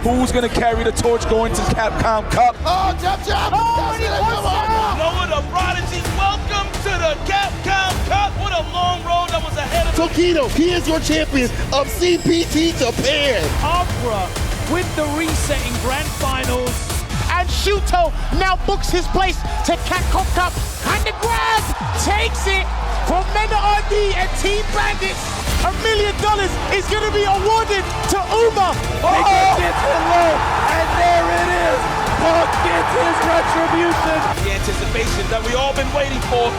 who's going to carry the torch going to Capcom Cup. Oh, jump! Oh, and he wants that. Lower the prodigy. Welcome to the Capcom Cup. What a long road that was ahead of us. Tokido, he is your champion of CPT Japan. Abra with the resetting grand finals. And Shuto now books his place to Capcom Cup. And the grab takes it from Meta RD and Team Bandits. $1 million is going to be awarded to Uma. Gets it low, and there it is. Punk gets his retribution. The anticipation that we all been waiting for.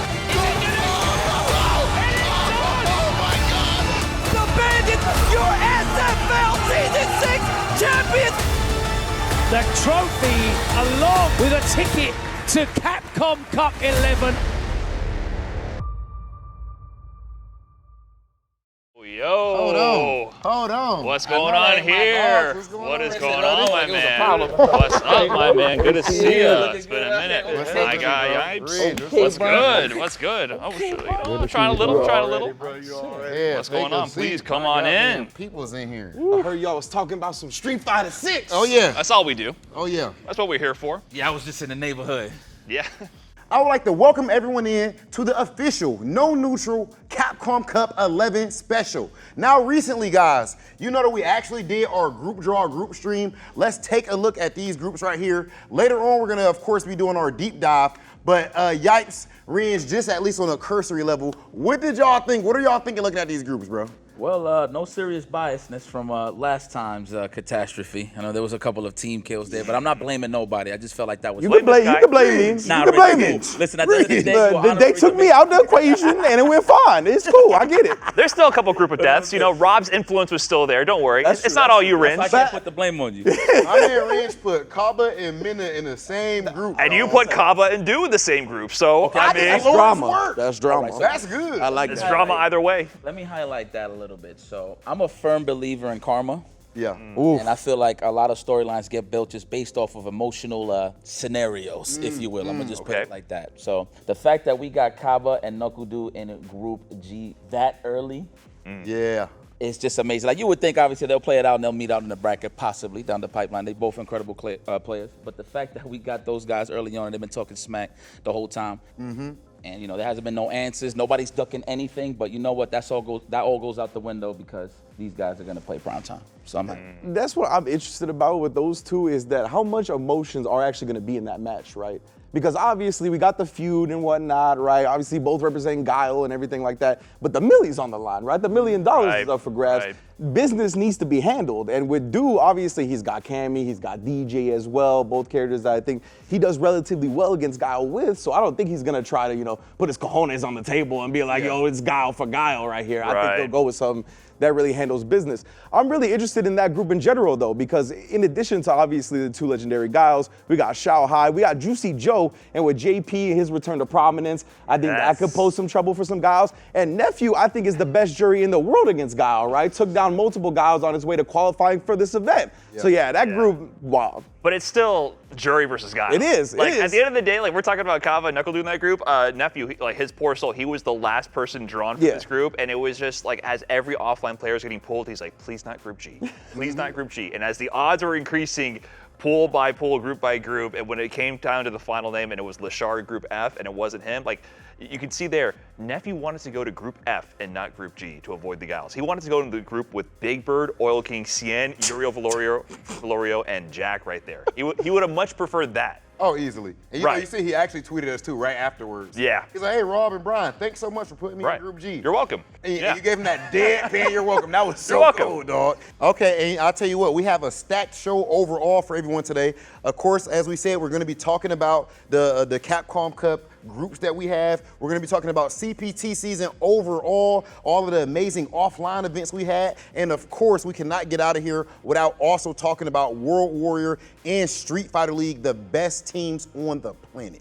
The Bandits, your SFL Season 6 champions. The trophy along with a ticket to Capcom Cup 11. Yo. Hold on. What's going on here? What is going on, my man? What's up, my man? Good to see you. It's been a minute. My guy, Yipes. What's good? What's good? Oh, trying a little. What's going on? Please come on in. People's in here. I heard y'all was talking about some Street Fighter 6. Oh, yeah. That's all we do. Oh, yeah. That's what we're here for. Yeah, I was just in the neighborhood. Yeah. I would like to welcome everyone in to the official, no neutral Capcom Cup 11 special. Now recently, guys, you know that we actually did our group draw group stream. Let's take a look at these groups right here. Later on, we're gonna, of course, be doing our deep dive, but Yipes, Rynge, just at least on a cursory level, what did y'all think? What are y'all thinking looking at these groups, bro? Well, no serious biasness from last time's catastrophe. I know there was a couple of team kills there, but I'm not blaming nobody. I just felt like that was. You can blame me. Nah, You can blame me. Listen, at the end of the day, they took me out the equation and it went fine. It's cool. I get it. There's still a couple group of deaths. You know, Rob's influence was still there. Don't worry. That's It's true, not all you, Rynge. I can't put the blame on you. My man Rynge put Kaba and Minna in the same group. And you put Kaba and Du in the same group. So, I mean, That's drama. That's drama. That's good. I like it's that. drama either way. Let me highlight that a little bit. So I'm a firm believer in karma. Yeah. And I feel like a lot of storylines get built just based off of emotional scenarios, if you will. I'm gonna just put it like that. So the fact that we got Kaba and Nokudu in Group G that early, Yeah. it's just amazing. Like you would think, obviously they'll play it out and they'll meet out in the bracket, possibly down the pipeline. They both incredible players. But the fact that we got those guys early on and they've been talking smack the whole time. And you know there hasn't been no answers. Nobody's ducking anything. But you know what? That all goes out the window because these guys are gonna play prime time. So I'm happy. That's what I'm interested about with those two is that how much emotions are actually going to be in that match, right? Because obviously we got the feud and whatnot, right? Obviously both representing Guile and everything like that. But the millie's on the line, right? The $1 million is up for grabs. Business needs to be handled. And with Du, obviously he's got Cammy, he's got DJ as well. Both characters that I think he does relatively well against Guile with. So I don't think he's going to try to, you know, put his cojones on the table and be like, yo, it's Guile for Guile right here. I think he'll go with something that really handles business. I'm really interested in that group in general, though, because in addition to obviously the two legendary Guiles, we got Shao Hai, we got Juicy Joe, and with JP and his return to prominence, I think that could pose some trouble for some Guiles. And Nephew, I think, is the best jury in the world against Guile, right? Took down multiple Guiles on his way to qualifying for this event. So yeah, that group, wow. But it's still jury versus Guile. It is. Like at the end of the day, like we're talking about Kava and Knuckle in that group. Nephew, like his poor soul, he was the last person drawn from this group, and it was just like as every offline player was getting pulled, he's like, please not Group G, please not Group G. And as the odds were increasing, pool by pool, group by group, and when it came down to the final name, and it was Lashard Group F, and it wasn't him, like you can see there, Nephew wanted to go to Group F and not Group G to avoid the Guiles. He wanted to go into the group with Big Bird, Oil King, Cien, Uriel Valorio, and Jack right there. He would have much preferred that. Oh, easily. And you know, you see he actually tweeted us too right afterwards. Yeah. He's like, hey, Rob and Brian, thanks so much for putting me in Group G. You're welcome. And you gave him that deadpan, you're welcome. That was so cool, dog. Okay, and I'll tell you what, we have a stacked show overall for everyone today. Of course, as we said, we're going to be talking about the Capcom Cup groups that we have. We're going to be talking about CPT season overall, all of the amazing offline events we had. And of course, we cannot get out of here without also talking about World Warrior and Street Fighter League, the best teams on the planet.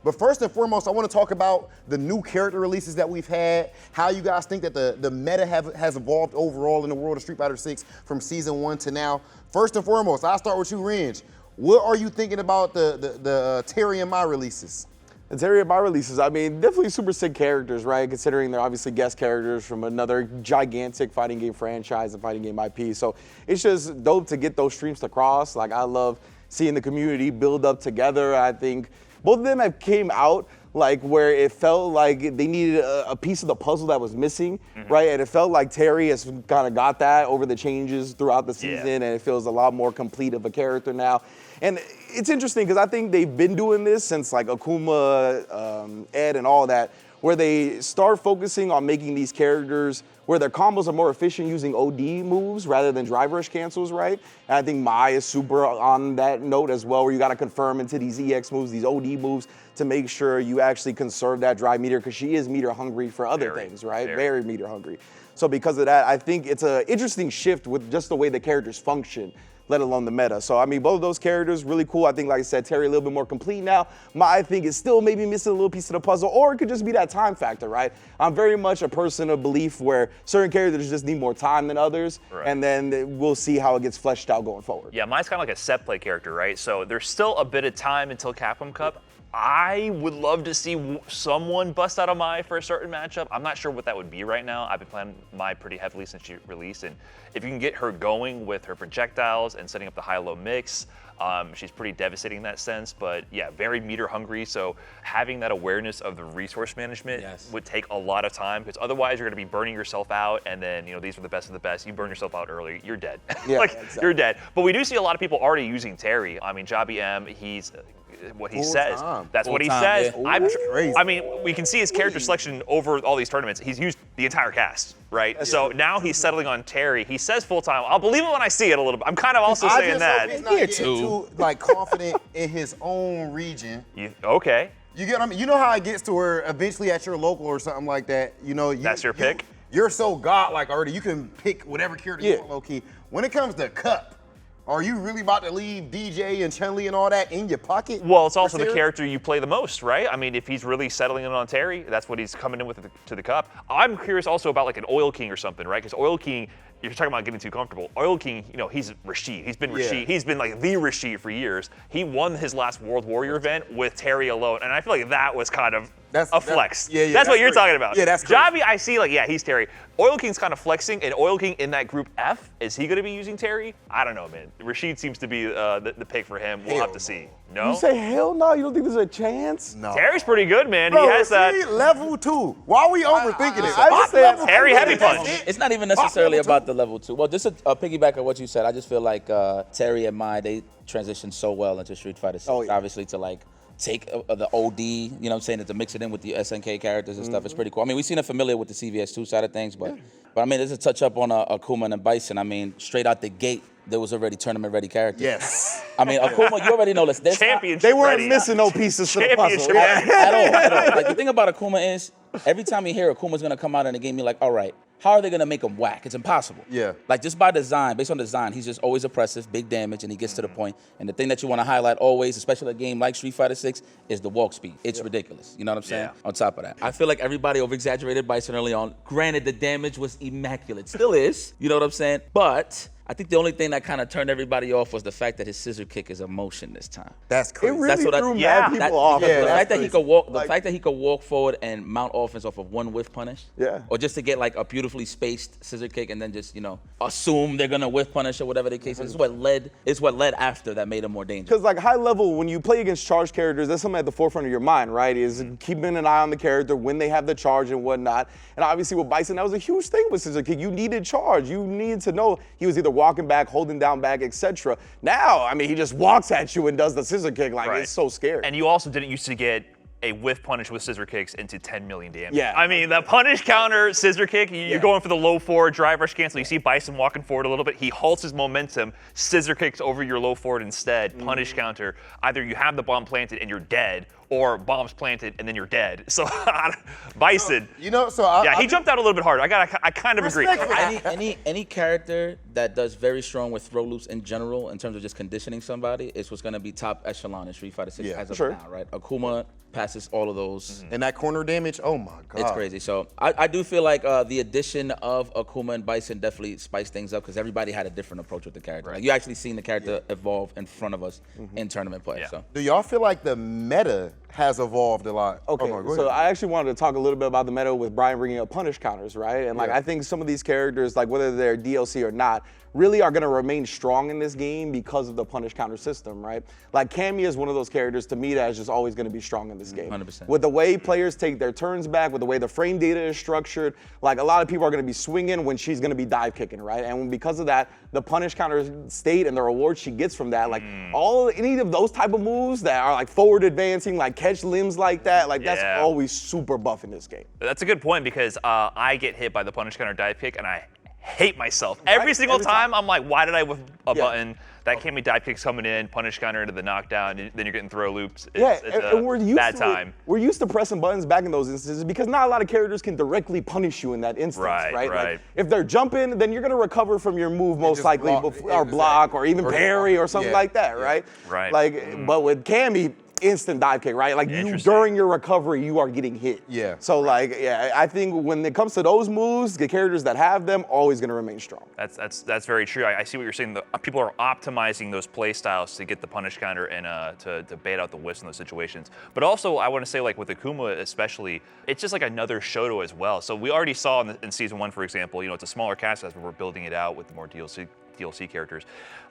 But first and foremost, I want to talk about the new character releases that we've had, how you guys think that the meta has evolved overall in the world of Street Fighter 6 from season 1 to now. First and foremost, I'll start with you, Rynge. What are you thinking about the Terry and Mai releases? The Terry and Bai releases, I mean, definitely super sick characters, right? Considering they're obviously guest characters from another gigantic fighting game franchise and fighting game IP. So it's just dope to get those streams to cross. Like, I love seeing the community build up together. I think both of them have came out like where it felt like they needed a piece of the puzzle that was missing, right? And it felt like Terry has kind of got that over the changes throughout the season, and it feels a lot more complete of a character now. And it's interesting because I think they've been doing this since like Akuma, Ed, and all that, where they start focusing on making these characters where their combos are more efficient using OD moves rather than drive rush cancels, right? And I think Mai is super on that note as well, where you got to confirm into these EX moves, these OD moves, to make sure you actually conserve that drive meter, because she is meter hungry for other things, right? Very meter hungry. So because of that, I think it's an interesting shift with just the way the characters function, let alone the meta. So, I mean, both of those characters, really cool. I think, like I said, Terry a little bit more complete now. Mai, I think, is still maybe missing a little piece of the puzzle, or it could just be that time factor, right? I'm very much a person of belief where certain characters just need more time than others, and then we'll see how it gets fleshed out going forward. Yeah, Mai's kind of like a set play character, right? So there's still a bit of time until Capcom Cup. I would love to see someone bust out of Mai for a certain matchup. I'm not sure what that would be right now. I've been playing Mai pretty heavily since she released, and if you can get her going with her projectiles and setting up the high-low mix, she's pretty devastating in that sense. But yeah, very meter hungry, so having that awareness of the resource management would take a lot of time, because otherwise you're going to be burning yourself out, and then, you know, these are the best of the best. You burn yourself out early, you're dead. Yeah, like, exactly. You're dead. But we do see a lot of people already using Terry. I mean, Jabi M, he's what he says. That's what he says. I mean, we can see his character selection over all these tournaments. He's used the entire cast, right? So now he's settling on Terry. He says full time. I'll believe it when I see it a little bit. I'm kind of also saying that. He's not getting too like confident in his own region. Okay. You get what I mean? You know how it gets to where eventually at your local or something like that, you know, that's your pick. You're so godlike already. You can pick whatever character you want, low key. When it comes to Cup, are you really about to leave DJ and Chun-Li and all that in your pocket? Well, it's also the character you play the most, right? I mean, if he's really settling in on Terry, that's what he's coming in with to the Cup. I'm curious also about like an Oil King or something, right? Because Oil King, you're talking about getting too comfortable. Oil King, you know, he's Rashid. He's been Rashid. He's been like the Rashid for years. He won his last World Warrior event with Terry alone, and I feel like that was kind of a flex. That's what you're talking about. Yeah, that's Javi, I see like, yeah, he's Terry. Oil King's kind of flexing, and Oil King in that group F, is he going to be using Terry? I don't know, man. Rashid seems to be the pick for him. We'll have to see. No? You say hell no? You don't think there's a chance? No. Terry's pretty good, man. Bro, he has that. level 2. Why are we overthinking it? I just said Terry heavy punch. It's not even necessarily about the level 2. Well, just a piggyback on what you said, I just feel like Terry and Mai, they transitioned so well into Street Fighter 6, obviously, to like take the OD, you know what I'm saying, to mix it in with the SNK characters and stuff. It's pretty cool. I mean, we've seen it familiar with the CVS2 side of things, but I mean, there's a touch up on Akuma and Bison. I mean, straight out the gate, there was already tournament-ready characters. Yes. I mean, Akuma, you already know this. Championship They weren't ready. missing no pieces to the puzzle. At all. Like, the thing about Akuma is, every time you hear Akuma's gonna come out in a game, you're like, all right, how are they gonna make him whack? It's impossible. Yeah. Like, just by design, based on design, he's just always oppressive, big damage, and he gets to the point. And the thing that you wanna highlight always, especially a game like Street Fighter 6, is the walk speed. It's ridiculous. You know what I'm saying? On top of that, I feel like everybody over-exaggerated Bison early on. Granted, the damage was immaculate. Still is. You know what I'm saying? But I think the only thing that kind of turned everybody off was the fact that his scissor kick is a motion this time. That's crazy. It really threw mad people off. The fact that he could walk, the fact that he could walk forward and mount offense off of one whiff punish, or just to get like a beautifully spaced scissor kick and then just, you know, assume they're gonna whiff punish or whatever the case is. It's what led after that made him more dangerous. Because like high level, when you play against charged characters, that's something at the forefront of your mind, right? Is keeping an eye on the character when they have the charge and whatnot. And obviously with Bison, that was a huge thing with scissor kick. You needed charge. You needed to know he was either walking back, holding down back, etc. Now, I mean, he just walks at you and does the scissor kick. Like, it's so scary. And you also didn't used to get a whiff punish with scissor kicks into 10 million damage. Yeah. I mean, the punish counter scissor kick, you're going for the low forward drive rush cancel. You see Bison walking forward a little bit. He halts his momentum, scissor kicks over your low forward instead, punish counter. Either you have the bomb planted and you're dead, or bombs planted and then you're dead. So Bison, he jumped out a little bit harder. I kind of agree. Any character that does very strong with throw loops in general, in terms of just conditioning somebody, is what's going to be top echelon in Street Fighter 6 as of now, right? Akuma passes all of those. And that corner damage, oh my God. It's crazy. So I do feel like the addition of Akuma and Bison definitely spiced things up, because everybody had a different approach with the character. Like, you actually seen the character evolve in front of us in tournament play. So do y'all feel like the meta has evolved a lot. Okay, Oh, no, go so ahead. I actually wanted to talk a little bit about the meta with Brian bringing up punish counters, right? And like I think some of these characters, like whether they're DLC or not, really are going to remain strong in this game because of the punish counter system, right? Like Cammy is one of those characters to me that is just always going to be strong in this game. 100%. With the way players take their turns back, with the way the frame data is structured, like a lot of people are going to be swinging when she's going to be dive kicking, right? And because of that, the punish counter state and the reward she gets from that, like any of those type of moves that are like forward advancing, like catch limbs like that, like that's always super buff in this game. That's a good point because I get hit by the punish counter dive kick and I hate myself. Every single time I'm like, why did I whiff a button? That can't be dive kicks coming in, punish counter into the knockdown, and then you're getting throw loops. It's and we're used bad to time. We're used to pressing buttons back in those instances because not a lot of characters can directly punish you in that instance, right? Like, if they're jumping, then you're gonna recover from your move most likely, or block, or even parry, or something like that, right? Right. Like, but with Cammy, instant dive kick, right? Like you during your recovery, you are getting hit. Yeah. So like, I think when it comes to those moves, the characters that have them always gonna remain strong. That's very true. I see what you're saying. People are optimizing those play styles to get the punish counter and to bait out the whiffs in those situations. But also, I want to say like with Akuma especially, it's just like another Shoto as well. So we already saw in season 1, for example, it's a smaller cast as we're building it out with more DLC characters.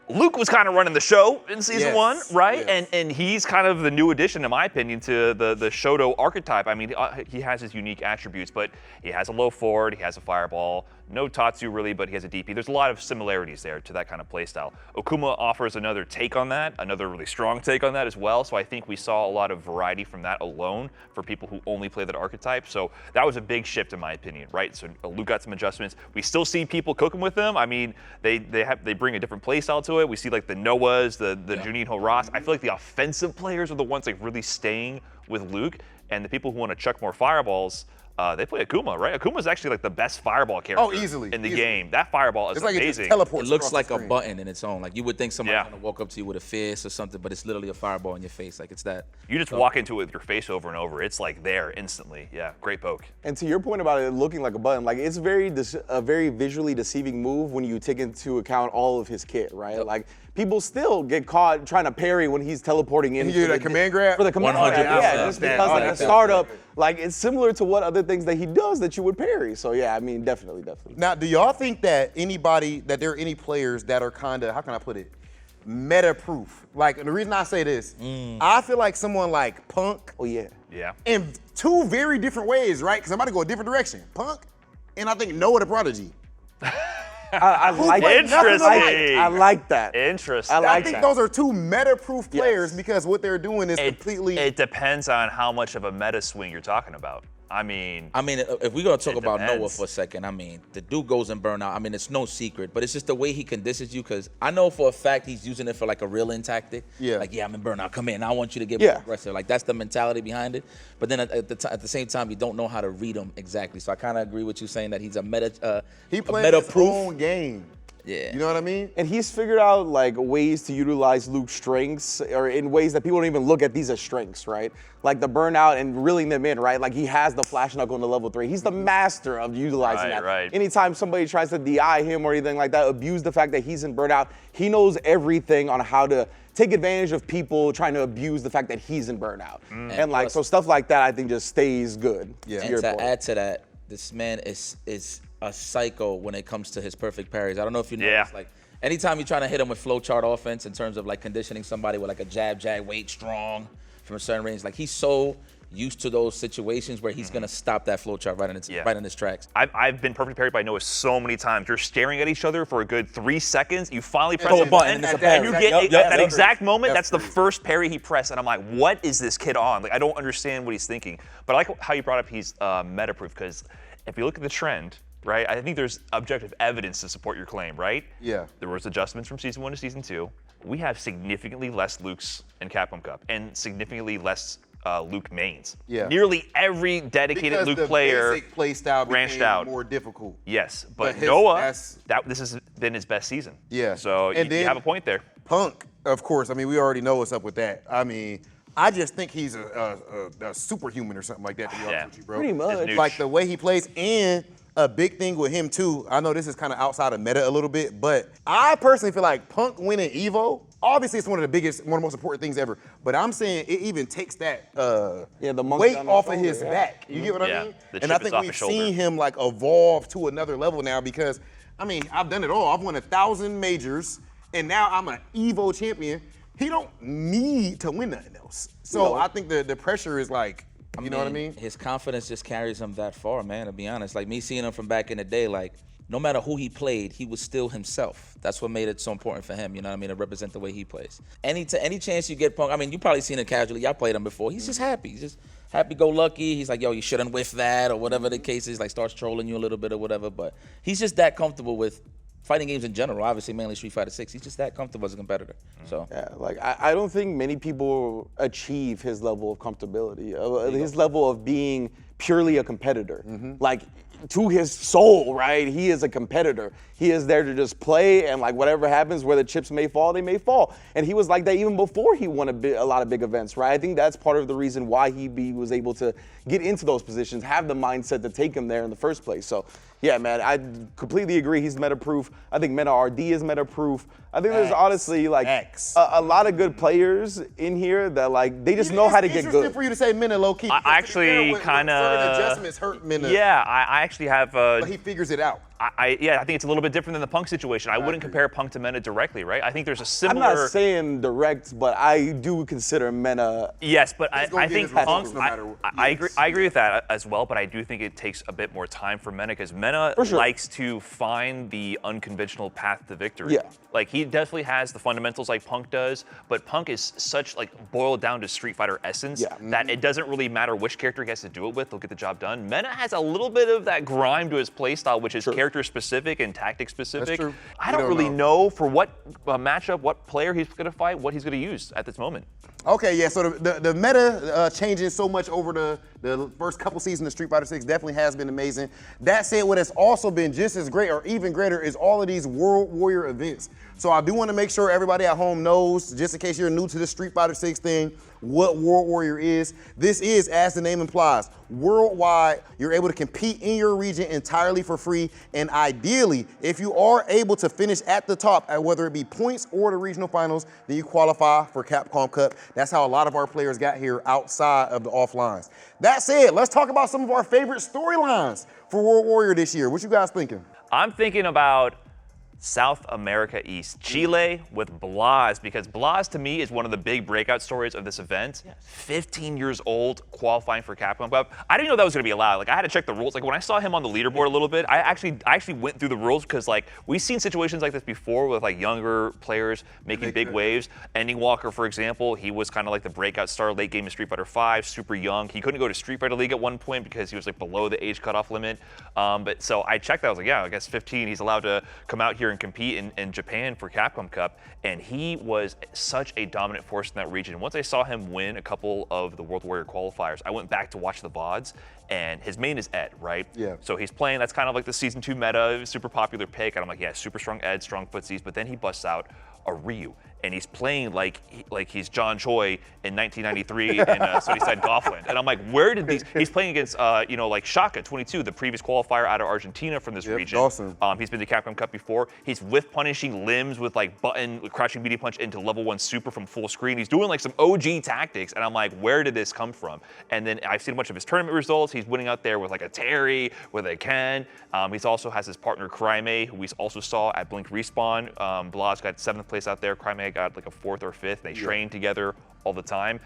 Luke was kind of running the show in season 1, right? Yes. And he's kind of the new addition, in my opinion, to the Shoto archetype. I mean, he has his unique attributes, but he has a low forward, he has a fireball, no Tatsu really, but he has a DP. There's a lot of similarities there to that kind of playstyle. Okuma offers another take on that, another really strong take on that as well. So I think we saw a lot of variety from that alone for people who only play that archetype. So that was a big shift in my opinion, right? So Luke got some adjustments. We still see people cooking with him. I mean, they bring a different playstyle to it. We see like the Noahs, the Juninho Ross. I feel like the offensive players are the ones like really staying with Luke, and the people who want to chuck more fireballs, they play Akuma, right? Akuma's actually like the best fireball character in the game. That fireball is amazing. It looks like a button in its own. Like you would think somebody's gonna walk up to you with a fist or something, but it's literally a fireball in your face. Like it's that. You just walk into it with your face over and over. It's like there instantly. Yeah, great poke. And to your point about it looking like a button, like it's a very visually deceiving move when you take into account all of his kit, right? Like people still get caught trying to parry when he's teleporting in. You do that command grab? For the command grab, yeah, just because like a startup, like it's similar to what other things that he does that you would parry. So yeah, I mean, definitely. Now, do y'all think that there are any players that are kind of, how can I put it, meta-proof? Like, and the reason I say this, I feel like someone like Punk. Oh yeah. Yeah. In two very different ways, right? Because I'm about to go a different direction. Punk, and I think Noah the Prodigy. I like Interesting. I like that. Interesting. I think those are two meta-proof players because what they're doing is completely. It depends on how much of a meta swing you're talking about. I mean, if we're gonna talk about depends. Noah for a second, I mean, the dude goes in burnout. I mean, it's no secret, but it's just the way he conditions you. Because I know for a fact he's using it for like a real-in tactic. Yeah. Like, I'm in burnout. Come in. I want you to get more aggressive. Like that's the mentality behind it. But then at the same time, you don't know how to read him exactly. So I kind of agree with you saying that he's a meta. He plays his own game. Yeah. You know what I mean? And he's figured out like ways to utilize Luke's strengths, or in ways that people don't even look at these as strengths, right? Like the burnout and reeling them in, right? Like he has the flash knuckle in the level 3. He's the master of utilizing that. Right. Anytime somebody tries to DI him or anything like that, abuse the fact that he's in burnout, he knows everything on how to take advantage of people trying to abuse the fact that he's in burnout. And like, so stuff like that I think just stays good. Yeah. And to add to that, this man is a psycho when it comes to his perfect parries. I don't know if you know this, like anytime you're trying to hit him with flowchart offense in terms of like conditioning somebody with like a jab, wait, strong from a certain range, like he's so used to those situations where he's gonna stop that flowchart right in his tracks. I've been perfectly parried by Noah so many times. You're staring at each other for a good 3 seconds. You finally press a button, and you get that exact moment. That's the first parry he pressed, and I'm like, what is this kid on? Like, I don't understand what he's thinking. But I like how you brought up he's meta-proof, because if you look at the trend, right, I think there's objective evidence to support your claim, right? Yeah. There was adjustments from season 1 to season 2. We have significantly less Lukes in Capcom Cup and significantly less Luke mains. Yeah. Nearly every dedicated because Luke the player basic play style branched became out. more difficult. Yes, but his- Noah, this has been his best season. Yeah. So And you then- have a point there. Punk, of course. I mean, we already know what's up with that. I mean, I just think he's a superhuman or something like that, to be honest with you, bro. Pretty much. Like the way he plays, and a big thing with him too, I know this is kind of outside of meta a little bit, but I personally feel like Punk winning Evo obviously it's one of the biggest, one of the most important things ever. But I'm saying it even takes that the monkey weight on the off of shoulder, his yeah. back. You get what Yeah, I mean? the And chip I is think off we've his shoulder. seen him like evolve to another level now because, I mean, I've done it all. I've won 1,000 majors, and now I'm an Evo champion. He don't need to win nothing else. So I think the pressure is like, you know what I mean? His confidence just carries him that far, man, to be honest. Like me seeing him from back in the day, like no matter who he played, he was still himself. That's what made it so important for him, you know what I mean, to represent the way he plays. Any chance you get Punk, I mean, you probably seen it casually. Y'all played him before. He's just happy. He's just happy-go-lucky. He's like, yo, you shouldn't whiff that or whatever the case is. Like starts trolling you a little bit or whatever. But he's just that comfortable with fighting games in general, obviously mainly Street Fighter 6. He's just that comfortable as a competitor. So Yeah, like I don't think many people achieve his level of comfortability, his level of being purely a competitor. Like to his soul, right? He is a competitor. He is there to just play, and like whatever happens, where the chips may fall, they may fall. And he was like that even before he won a lot of big events, right? I think that's part of the reason why he was able to get into those positions, have the mindset to take him there in the first place. So yeah, man, I completely agree. He's meta-proof. I think Meta RD is meta-proof. I think there's honestly like a lot of good players in here that like they just know how to get Interesting good. for you to say Mena low key. I actually kind certain of adjustments hurt Mena. Yeah, I actually have. But he figures it out. I think it's a little bit different than the Punk situation. I wouldn't compare Punk to Mena directly, right? I think there's a I'm similar. not saying direct, but I do consider Mena. Yes, but He's gonna I get think his results Punk. no matter what. I agree with that as well, but I do think it takes a bit more time for Mena because Mena sure. likes to find the unconventional path to victory. Yeah. Like he definitely has the fundamentals like Punk does, but Punk is such like boiled down to Street Fighter essence that it doesn't really matter which character he has to do it with; they'll get the job done. Mena has a little bit of that grime to his playstyle, which is character specific and tactic specific. That's true. I don't really know for what matchup, what player he's going to fight, what he's going to use at this moment. Okay, yeah, so the meta changing so much over the first couple seasons of Street Fighter 6 definitely has been amazing. That said, what has also been just as great or even greater is all of these World Warrior events. So I do want to make sure everybody at home knows, just in case you're new to the Street Fighter 6 thing, what World Warrior is. This is, as the name implies, worldwide. You're able to compete in your region entirely for free. And ideally, if you are able to finish at the top, whether it be points or the regional finals, then you qualify for Capcom Cup. That's how a lot of our players got here outside of the offlines. That said, let's talk about some of our favorite storylines for World Warrior this year. What you guys thinking? I'm thinking about South America East, Chile with Blas, because Blas to me is one of the big breakout stories of this event. 15 years old, qualifying for Capcom Cup. I didn't know that was going to be allowed. Like I had to check the rules. Like when I saw him on the leaderboard a little bit, I actually went through the rules because like we've seen situations like this before with like younger players making big waves. Ending Walker, for example, he was kind of like the breakout star late game in Street Fighter V, super young. He couldn't go to Street Fighter League at one point because he was like below the age cutoff limit. But so I checked that. I was like, yeah, I guess 15. He's allowed to come out here and compete in Japan for Capcom Cup, and he was such a dominant force in that region. Once I saw him win a couple of the World Warrior qualifiers, I went back to watch the VODs, and his main is Ed, right? Yeah. So he's playing, that's kind of like the Season 2 meta, super popular pick, and I'm like, yeah, super strong Ed, strong footsies, but then he busts out a Ryu, and he's playing like he's John Choi in 1993 in Sunnyside Golfland. And I'm like, where did these, he's playing against, like Shaka 22, the previous qualifier out of Argentina from this region. Awesome. He's been to Capcom Cup before. He's whiff punishing limbs with like button, crouching BD punch into level 1 super from full screen. He's doing like some OG tactics, and I'm like, where did this come from? And then I've seen a bunch of his tournament results. He's winning out there with like a Terry, with a Ken. He's also has his partner Cryme, who we also saw at Blink Respawn. Blas got 7th place out there. Cryme got like a 4th or 5th. They train together all the time.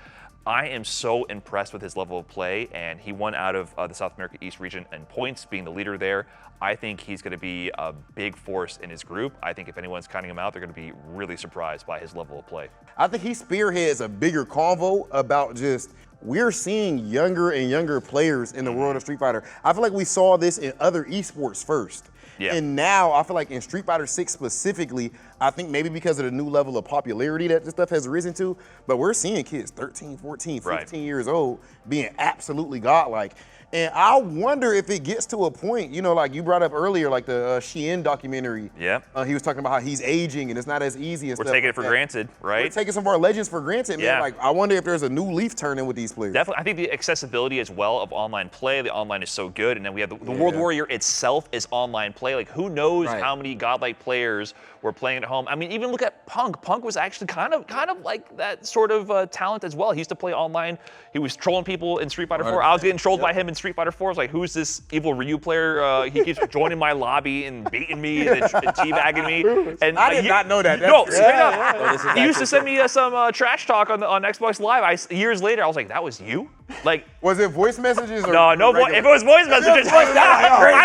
I am so impressed with his level of play, and he won out of the South America East region in points, being the leader there. I think he's going to be a big force in his group. I think if anyone's counting him out, they're going to be really surprised by his level of play. I think he spearheads a bigger convo about just we're seeing younger and younger players in the world of Street Fighter. I feel like we saw this in other esports first. Yeah. And now I feel like in Street Fighter 6 specifically, I think maybe because of the new level of popularity that this stuff has risen to, but we're seeing kids 13, 14, 15 years old being absolutely godlike. And I wonder if it gets to a point, like you brought up earlier, like the Shein documentary. Yeah. He was talking about how he's aging and it's not as easy and We're stuff. taking it for granted, right? We're taking some of our legends for granted, man. Yeah. Like, I wonder if there's a new leaf turning with these players. Definitely, I think the accessibility as well of online play. The online is so good, and then we have the World Warrior itself is online play. play. Like, who knows how many godlike players were playing at home? I mean, even look at Punk. Punk was actually kind of like that sort of talent as well. He used to play online. He was trolling people in Street Fighter 4. I was getting trolled by him in Street Fighter 4. I was like, who's this evil Ryu player? He keeps joining my lobby and beating me and teabagging me. And I did not know that. No, straight up. He used to send me some trash talk on Xbox Live. Years later, I was like, that was you? Like, was it voice messages or no? If it was voice messages, I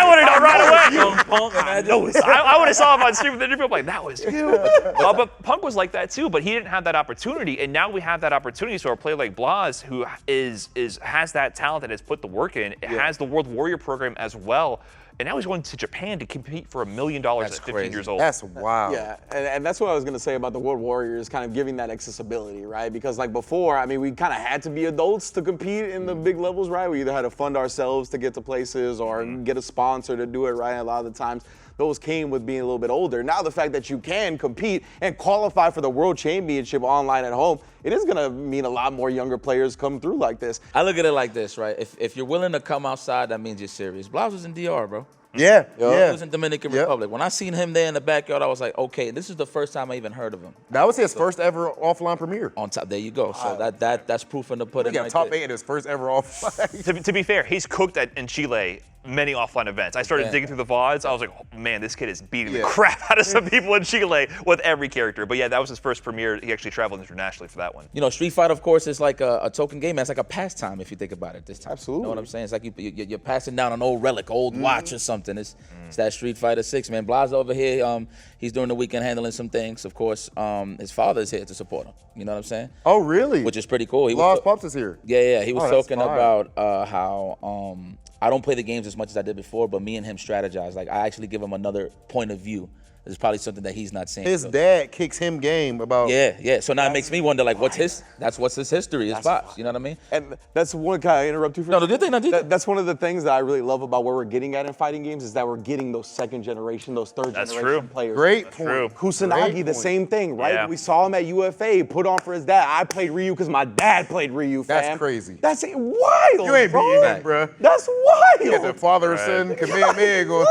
would have known right away. I would have saw him on stream with the interview. I'm like, that was you. But Punk was like that too. But he didn't have that opportunity, and now we have that opportunity. So a player like Blas, who has that talent and has put the work in, has the World Warrior program as well. And now he's going to Japan to compete for $1 million at 15 years old. That's wild. Yeah, and that's what I was gonna say about the World Warriors, kind of giving that accessibility, right? Because like before, I mean, we kind of had to be adults to compete in the big levels, right? We either had to fund ourselves to get to places or get a sponsor to do it, right? A lot of the times, those came with being a little bit older. Now the fact that you can compete and qualify for the World Championship online at home, it is gonna mean a lot more younger players come through like this. I look at it like this, right? If you're willing to come outside, that means you're serious. Blas was in DR, bro. Yeah, He was in Dominican Republic. When I seen him there in the backyard, I was like, okay, this is the first time I even heard of him. That was his first ever offline premiere. On top, there you go. So that's proof in the pudding. He got right top there. 8 in his first ever offline. To be fair, he's cooked in Chile many offline events. I started digging through the VODs. I was like, oh, man, this kid is beating the crap out of some people in Chile with every character. But yeah, that was his first premiere. He actually traveled internationally for that one. You know, Street Fighter, of course, is like a token game. It's like a pastime if you think about it this time. Absolutely. You know what I'm saying? It's like you're passing down an old relic, old watch or something. It's that Street Fighter 6, man. Blas over here, he's during the weekend handling some things. Of course, his father is here to support him. You know what I'm saying? Oh, really? Which is pretty cool. Blas Pops is here. Yeah. He was that's talking fire. about how I don't play the games as much as I did before, but me and him strategize. Like, I actually give him another point of view. It's probably something that he's not seeing. His dad kicks him game about. Yeah. So now it makes me wonder, like, what's his history, his pops. You know what I mean? And that's one, can I interrupt you for No, the good thing, that's one of the things that I really love about where we're getting at in fighting games is that we're getting those second generation, those third generation players. Great point. True. Kusanagi, the same thing, right? Yeah. We saw him at UFA, put on for his dad. I played Ryu because my dad played Ryu, fam. That's crazy. That's wild, You ain't bro. beating him, bro. That's wild. You got the father and son Kamehameha going.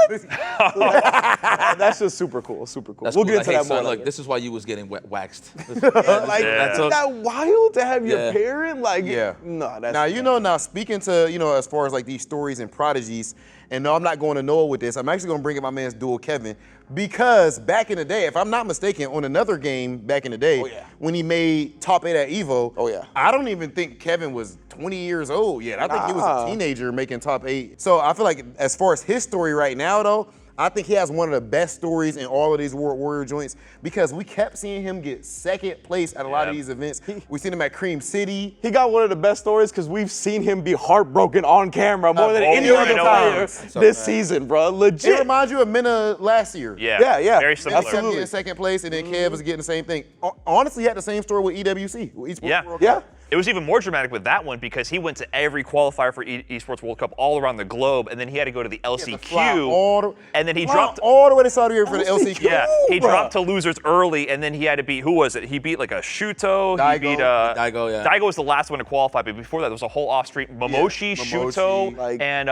That's just super cool, super cool. That's We'll cool. get Like, to hey, that more son, later. look, this is why you was getting waxed. Like, isn't that wild to have your parent? Like, no, that's Now, now speaking to, as far as like these stories and prodigies, and no, I'm not going to Noah with this. I'm actually going to bring in my man's Dual Kevin because back in the day, if I'm not mistaken, on another game back in the day, when he made top 8 at EVO, I don't even think Kevin was 20 years old yet. I think he was a teenager making top 8. So I feel like as far as his story right now, though, I think he has one of the best stories in all of these World Warrior joints because we kept seeing him get second place at a lot of these events. We seen him at Cream City. He got one of the best stories because we've seen him be heartbroken on camera more than any other player this season, bro. Legit. It reminds you of Minna last year. Yeah. Very similar. Kev getting second place, and then Kev was getting the same thing. Honestly, he had the same story with EWC. Yeah. It was even more dramatic with that one because he went to every qualifier for Esports World Cup all around the globe, and then he had to go to the LCQ, and then he dropped all the way to Saudi Arabia for the LCQ. Yeah, he dropped to losers early, and then he had to beat, who was it? He beat like a Shuto. Daigo. He beat Daigo, yeah. Daigo was the last one to qualify, but before that, there was a whole off-street Momoshi, Shuto, and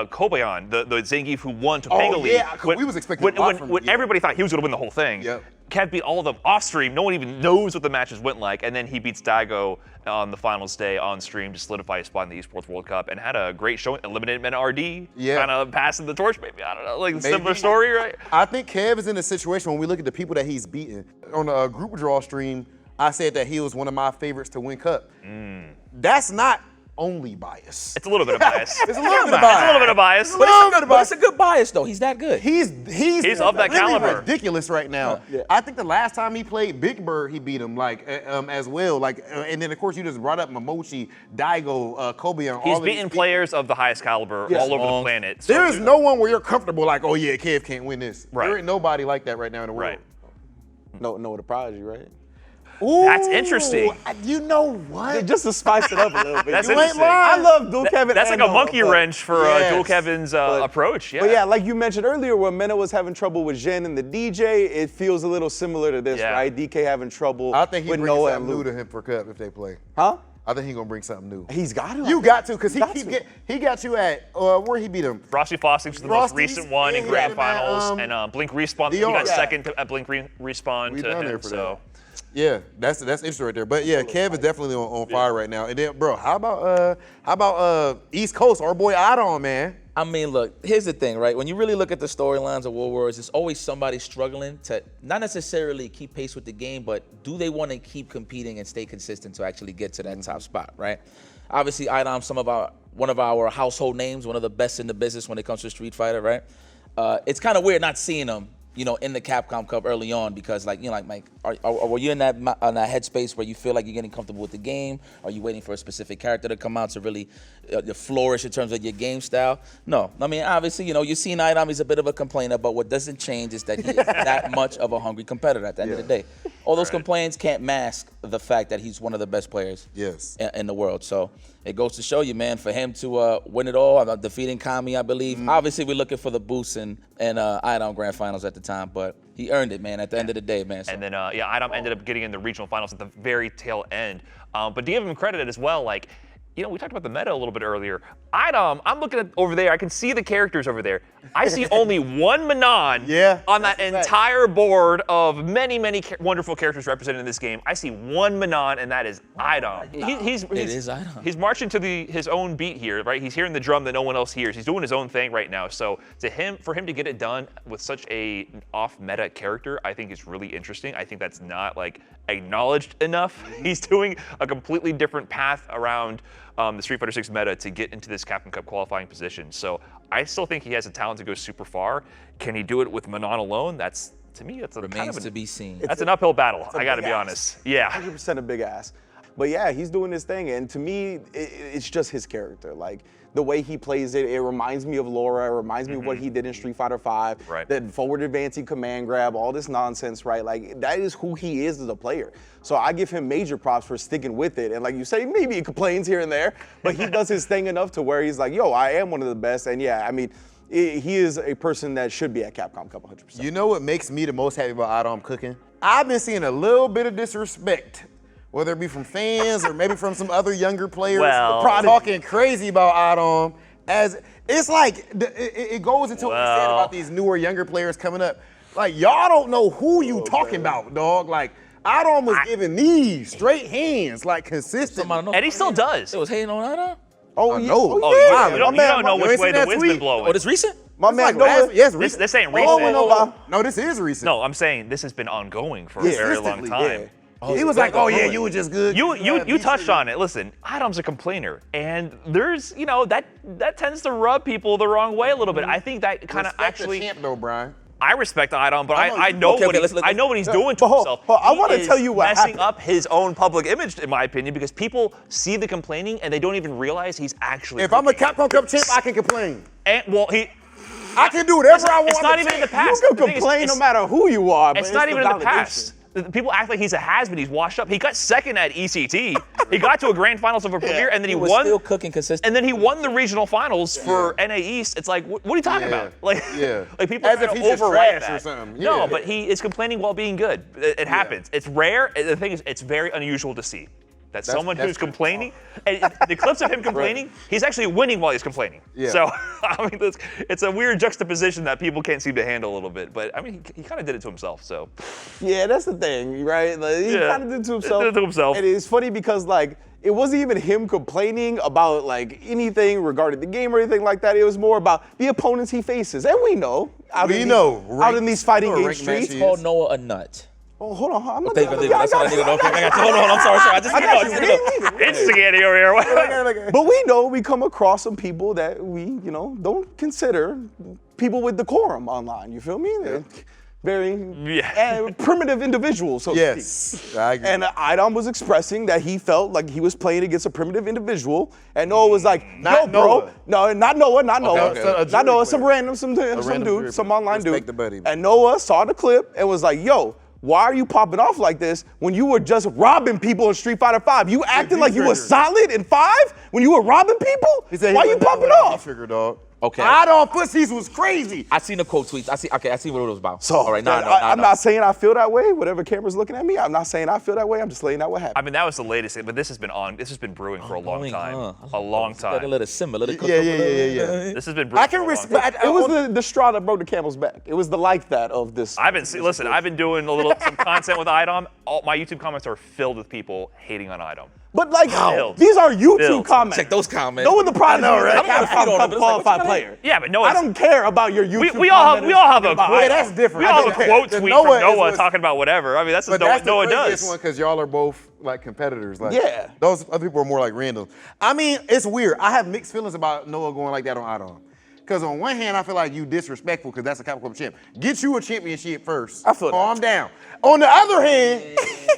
Kobayan, the Zangief who won Topanga League. Yeah, we was expecting a lot from him. Everybody thought he was going to win the whole thing. Yep. Kev beat all of them off stream. No one even knows what the matches went like. And then he beats Daigo on the finals day on stream to solidify his spot in the Esports World Cup and had a great showing. Eliminated Men RD. Yeah. Kind of passing the torch, maybe. I don't know. Like a similar story, right? I think Kev is in a situation when we look at the people that he's beaten. On a group draw stream, I said that he was one of my favorites to win Cup. That's not only bias. It's a little bit of bias. It's a little bit of bias. It's a little bit of bias. But it's a good bias, though. He's that good. He's of that really caliber. ridiculous right now. I think the last time he played Big Bird, he beat him as well. And then of course you just brought up Momoshi, Daigo, Kobayan. He's beaten players of the highest caliber all over the planet. So there is no one where you're comfortable like, oh yeah, Kev can't win this. Right. There ain't nobody like that right now in the world. Right. No, the prodigy, right? Ooh, That's interesting. You know what? Just to spice it up a little bit. That's You ain't interesting. lying. I love Dual Kevin. That's like and a monkey Noah, but- wrench for Dual Kevin's approach. Yeah. But yeah, like you mentioned earlier, when Mena was having trouble with Jen and the DJ, it feels a little similar to this, right? DK having trouble I think he with brings Noah something and new Luke. to him for Cup if they play. Huh? I think he's gonna bring something new. He's got to. You got to, because he got you at where he beat him. Frosty Fossey was the most recent one in grand finals, and Blink Respawn. He got second at Blink Respawn to him. So. Yeah, that's interesting right there. But yeah, Kev is definitely on fire right now. And then, bro, how about East Coast, our boy Adam, man? I mean, look, here's the thing, right? When you really look at the storylines of World Wars, it's always somebody struggling to not necessarily keep pace with the game, but do they want to keep competing and stay consistent to actually get to that top spot, right? Obviously, Idam's one of our household names, one of the best in the business when it comes to Street Fighter, right? It's kind of weird not seeing him, you know, in the Capcom Cup early on, because, like, you know, like, Mike, were you in that headspace where you feel like you're getting comfortable with the game? Are you waiting for a specific character to come out to really flourish in terms of your game style? No. I mean, obviously, you know, you've seen Idam, he's a bit of a complainer, but what doesn't change is that he is that much of a hungry competitor at the end of the day. All those complaints can't mask the fact that he's one of the best players in the world. So it goes to show you, man, for him to win it all, defeating Kami, I believe. Obviously, we're looking for the boost in Idam Grand Finals at the time, but he earned it, man, at the end of the day, man. So. And then, Idam ended up getting in the regional finals at the very tail end. But to give him credit as well, like, you know, we talked about the meta a little bit earlier. Idam, I'm looking at over there. I can see the characters over there. I see only one Manon on that entire board of many, many wonderful characters represented in this game. I see one Manon, and that is Idam. It is Idam. He's marching to his own beat here, right? He's hearing the drum that no one else hears. He's doing his own thing right now. So for him to get it done with such a off-meta character, I think is really interesting. I think that's not like acknowledged enough. He's doing a completely different path around the Street Fighter 6 meta to get into this Capcom Cup qualifying position. So I still think he has the talent to go super far. Can he do it with Manon alone? To me, that's remains to be seen. That's an uphill battle. I got to be honest. Yeah, 100% a big ass. But yeah, he's doing his thing, and to me, it's just his character. Like the way he plays it, it reminds me of Laura. It reminds me of what he did in Street Fighter V. Right. That forward advancing command grab, all this nonsense, right? Like that is who he is as a player. So I give him major props for sticking with it. And like you say, maybe he complains here and there, but he does his thing enough to where he's like, yo, I am one of the best. And yeah, I mean, he is a person that should be at Capcom Cup 100%. You know what makes me the most happy about Idam cooking? I've been seeing a little bit of disrespect, whether it be from fans or maybe from some other younger players, talking crazy about Idam. As it's like it goes into what we said about these newer, younger players coming up. Like y'all don't know who you talking about, dog. Like Idam was giving these straight hands, like consistent. And he still does. It was hating on Idam? Oh, yeah. Oh, yeah. You don't know which way the wind's been blowing. Oh, this recent? My man, yes, recent. This ain't recent. No, this is recent. No, I'm saying this has been ongoing for a very long time. Yeah. He was like, oh yeah, you were just good. You touched on it. Listen, Idam's a complainer, and there's, you know, that tends to rub people the wrong way a little bit. I think that kind of actually. The champ though, Brian. I respect Idam, but I know what he's doing to himself. I want to tell you what messing up his own public image, in my opinion, because people see the complaining and they don't even realize he's actually. If I'm a Capcom Cup champ, I can complain. And I can do whatever I want. It's not even in the past. You can complain no matter who you are. It's not even in the past. People act like he's a has-been. He's washed up. He got second at ECT. He got to a grand finals of a Premier, and then he won. Still cooking consistent. And then he won the regional finals for NA East. It's like, what are you talking about? Like people as if he's just trash or something. No, but he is complaining while being good. It happens. It's rare. The thing is, it's very unusual to see. That's someone who's complaining, and the clips of him complaining, he's actually winning while he's complaining. Yeah. So, I mean, it's a weird juxtaposition that people can't seem to handle a little bit. But, I mean, he kind of did it to himself, so. Yeah, that's the thing, right? Like, he kind of did it to himself. He did it to himself. And it's funny because, like, it wasn't even him complaining about, like, anything regarding the game or anything like that. It was more about the opponents he faces. And we know. Out in these fighting game streets. It's called Noah a nut. Oh, hold on. I'm not that's what I need to know. Hold on, I'm sorry. Instigating over here. But we know we come across some people that we, you know, don't consider people with decorum online. You feel me? They're very primitive individuals, so to speak. I agree. And Idam was expressing that he felt like he was playing against a primitive individual, and Noah was like, "No, bro, no, not Noah, not Noah, some random, some dude, some online dude." And Noah saw the clip and was like, "Yo, why are you popping off like this when you were just robbing people in Street Fighter V? You acting like you were solid in 5 when you were robbing people? Why are you popping off?" Trigger, dog. Okay. Idom Pussies was crazy. I seen the quote tweets. I see what it was about. So, all right, I'm not saying I feel that way. Whatever camera's looking at me, I'm not saying I feel that way. I'm just laying out what happened. I mean, that was the latest, but this has been brewing for a long time. A long time. Let it simmer. Let it cook. Yeah. This has been brewing. I can respect. It was the straw that broke the camel's back. It was the like that of this. I've been doing some content with IDOM. All my YouTube comments are filled with people hating on IDOM. But like, Filled. these are YouTube Filled. comments. Check those comments. Knowing the prize is right? a Capcom Cup qualified player. Yeah, but I don't care about your YouTube. we all have a quote. Yeah, that's different. We all have a quote The tweet Noah from is Noah what- talking about whatever. I mean, that's But just that's Noah the craziest does. one because y'all are both like competitors. Like, Yeah. Those other people are more like random. I mean, it's weird. I have mixed feelings about Noah going like that on Idom. Because on one hand, I feel like you disrespectful because that's a Capcom Cup champ. Get you a championship first. I feel that. Calm down. On the other hand,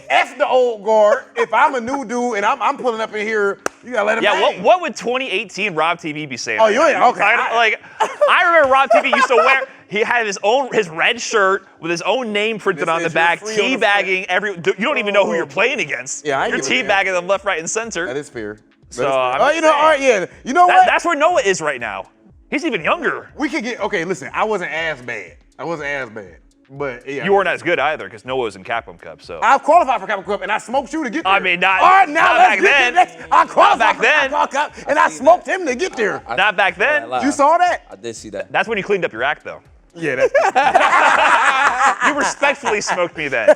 F the old guard. If I'm a new dude and I'm pulling up in here, you gotta let him hang. What would 2018 RobTV be saying? Oh, you ain't okay. I remember RobTV used to wear. He had his red shirt with his own name printed This on the is back, your free on the teabbagging every. You don't even know who you're playing against. Yeah, I you're get it, teabagging them left, right, and center. That is fair. So, That is fair. I'm Oh, just you know, saying. all right, yeah. You know what? That's where Noah is right now. He's even younger. We could get, okay, listen, I wasn't as bad. But yeah. You weren't as good either because Noah was in Capcom Cup. So I qualified for Capcom Cup and I smoked you to get there. I mean, not- All right, now not let's back get then. to the next. I qualified back for then. Capcom Cup and I smoked him to get there. not back then. You saw that? I did see that. That's when you cleaned up your act, though. Yeah, that's You respectfully smoked me then.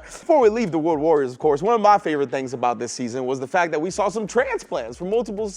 Before we leave the World Warriors, of course, one of my favorite things about this season was the fact that we saw some transplants from multiple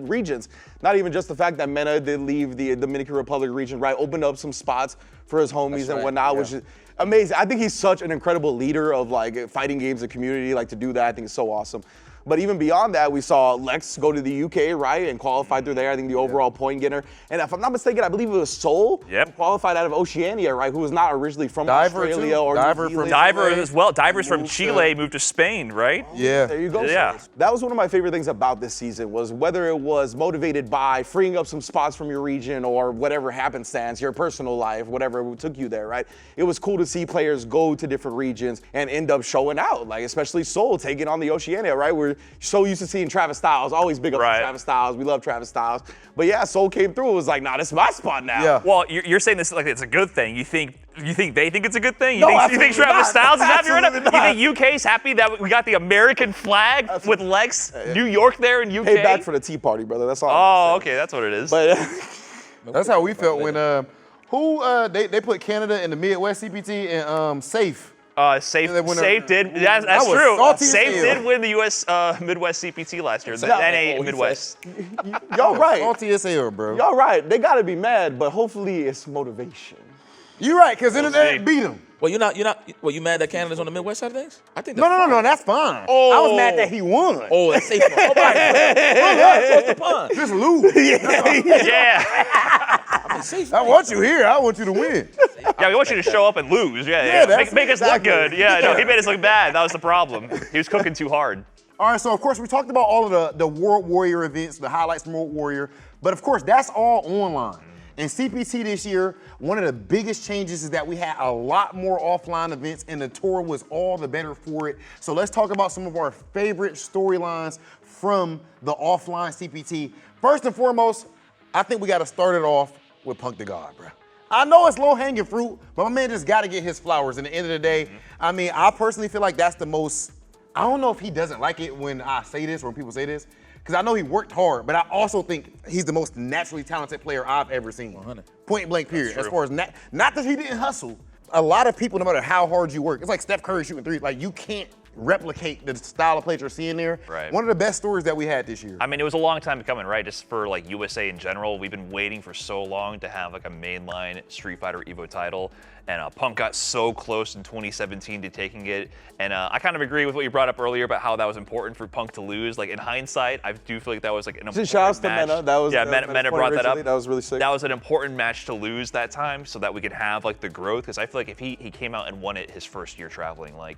regions. Not even just the fact that Mena did leave the Dominican Republic region, right? Opened up some spots for his homies and whatnot, which is amazing. I think he's such an incredible leader of like fighting games and community. Like to do that, I think is so awesome. But even beyond that, we saw Lex go to the UK, right, and qualify through there. I think the overall point getter. And if I'm not mistaken, I believe it was Seoul, who qualified out of Oceania, right, who was not originally from Australia or New Zealand. Diver as well. Divers from Chile moved to Spain, right? Yeah. There you go. Yeah. That was one of my favorite things about this season was whether it was motivated by freeing up some spots from your region or whatever happenstance, your personal life, whatever took you there, right? It was cool to see players go to different regions and end up showing out, like especially Seoul taking on the Oceania, right? We're so used to seeing Travis Styles, always big up to Travis Styles. We love Travis Styles. But yeah, Seoul came through. It was like, nah, this is my spot now. Yeah. Well, you're saying this like it's a good thing. You think they think it's a good thing? No, You think Travis Styles is happy right now? absolutely You think UK's happy that we got the American flag with Lex, New York there in UK? Pay back for the Tea Party, brother. That's all. Oh, okay, that's what it is. But That's how we felt when they put Canada in the Midwest CPT and Safe. Safe Yeah, when did. That's was true. salty as Safe hell. did win the U.S. Midwest CPT last year. The Yeah. NA Midwest. y'all right. Salty as hell, bro. Y'all right. They gotta be mad, but hopefully it's motivation. You right, because in the see. end, beat him. Well, you mad that Canada's on the Midwest side of things? I think No, that's fine. I was mad that he won. Oh, that's safe. Oh, right. What's the pun? Just lose. Yeah. Safe. I want you here. I want you to win. Yeah, we want you to show up and lose. Yeah, that's Make us look exactly. good. Yeah, no, he made us look bad. That was the problem. He was cooking too hard. All right, so of course we talked about all of the World Warrior events, the highlights from World Warrior, but of course that's all online. In CPT this year, one of the biggest changes is that we had a lot more offline events and the tour was all the better for it. So let's talk about some of our favorite storylines from the offline CPT. First and foremost, I think we gotta start it off with Punk the God, bro. I know it's low-hanging fruit, but my man just gotta get his flowers. And at the end of the day, I mean, I personally feel like that's the most, I don't know if he doesn't like it when I say this or when people say this, because I know he worked hard, but I also think he's the most naturally talented player I've ever seen. 100. Point blank period. As far as, not that he didn't hustle. A lot of people, no matter how hard you work, it's like Steph Curry shooting threes, like you can't replicate the style of play you're seeing there. Right. One of the best stories that we had this year. I mean, it was a long time coming, right? Just for like USA in general, we've been waiting for so long to have like a mainline Street Fighter Evo title, and Punk got so close in 2017 to taking it. And I kind of agree with what you brought up earlier about how that was important for Punk to lose. Like in hindsight, I do feel like that was like an important Shout outs to match. Mena. That was Mena brought that up. That was really sick. That was an important match to lose that time, so that we could have like the growth. Because I feel like if he came out and won it his first year traveling, like,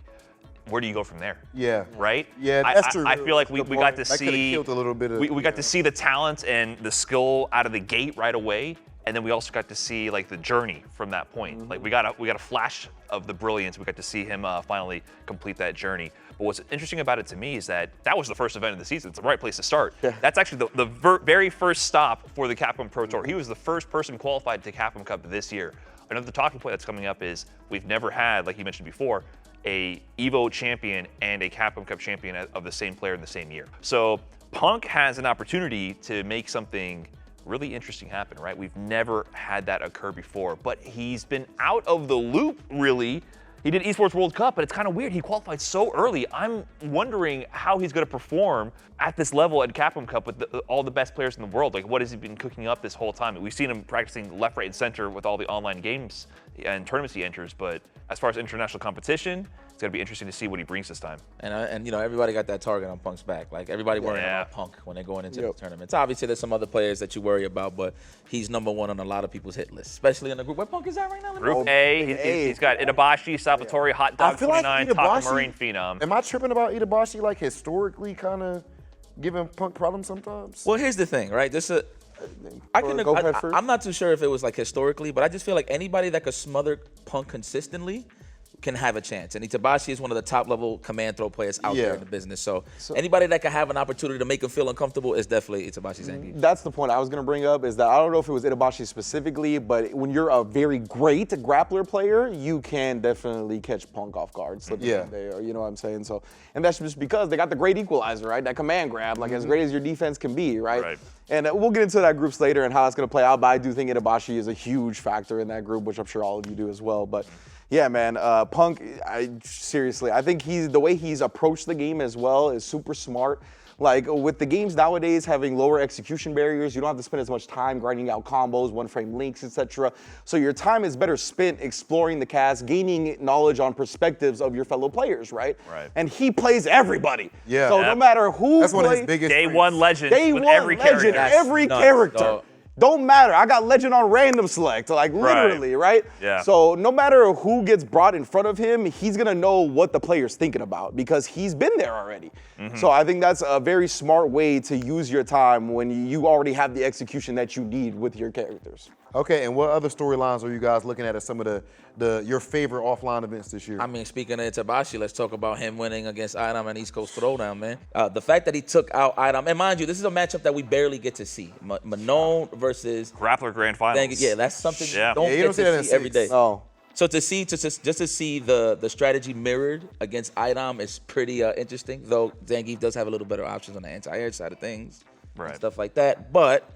where do you go from there? Yeah. Right? Yeah, that's true. I feel like we got to That could've see killed a little bit of, we got to see the talent and the skill out of the gate right away. And then we also got to see like the journey from that point. Like we got a flash of the brilliance. We got to see him finally complete that journey. But what's interesting about it to me is that was the first event of the season. It's the right place to start. Yeah. That's actually the very first stop for the Capcom Pro Tour. He was the first person qualified to Capcom Cup this year. Another talking point that's coming up is we've never had, like you mentioned before, a EVO champion and a Capcom Cup champion of the same player in the same year. So Punk has an opportunity to make something really interesting happen, right? We've never had that occur before, but he's been out of the loop, really. He did Esports World Cup, but it's kind of weird. He qualified so early. I'm wondering how he's going to perform at this level at Capcom Cup with all the best players in the world. Like, what has he been cooking up this whole time? We've seen him practicing left, right, and center with all the online games and tournaments he enters, but as far as international competition, it's going to be interesting to see what he brings this time. And you know, everybody got that target on Punk's back. Like, everybody worrying about Punk when they're going into the tournaments. Obviously, there's some other players that you worry about, but he's #1 on a lot of people's hit list, especially in the group. Where Punk is at right now? Group A, he's got Itabashi, Salvatore, Hot Dog 29, Taka Marine Phenom. Am I tripping about Itabashi, like, historically kind of giving Punk problems sometimes? Well, here's the thing, right? I'm not too sure if it was like historically, but I just feel like anybody that could smother Punk consistently can have a chance. And Itabashi is one of the top level command throw players out there in the business. So anybody that can have an opportunity to make him feel uncomfortable is definitely Itabashi Zangief. That's the point I was going to bring up, is that I don't know if it was Itabashi specifically, but when you're a very great grappler player, you can definitely catch Punk off guard, slipping in there, you know what I'm saying? So, and that's just because they got the great equalizer, right? That command grab, like as great as your defense can be, right? And we'll get into that groups later and how that's going to play out, but I do think Itabashi is a huge factor in that group, which I'm sure all of you do as well. But yeah, man, Punk, seriously, I think the way he's approached the game as well is super smart. Like, with the games nowadays having lower execution barriers, you don't have to spend as much time grinding out combos, one-frame links, etc. So your time is better spent exploring the cast, gaining knowledge on perspectives of your fellow players, right? And he plays everybody. So no matter who That's one of his biggest Day one legend with every character. Don't matter. I got legend on random select, like literally, right? So no matter who gets brought in front of him, he's gonna know what the player's thinking about because he's been there already. So I think that's a very smart way to use your time when you already have the execution that you need with your characters. Okay, and what other storylines are you guys looking at as some of your favorite offline events this year? I mean, speaking of Itabashi, let's talk about him winning against Idam and East Coast Throwdown, man. The fact that he took out Idam, and mind you, this is a matchup that we barely get to see. Manon versus Grappler Grand Finals. Yeah, that's something you don't get to see every day. Oh. So to see, just to see the strategy mirrored against Idam is pretty interesting, though Zangief does have a little better options on the anti-air side of things, and stuff like that. But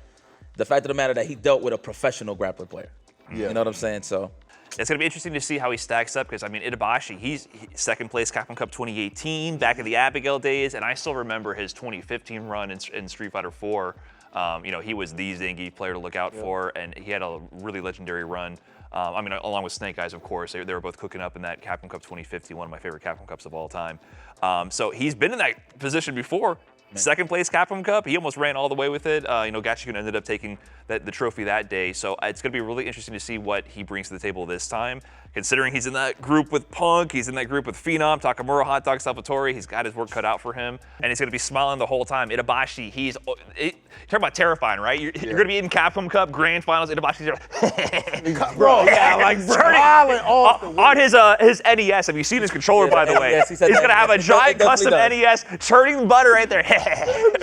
the fact of the matter that he dealt with a professional grappler player. You know what I'm saying? So it's going to be interesting to see how he stacks up because, I mean, Itabashi, he's second place Capcom Cup 2018, back in the Abigail days, and I still remember his 2015 run in Street Fighter 4. You know, he was the Zangief player to look out for, and he had a really legendary run. I mean, along with Snake Eyes, of course. They were both cooking up in that Capcom Cup 2015, one of my favorite Capcom Cups of all time. So he's been in that position before. Second place Capcom Cup, he almost ran all the way with it. You know, Gachikun ended up taking the trophy that day. So it's going to be really interesting to see what he brings to the table this time. Considering he's in that group with Punk, he's in that group with Phenom, Takamura, Hot Dog, Salvatore, he's got his work cut out for him. And he's going to be smiling the whole time. Itabashi, talk about terrifying, right? You're going to be in Capcom Cup Grand Finals, Itabashi's bro, turning on his NES. Have you seen his controller, by the way? He's going to have a giant custom NES, churning butter right there,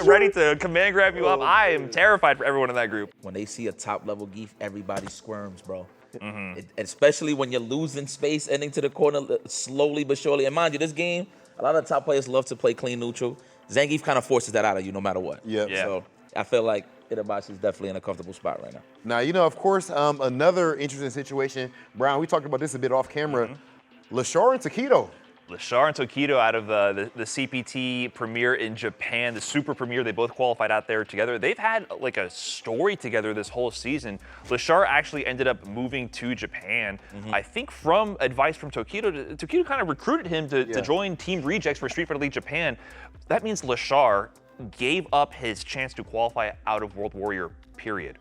ready to command grab you up. I am terrified for everyone in that group. When they see a top level Geef, everybody squirms, bro. Especially when you're losing space, ending to the corner slowly but surely. And mind you, this game, a lot of the top players love to play clean neutral. Zangief kind of forces that out of you no matter what. So I feel like Itabashi is definitely in a comfortable spot right now. Now, you know, of course, another interesting situation, Brian, we talked about this a bit off camera, Lashar and Takedo. Lashar and Tokido out of the CPT Premier in Japan, the Super Premier, they both qualified out there together. They've had like a story together this whole season. Lashar actually ended up moving to Japan, I think from advice from Tokido. Tokido kind of recruited him to join Team Rejects for Street Fighter League Japan. That means Lashar gave up his chance to qualify out of World Warrior, period.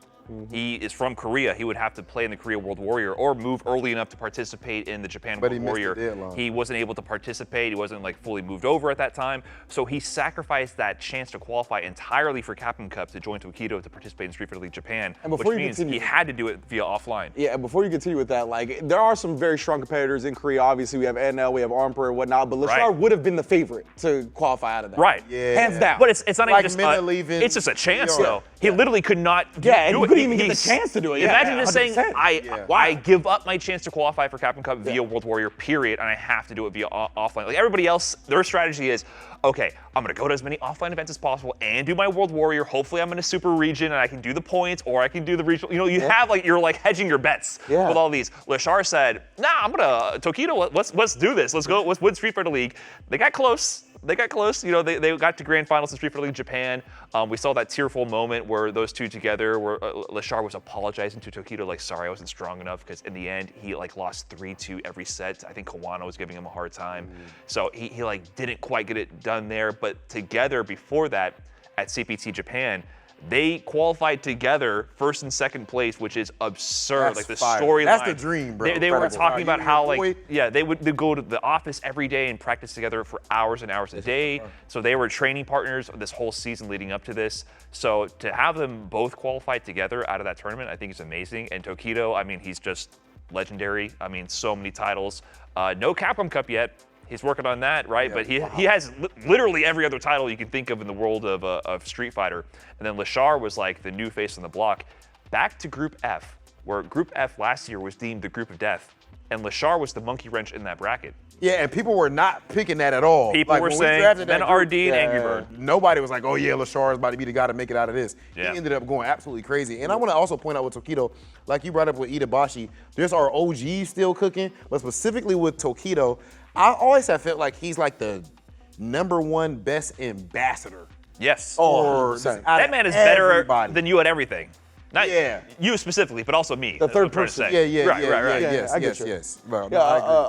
He is from Korea. He would have to play in the Korea World Warrior or move early enough to participate in the Japan World Warrior. He wasn't able to participate. He wasn't like fully moved over at that time. So he sacrificed that chance to qualify entirely for Capcom Cup to join Tokido to participate in Street Fighter League Japan, which means he had to do it via offline. Yeah, and before you continue with that, like there are some very strong competitors in Korea. Obviously, we have NL, we have Armper and whatnot, but Lashar would have been the favorite to qualify out of that. Right. Yeah. Hands down. But it's not Like even just Minna leaving it's just a chance New York. though. He literally could not Yeah, and do he it. couldn't even get the chance to do it. Imagine Yeah, just saying, 100%. I give up my chance to qualify for Capcom Cup via World Warrior, period, and I have to do it via offline. Like everybody else, their strategy is, okay, I'm gonna go to as many offline events as possible and do my World Warrior. Hopefully I'm in a super region and I can do the points or I can do the regional. You know, you have like, you're like hedging your bets with all these. Lashar said, nah, I'm gonna, Tokido, let's do this. Let's go, let's win Street Fighter League. They got close. You know, they got to grand finals in Street Fighter League Japan. We saw that tearful moment where those two together, where Lashar was apologizing to Tokido, like, sorry, I wasn't strong enough, because in the end, he like lost 3-2 every set. I think Kawano was giving him a hard time. So he like didn't quite get it done there, but together before that at CPT Japan, they qualified together first and second place, which is absurd. That's like the fire. storyline. That's the dream, bro. They were talking about how boy. they'd go to the office every day and practice together for hours and hours a day. So they were training partners this whole season leading up to this. So to have them both qualified together out of that tournament, I think is amazing. And Tokido, I mean, he's just legendary. I mean, so many titles. No Capcom Cup yet. He's working on that, right? But he has literally every other title you can think of in the world of Street Fighter. And then Lashar was like the new face on the block. Back to Group F, where Group F last year was deemed the Group of Death. And Lashar was the monkey wrench in that bracket. Yeah, and people were not picking that at all. People were saying, then RD and Angry Bird. Nobody was like, oh yeah, Lashar is about to be the guy to make it out of this. Yeah. He ended up going absolutely crazy. And I want to also point out with Tokido, like you brought up with Itabashi, there's our OGs still cooking, but specifically with Tokido, I always have felt like he's like the #1 best ambassador. Yes. That man is better than you at everything. Not you specifically, but also me. The third person. Right. Yes. Bro, yeah,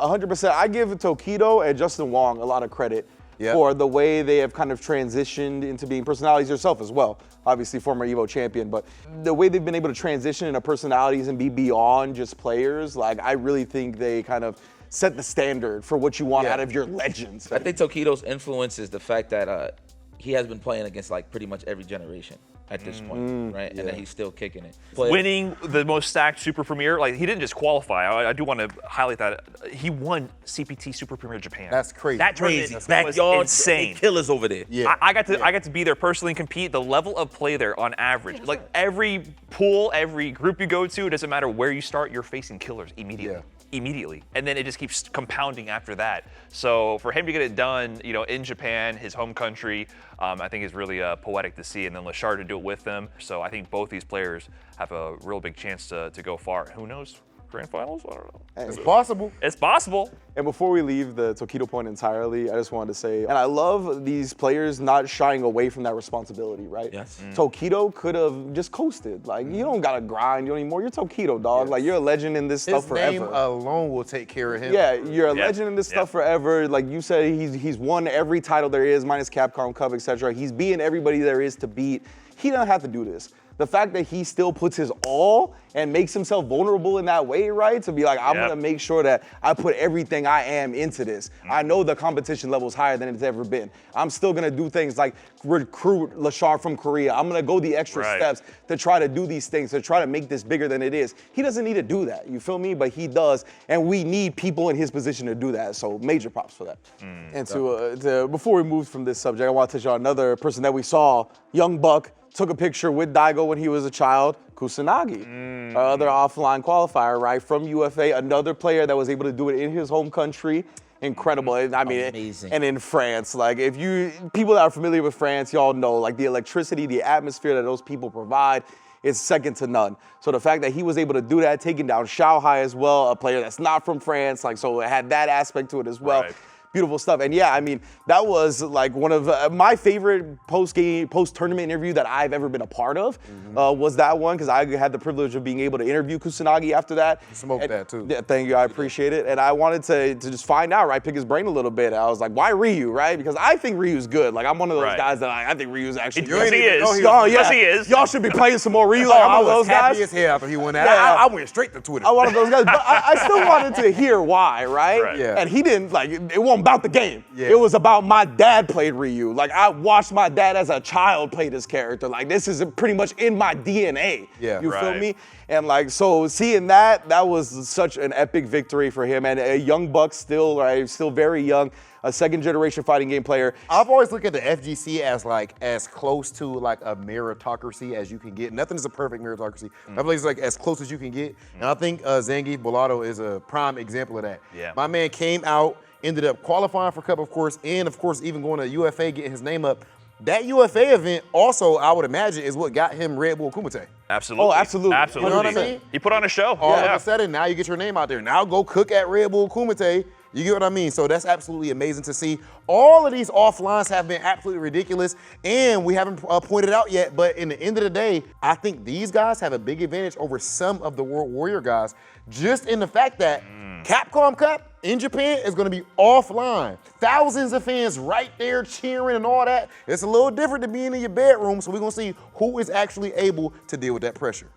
100%. I give Tokido and Justin Wong a lot of credit for the way they have kind of transitioned into being personalities yourself as well. Obviously, former EVO champion, but the way they've been able to transition into personalities and be beyond just players, like I really think they kind of set the standard for what you want out of your legends. I think Tokido's influence is the fact that he has been playing against like pretty much every generation at this point, right? And that he's still kicking it. Winning the most stacked Super Premier, like he didn't just qualify. I do want to highlight that he won CPT Super Premier Japan. That's crazy. That tournament was Backyard insane. Killers over there. Yeah. I got to be there personally and compete. The level of play there on average, like every pool, every group you go to, it doesn't matter where you start, you're facing killers immediately. Immediately, and then it just keeps compounding after that. So for him to get it done, you know, in Japan, his home country, I think is really poetic to see. And then Lashar to do it with them. So I think both these players have a real big chance to go far. Who knows? Grand finals? I don't know. It's possible. It's possible. And before we leave the Tokido point entirely, I just wanted to say, and I love these players not shying away from that responsibility, right? Yes. Tokido could have just coasted. Like, you don't gotta grind anymore. You're Tokido, dog. Like, you're a legend in this stuff forever. His name alone will take care of him. Yeah, you're a legend in this stuff forever. Like you said, he's won every title there is, minus Capcom Cup, etc. He's beating everybody there is to beat. He doesn't have to do this. The fact that he still puts his all and makes himself vulnerable in that way, right? To be like, I'm gonna make sure that I put everything I am into this. I know the competition level is higher than it's ever been. I'm still gonna do things like recruit Lashar from Korea. I'm gonna go the extra steps to try to do these things, to try to make this bigger than it is. He doesn't need to do that, you feel me? But he does, and we need people in his position to do that, so major props for that. And before we move from this subject, I wanna touch on another person that we saw, Young Buck, took a picture with Daigo when he was a child, Kusanagi, other offline qualifier, right, from UFA, another player that was able to do it in his home country. Incredible. I mean, amazing. And in France, like people that are familiar with France, y'all know, like the electricity, the atmosphere that those people provide is second to none. So the fact that he was able to do that, taking down Shanghai as well, a player that's not from France, like, so it had that aspect to it as well. beautiful stuff. And yeah, I mean, that was like one of my favorite post-tournament interview that I've ever been a part of, was that one, because I had the privilege of being able to interview Kusanagi after that. Smoked that too. Yeah, thank you, I appreciate it. And I wanted to just find out, right, pick his brain a little bit. I was like, why Ryu, right? Because I think Ryu's good. Like, I'm one of those guys that I think Ryu's actually good. He is. Yes, he is. Y'all should be playing some more Ryu. Like, I'm one of those guys. Happy as hell after he went out. Yeah. I went straight to Twitter. I'm one of those guys, but I still wanted to hear why, right? Yeah. And he didn't, like, it wasn't about the game. Yeah. It was about my dad played Ryu. Like, I watched my dad as a child play this character. Like, this is pretty much in my DNA. Yeah. You feel me? And like, so seeing that was such an epic victory for him. And a young buck still, right, still very young, a second generation fighting game player. I've always looked at the FGC as like as close to like a meritocracy as you can get. Nothing is a perfect meritocracy. I believe it's like as close as you can get. And I think Zangief Bolado is a prime example of that. Yeah. My man came out, ended up qualifying for Cup, of course, and of course even going to UFA, getting his name up. That UFA event also, I would imagine, is what got him Red Bull Kumite. Absolutely. Oh, absolutely. Absolutely. You know what I mean? He put on a show. All of a sudden, now you get your name out there. Now go cook at Red Bull Kumite. You get what I mean? So that's absolutely amazing to see. All of these offlines have been absolutely ridiculous, and we haven't pointed out yet, but in the end of the day, I think these guys have a big advantage over some of the World Warrior guys, just in the fact that Capcom Cup in Japan is gonna be offline. Thousands of fans right there cheering and all that. It's a little different than being in your bedroom, so we're gonna see who is actually able to deal with that pressure.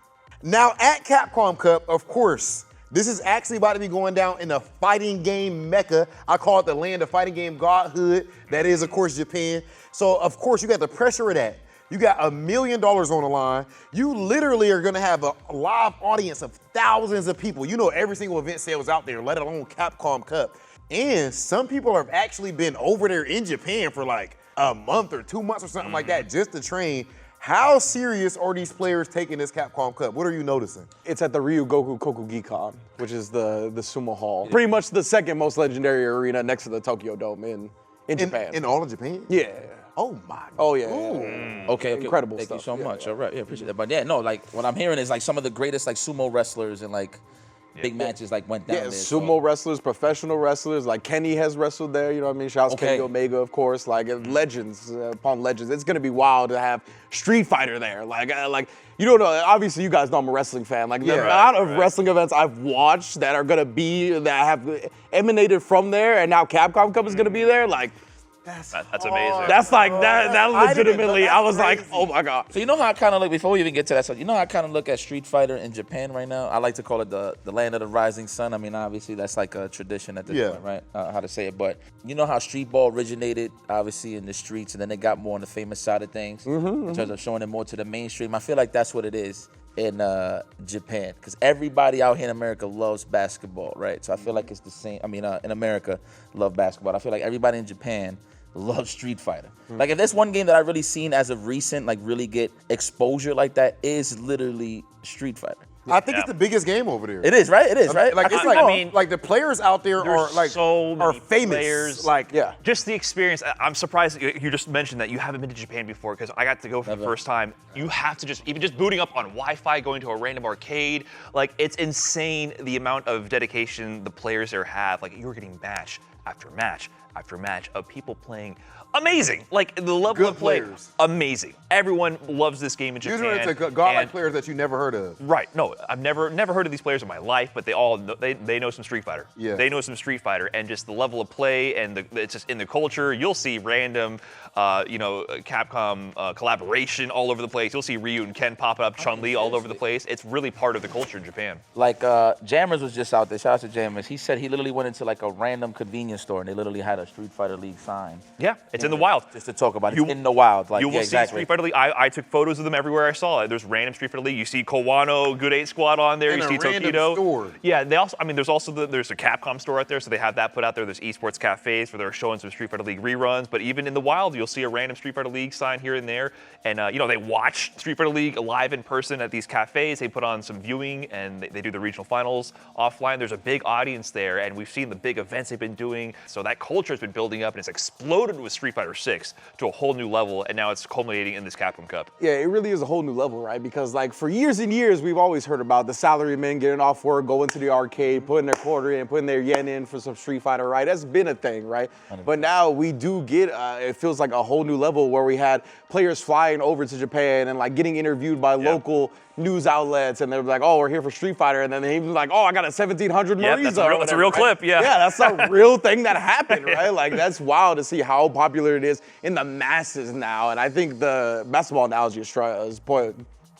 Now at Capcom Cup, of course, this is actually about to be going down in the fighting game mecca. I call it the land of fighting game godhood. That is, of course, Japan. So, of course, you got the pressure of that. You got $1 million on the line. You literally are gonna have a live audience of thousands of people. You know every single event sales out there, let alone Capcom Cup. And some people have actually been over there in Japan for like a month or 2 months or something like that just to train. How serious are these players taking this Capcom Cup? What are you noticing? It's at the Ryogoku Kokugikan, which is the sumo hall. Pretty much the second most legendary arena next to the Tokyo Dome in Japan. In all of Japan? Yeah. Oh my. Oh yeah. Okay, Incredible Thank stuff. you so much. All right, yeah, appreciate that. But yeah, no, like what I'm hearing is like some of the greatest like sumo wrestlers and like big matches like went down Yeah, there. sumo wrestlers, professional wrestlers, like Kenny has wrestled there, you know what I mean? Shouts Kenny Omega, of course, like legends upon legends. It's gonna be wild to have Street Fighter there. Like you don't know, obviously you guys know I'm a wrestling fan. Like the amount of wrestling events I've watched that are gonna be, that have emanated from there, and now Capcom Cup is gonna be there, like, That's amazing. that's like, that legitimately, I was like, oh my God. So you know how I kind of look, before we even get to that stuff, you know how I kind of look at Street Fighter in Japan right now? I like to call it the land of the rising sun. I mean, obviously that's like a tradition at this point, right? How to say it. But you know how Street Ball originated, obviously, in the streets, and then they got more on the famous side of things in terms of showing it more to the mainstream. I feel like that's what it is in Japan, because everybody out here in America loves basketball, right? So I feel like it's the same. I mean, in America, love basketball. I feel like everybody in Japan love Street Fighter. Like if there's one game that I've really seen as of recent, like really get exposure like that, is literally Street Fighter. I think it's the biggest game over there. It is, right? It is, right? Like it's like, I mean, like the players out there are like so are many famous. players. Like just the experience. I'm surprised that you just mentioned that you haven't been to Japan before, because I got to go for the first time. You have to even just booting up on Wi-Fi, going to a random arcade. Like it's insane the amount of dedication the players there have. Like you're getting match after match after match of people playing amazing. Like the level of play, players. Amazing. Everyone loves this game in Japan. usually it's a godlike players that you never heard of. Right. No, I've never heard of these players in my life, but they all know, they know some Street Fighter. Yeah. They know some Street Fighter, and just the level of play and it's just in the culture. You'll see random, Capcom collaboration all over the place. You'll see Ryu and Ken popping up, Chun-Li all over the place. It's really part of the culture in Japan. Like Jammers was just out there. Shout out to Jammers. He said he literally went into like a random convenience store and they literally had a Street Fighter League sign. Yeah, it's in the wild. Just to talk about it. It's in the wild. Like, you will see Street Fighter League. I took photos of them everywhere I saw it. There's random Street Fighter League. You see Kowano, Good 8 Squad on there. In You a see random Tokido. store. Yeah, they also. I mean, there's also there's a Capcom store out there, so they have that put out there. There's esports cafes where they're showing some Street Fighter League reruns. But even in the wild, you'll see a random Street Fighter League sign here and there. And they watch Street Fighter League live in person at these cafes. They put on some viewing and they do the regional finals offline. There's a big audience there, and we've seen the big events they've been doing. So that culture has been building up and it's exploded with Street Fighter 6 to a whole new level, and now it's culminating in this Capcom Cup. Yeah, it really is a whole new level, right? Because like for years and years, we've always heard about the salarymen getting off work, going to the arcade, putting their quarter in, putting their yen in for some Street Fighter, right? That's been a thing, right? 100%. But now we do get, it feels like a whole new level where we had players flying over to Japan and like getting interviewed by local news outlets, and they're like, oh, we're here for Street Fighter, and then he was like, oh, I got a 1700 Marisa. That's a real clip, yeah. Yeah, that's a real thing that happened, right? Like, that's wild to see how popular it is in the masses now, and I think the basketball analogy is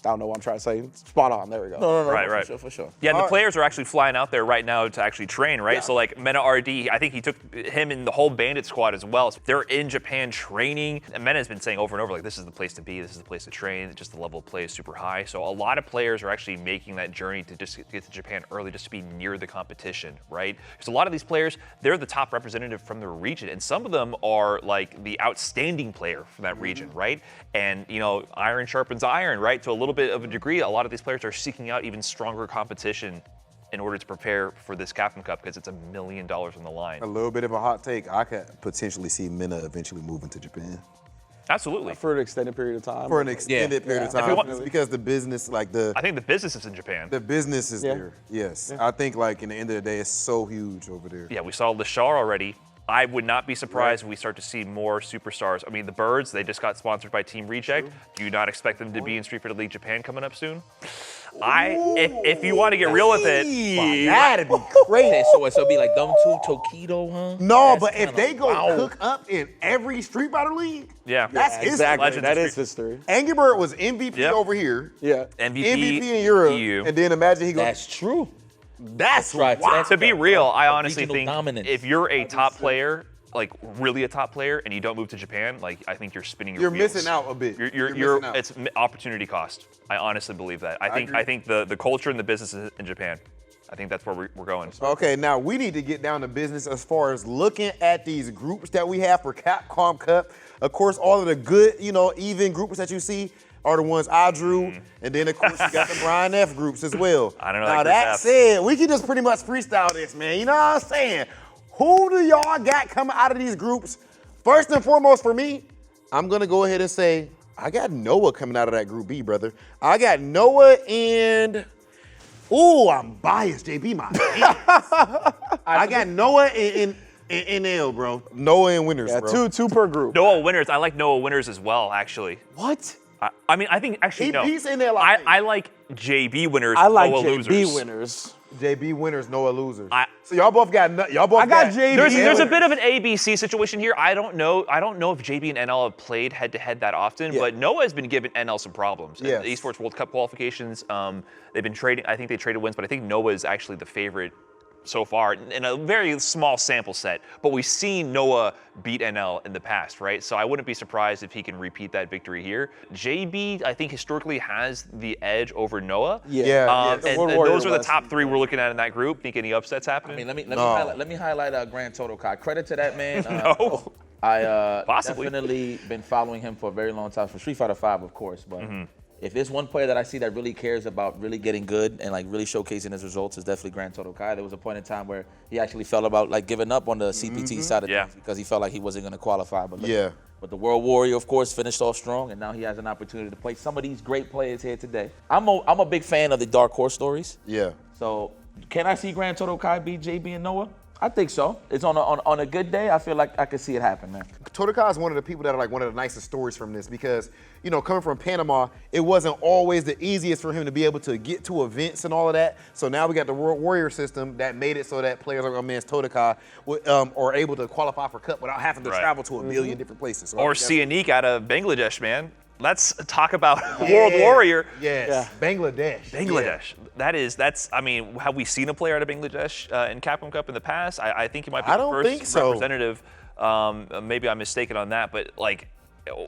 I don't know what I'm trying to say. Spot on. There we go. No. Right. For sure. Yeah, and the players are actually flying out there right now to actually train, right? Yeah. So like Mena RD, I think he took him and the whole Bandit squad as well. So they're in Japan training. And Mena has been saying over and over, like, this is the place to be, this is the place to train. Just the level of play is super high. So a lot of players are actually making that journey to just get to Japan early, just to be near the competition, right? Because a lot of these players, they're the top representative from their region. And some of them are like the outstanding player from that region, right? And, you know, iron sharpens iron, right? To a little bit of a degree, a lot of these players are seeking out even stronger competition in order to prepare for this Capcom Cup because it's $1 million on the line. A little bit of a hot take. I could potentially see Mena eventually moving to Japan. Absolutely. For an extended period of time. For an extended period of time. It's because the business, like I think the business is in Japan. The business is there, yes. Yeah. I think like in the end of the day, it's so huge over there. Yeah, we saw Lashar already. I would not be surprised if we start to see more superstars. I mean, the Birds, they just got sponsored by Team Reject. Do you not expect them to be in Street Fighter League Japan coming up soon? If you want to get real with it, that'd be crazy. Okay, so it'll be like them two, Tokido, huh? No, but if they go cook up in every Street Fighter League, that's exactly. That is history. Angry Bird was MVP over here. Yeah. MVP in Europe. EU. And then imagine he goes. That's true. That's right. To be real, I honestly Regional think dominance. if you're a top player, like really a top player, and you don't move to Japan, like I think you're spinning your wheels. Missing out a bit. You're missing out. It's opportunity cost. I honestly believe that. I think the culture and the business is in Japan. I think that's where we're going. Okay, now we need to get down to business as far as looking at these groups that we have for Capcom Cup. Of course, all of the good, even groups that you see are the ones I drew, and then of course you got the Brian F groups as well. I don't know. Now that said, we can just pretty much freestyle this, man. You know what I'm saying? Who do y'all got coming out of these groups? First and foremost for me, I'm gonna go ahead and say I got Noah coming out of that Group B, brother. I got Noah and I'm biased, JB, my man. I got Noah and NL, bro. Noah and winners, bro. Two per group. Noah winners. I like Noah winners as well, actually. What? I mean, I think actually no. He's in there I like JB winners. I like Noah JB losers. winners. JB winners, Noah losers. So y'all both got JB. There's a bit of an ABC situation here. I don't know if JB and NL have played head-to-head that often, but Noah has been giving NL some problems. Yeah. In the Esports World Cup qualifications, they've been trading. I think they traded wins, but I think Noah is actually the favorite so far in a very small sample set. But we've seen Noah beat NL in the past, right? So I wouldn't be surprised if he can repeat that victory here. JB, I think historically has the edge over Noah. Yeah. And those are the top three we're looking at in that group. Think any upsets happen? I mean, let me highlight Grand Total Kai. Credit to that man. No. I Possibly. definitely been following him for a very long time, for Street Fighter V, of course. But if there's one player that I see that really cares about really getting good and like really showcasing his results, is definitely Grand Total Kai. There was a point in time where he actually felt about like giving up on the CPT side of things because he felt like he wasn't going to qualify. But but the World Warrior, of course, finished off strong, and now he has an opportunity to play some of these great players here today. I'm a big fan of the Dark Horse stories. Yeah. So can I see Grand Total Kai beat JB and Noah? I think so. It's on a good day. I feel like I could see it happen, man. Totokai is one of the people that are like one of the nicest stories from this because, coming from Panama, it wasn't always the easiest for him to be able to get to events and all of that. So now we got the World Warrior system that made it so that players like my man's Totokai are able to qualify for Cup without having to travel to a million different places. So or Sianik out of Bangladesh, man. Let's talk about World Warrior. Yes. Yeah. Bangladesh. Yeah. That's. I mean, have we seen a player out of Bangladesh in Capcom Cup in the past? I think he might be the first representative. Maybe I'm mistaken on that, but like,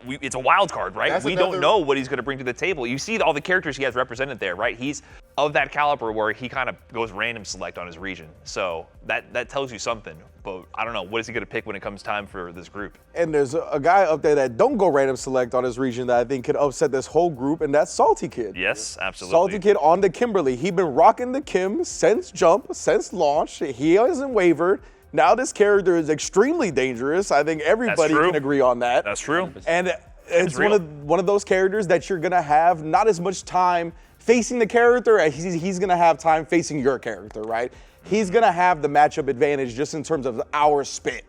it's a wild card, right? We don't know what he's going to bring to the table. You see all the characters he has represented there, right? He's of that caliber where he kind of goes random select on his region. So that tells you something. But I don't know, what is he going to pick when it comes time for this group? And there's a guy up there that don't go random select on his region that I think could upset this whole group, and that's Salty Kid. Yes, absolutely. Salty Kid on the Kimberly. He's been rocking the Kim since jump, since launch. He hasn't wavered. Now this character is extremely dangerous. I think everybody true. can agree on that. That's true. And it's real. one of those characters that you're gonna have not as much time facing the character as he's gonna have time facing your character, right? He's gonna have the matchup advantage just in terms of hours spent.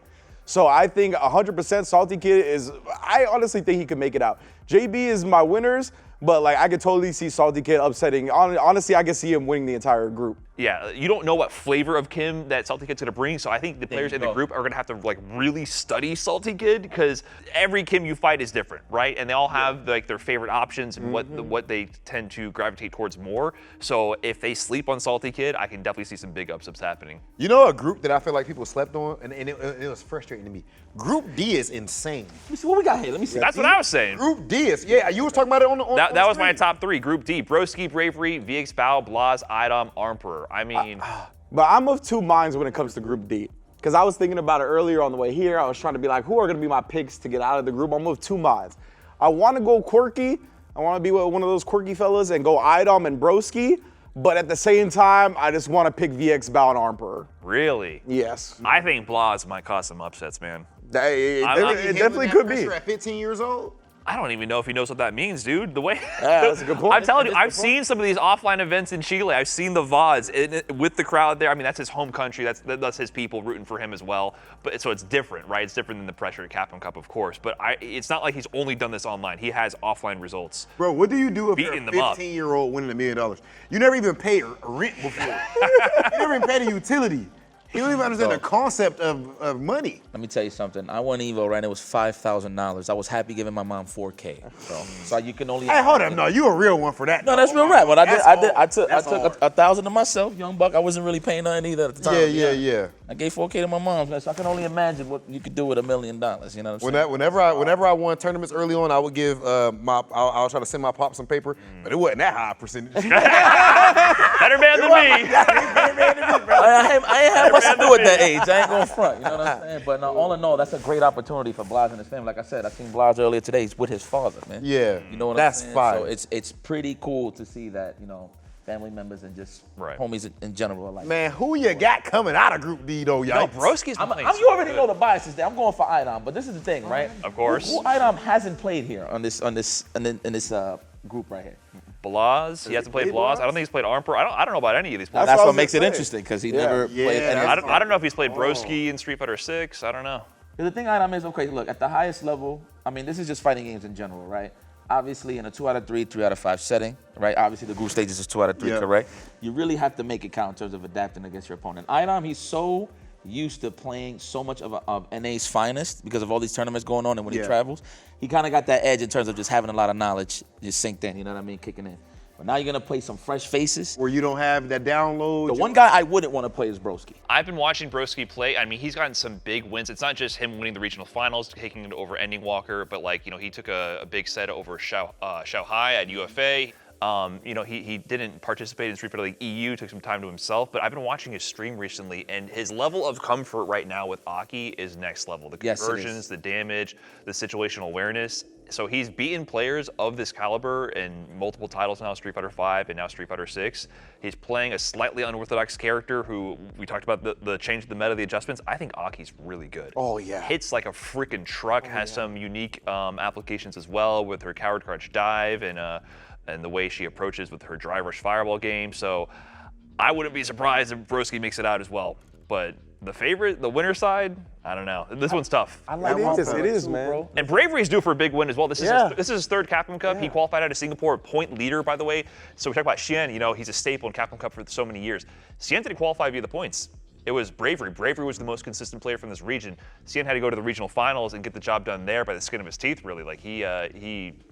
So I think 100% Salty Kid I honestly think he could make it out. JB is my winners, but like I could totally see Salty Kid upsetting. Honestly, I could see him winning the entire group. Yeah, you don't know what flavor of Kim that Salty Kid's gonna bring, so I think the players in the group are gonna have to like really study Salty Kid because every Kim you fight is different, right? And they all have like their favorite options and what they tend to gravitate towards more. So if they sleep on Salty Kid, I can definitely see some big upsets happening. You know a group that I feel like people slept on, and it was frustrating to me. Group D is insane. Let me see what we got here. Let me see. That's what I was saying. Group D is, yeah, you was talking about it on the That was my top 3. Group D: Broski, Bravery, VX Bao, Blaz, Idom, Armper. I mean, But I'm of two minds when it comes to Group D. Because I was thinking about it earlier on the way here. I was trying to be like, who are going to be my picks to get out of the group? I'm of two minds. I want to go quirky. I want to be one of those quirky fellas and go Idom and Broski. But at the same time, I just want to pick VX Bao and Armper. really? Yes. I think Blaz might cause some upsets, man. It I'm- definitely could be. At 15 years old. I don't even know if he knows what that means, dude. The way Yeah, that's a good point. I'm telling you, I've seen some of these offline events in Chile. I've seen the VODs with the crowd there. I mean, that's his home country. That's his people rooting for him as well. But so it's different, right? It's different than the pressure at Capcom Cup, of course. But it's not like he's only done this online. He has offline results. Bro, what do you do if you're Beating a them up. 15-year-old winning $1 million? You never even paid rent before. You never even paid a utility. You don't even understand the concept of money. Let me tell you something. I won Evo, right? It was $5,000. I was happy giving my mom $4K. So you can only. Hey, hold up, no, you a real one for that. No, that's real rap. But I took That's $1,000 to myself, young buck. I wasn't really paying nothing either at the time. Yeah. I gave $4K to my mom, man, so I can only imagine what you could do with $1 million. You know what I'm saying? Whenever I won tournaments early on, I would give I'll try to send my pop some paper, but it wasn't that high percentage. Better man than me. I ain't had much to do at that age. I ain't going front. You know what I'm saying? But all in all, that's a great opportunity for Blaz and his family. Like I said, I seen Blaz earlier today. He's with his father, man. Yeah, you know what that's I'm saying? fire. So it's pretty cool to see that, family members and just homies in general are like. Man, who you got coming out of Group D though, y'all? No, Broski's been playing you already know the biases there. I'm going for Idom, but this is the thing, right? Of course. Who Idom hasn't played here in this group right here? Blaz. He hasn't played Blaz. I don't think he's played Armper. I don't know about any of these players. That's what makes it interesting because he never played any. I don't know if he's played Broski in Street Fighter 6. I don't know. The thing Idom is, okay, look, at the highest level, I mean, this is just fighting games in general, right? Obviously, in a 2 out of 3, 3 out of 5 setting, right? Obviously, the group stages is 2 out of 3, correct? You really have to make it count in terms of adapting against your opponent. Idom, he's so used to playing so much of NA's finest because of all these tournaments going on and when he travels. He kind of got that edge in terms of just having a lot of knowledge just synced in, you know what I mean, kicking in. But now you're going to play some fresh faces. Where you don't have that download. The one guy I wouldn't want to play is Broski. I've been watching Broski play. I mean, he's gotten some big wins. It's not just him winning the regional finals, taking it over Ending Walker, but he took a big set over Shanghai at UFA. He didn't participate in Street Fighter League EU, took some time to himself, but I've been watching his stream recently, and his level of comfort right now with Aki is next level. The conversions, the damage, the situational awareness. So he's beaten players of this caliber in multiple titles now, Street Fighter 5 and now Street Fighter 6. He's playing a slightly unorthodox character who, we talked about the change of the meta, the adjustments. I think Aki's really good. Oh, yeah. Hits like a freaking truck, has some unique applications as well with her coward crouch dive and the way she approaches with her dry rush fireball game. So I wouldn't be surprised if Broski makes it out as well. But the winner side, I don't know. This one's tough. I like it is, man. Bro. And Bravery's due for a big win as well. This is his third Capcom Cup. He qualified out of Singapore, point leader, by the way. So we talk about Xian, he's a staple in Capcom Cup for so many years. Xian didn't qualify via the points. It was Bravery. Bravery was the most consistent player from this region. Xian had to go to the regional finals and get the job done there by the skin of his teeth, really. Like there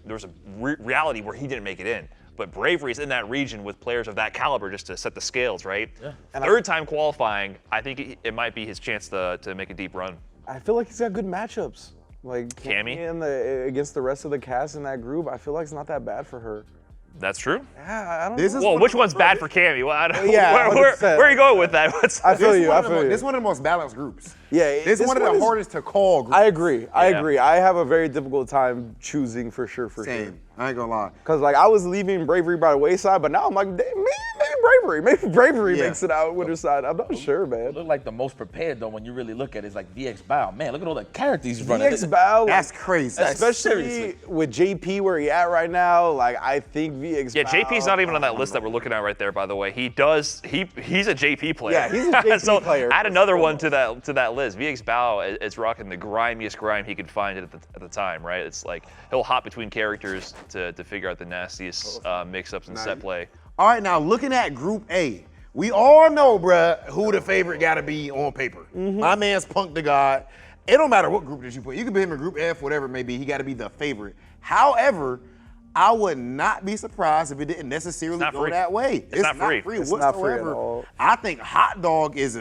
was a reality where he didn't make it in. But Bravery's in that region with players of that caliber just to set the scales, right? Yeah. Third time qualifying, I think it might be his chance to make a deep run. I feel like he's got good matchups. Like Cammy against the rest of the cast in that group, I feel like it's not that bad for her. That's true. Yeah, I don't know. Well, which one's bad for Cammy? Well, I don't, yeah, where are you going with that? I feel you. This is one of the most balanced groups. Yeah, this is one of the hardest to call groups. I agree. I have a very difficult time choosing for sure. Same. I ain't gonna lie. Because I was leaving Bravery by the wayside, but now I'm like, maybe Bravery. Maybe Bravery makes it out winner's side. I'm not sure, man. Look like the most prepared though when you really look at it. It's like VX Bao. Man, look at all the characters he's running. VX Bao. That's crazy. Especially with JP where he at right now. Like I think VX. Yeah, Bao, JP's not even on that list that we're looking at right there, by the way. He's a JP player. Yeah, he's a JP so player. Add another one to that list. VX Bao is rocking the grimiest grime he could find at the time, right? It's like he'll hop between characters to figure out the nastiest mix-ups and set play. All right, now looking at Group A, we all know, bruh, who the favorite got to be on paper. My man's Punk the God. It don't matter what group that you put. You can put him in Group F, whatever it may be. He got to be the favorite. However, I would not be surprised if it didn't necessarily go that way. It's not free. It's whatsoever. not free at all. I think Hot Dog is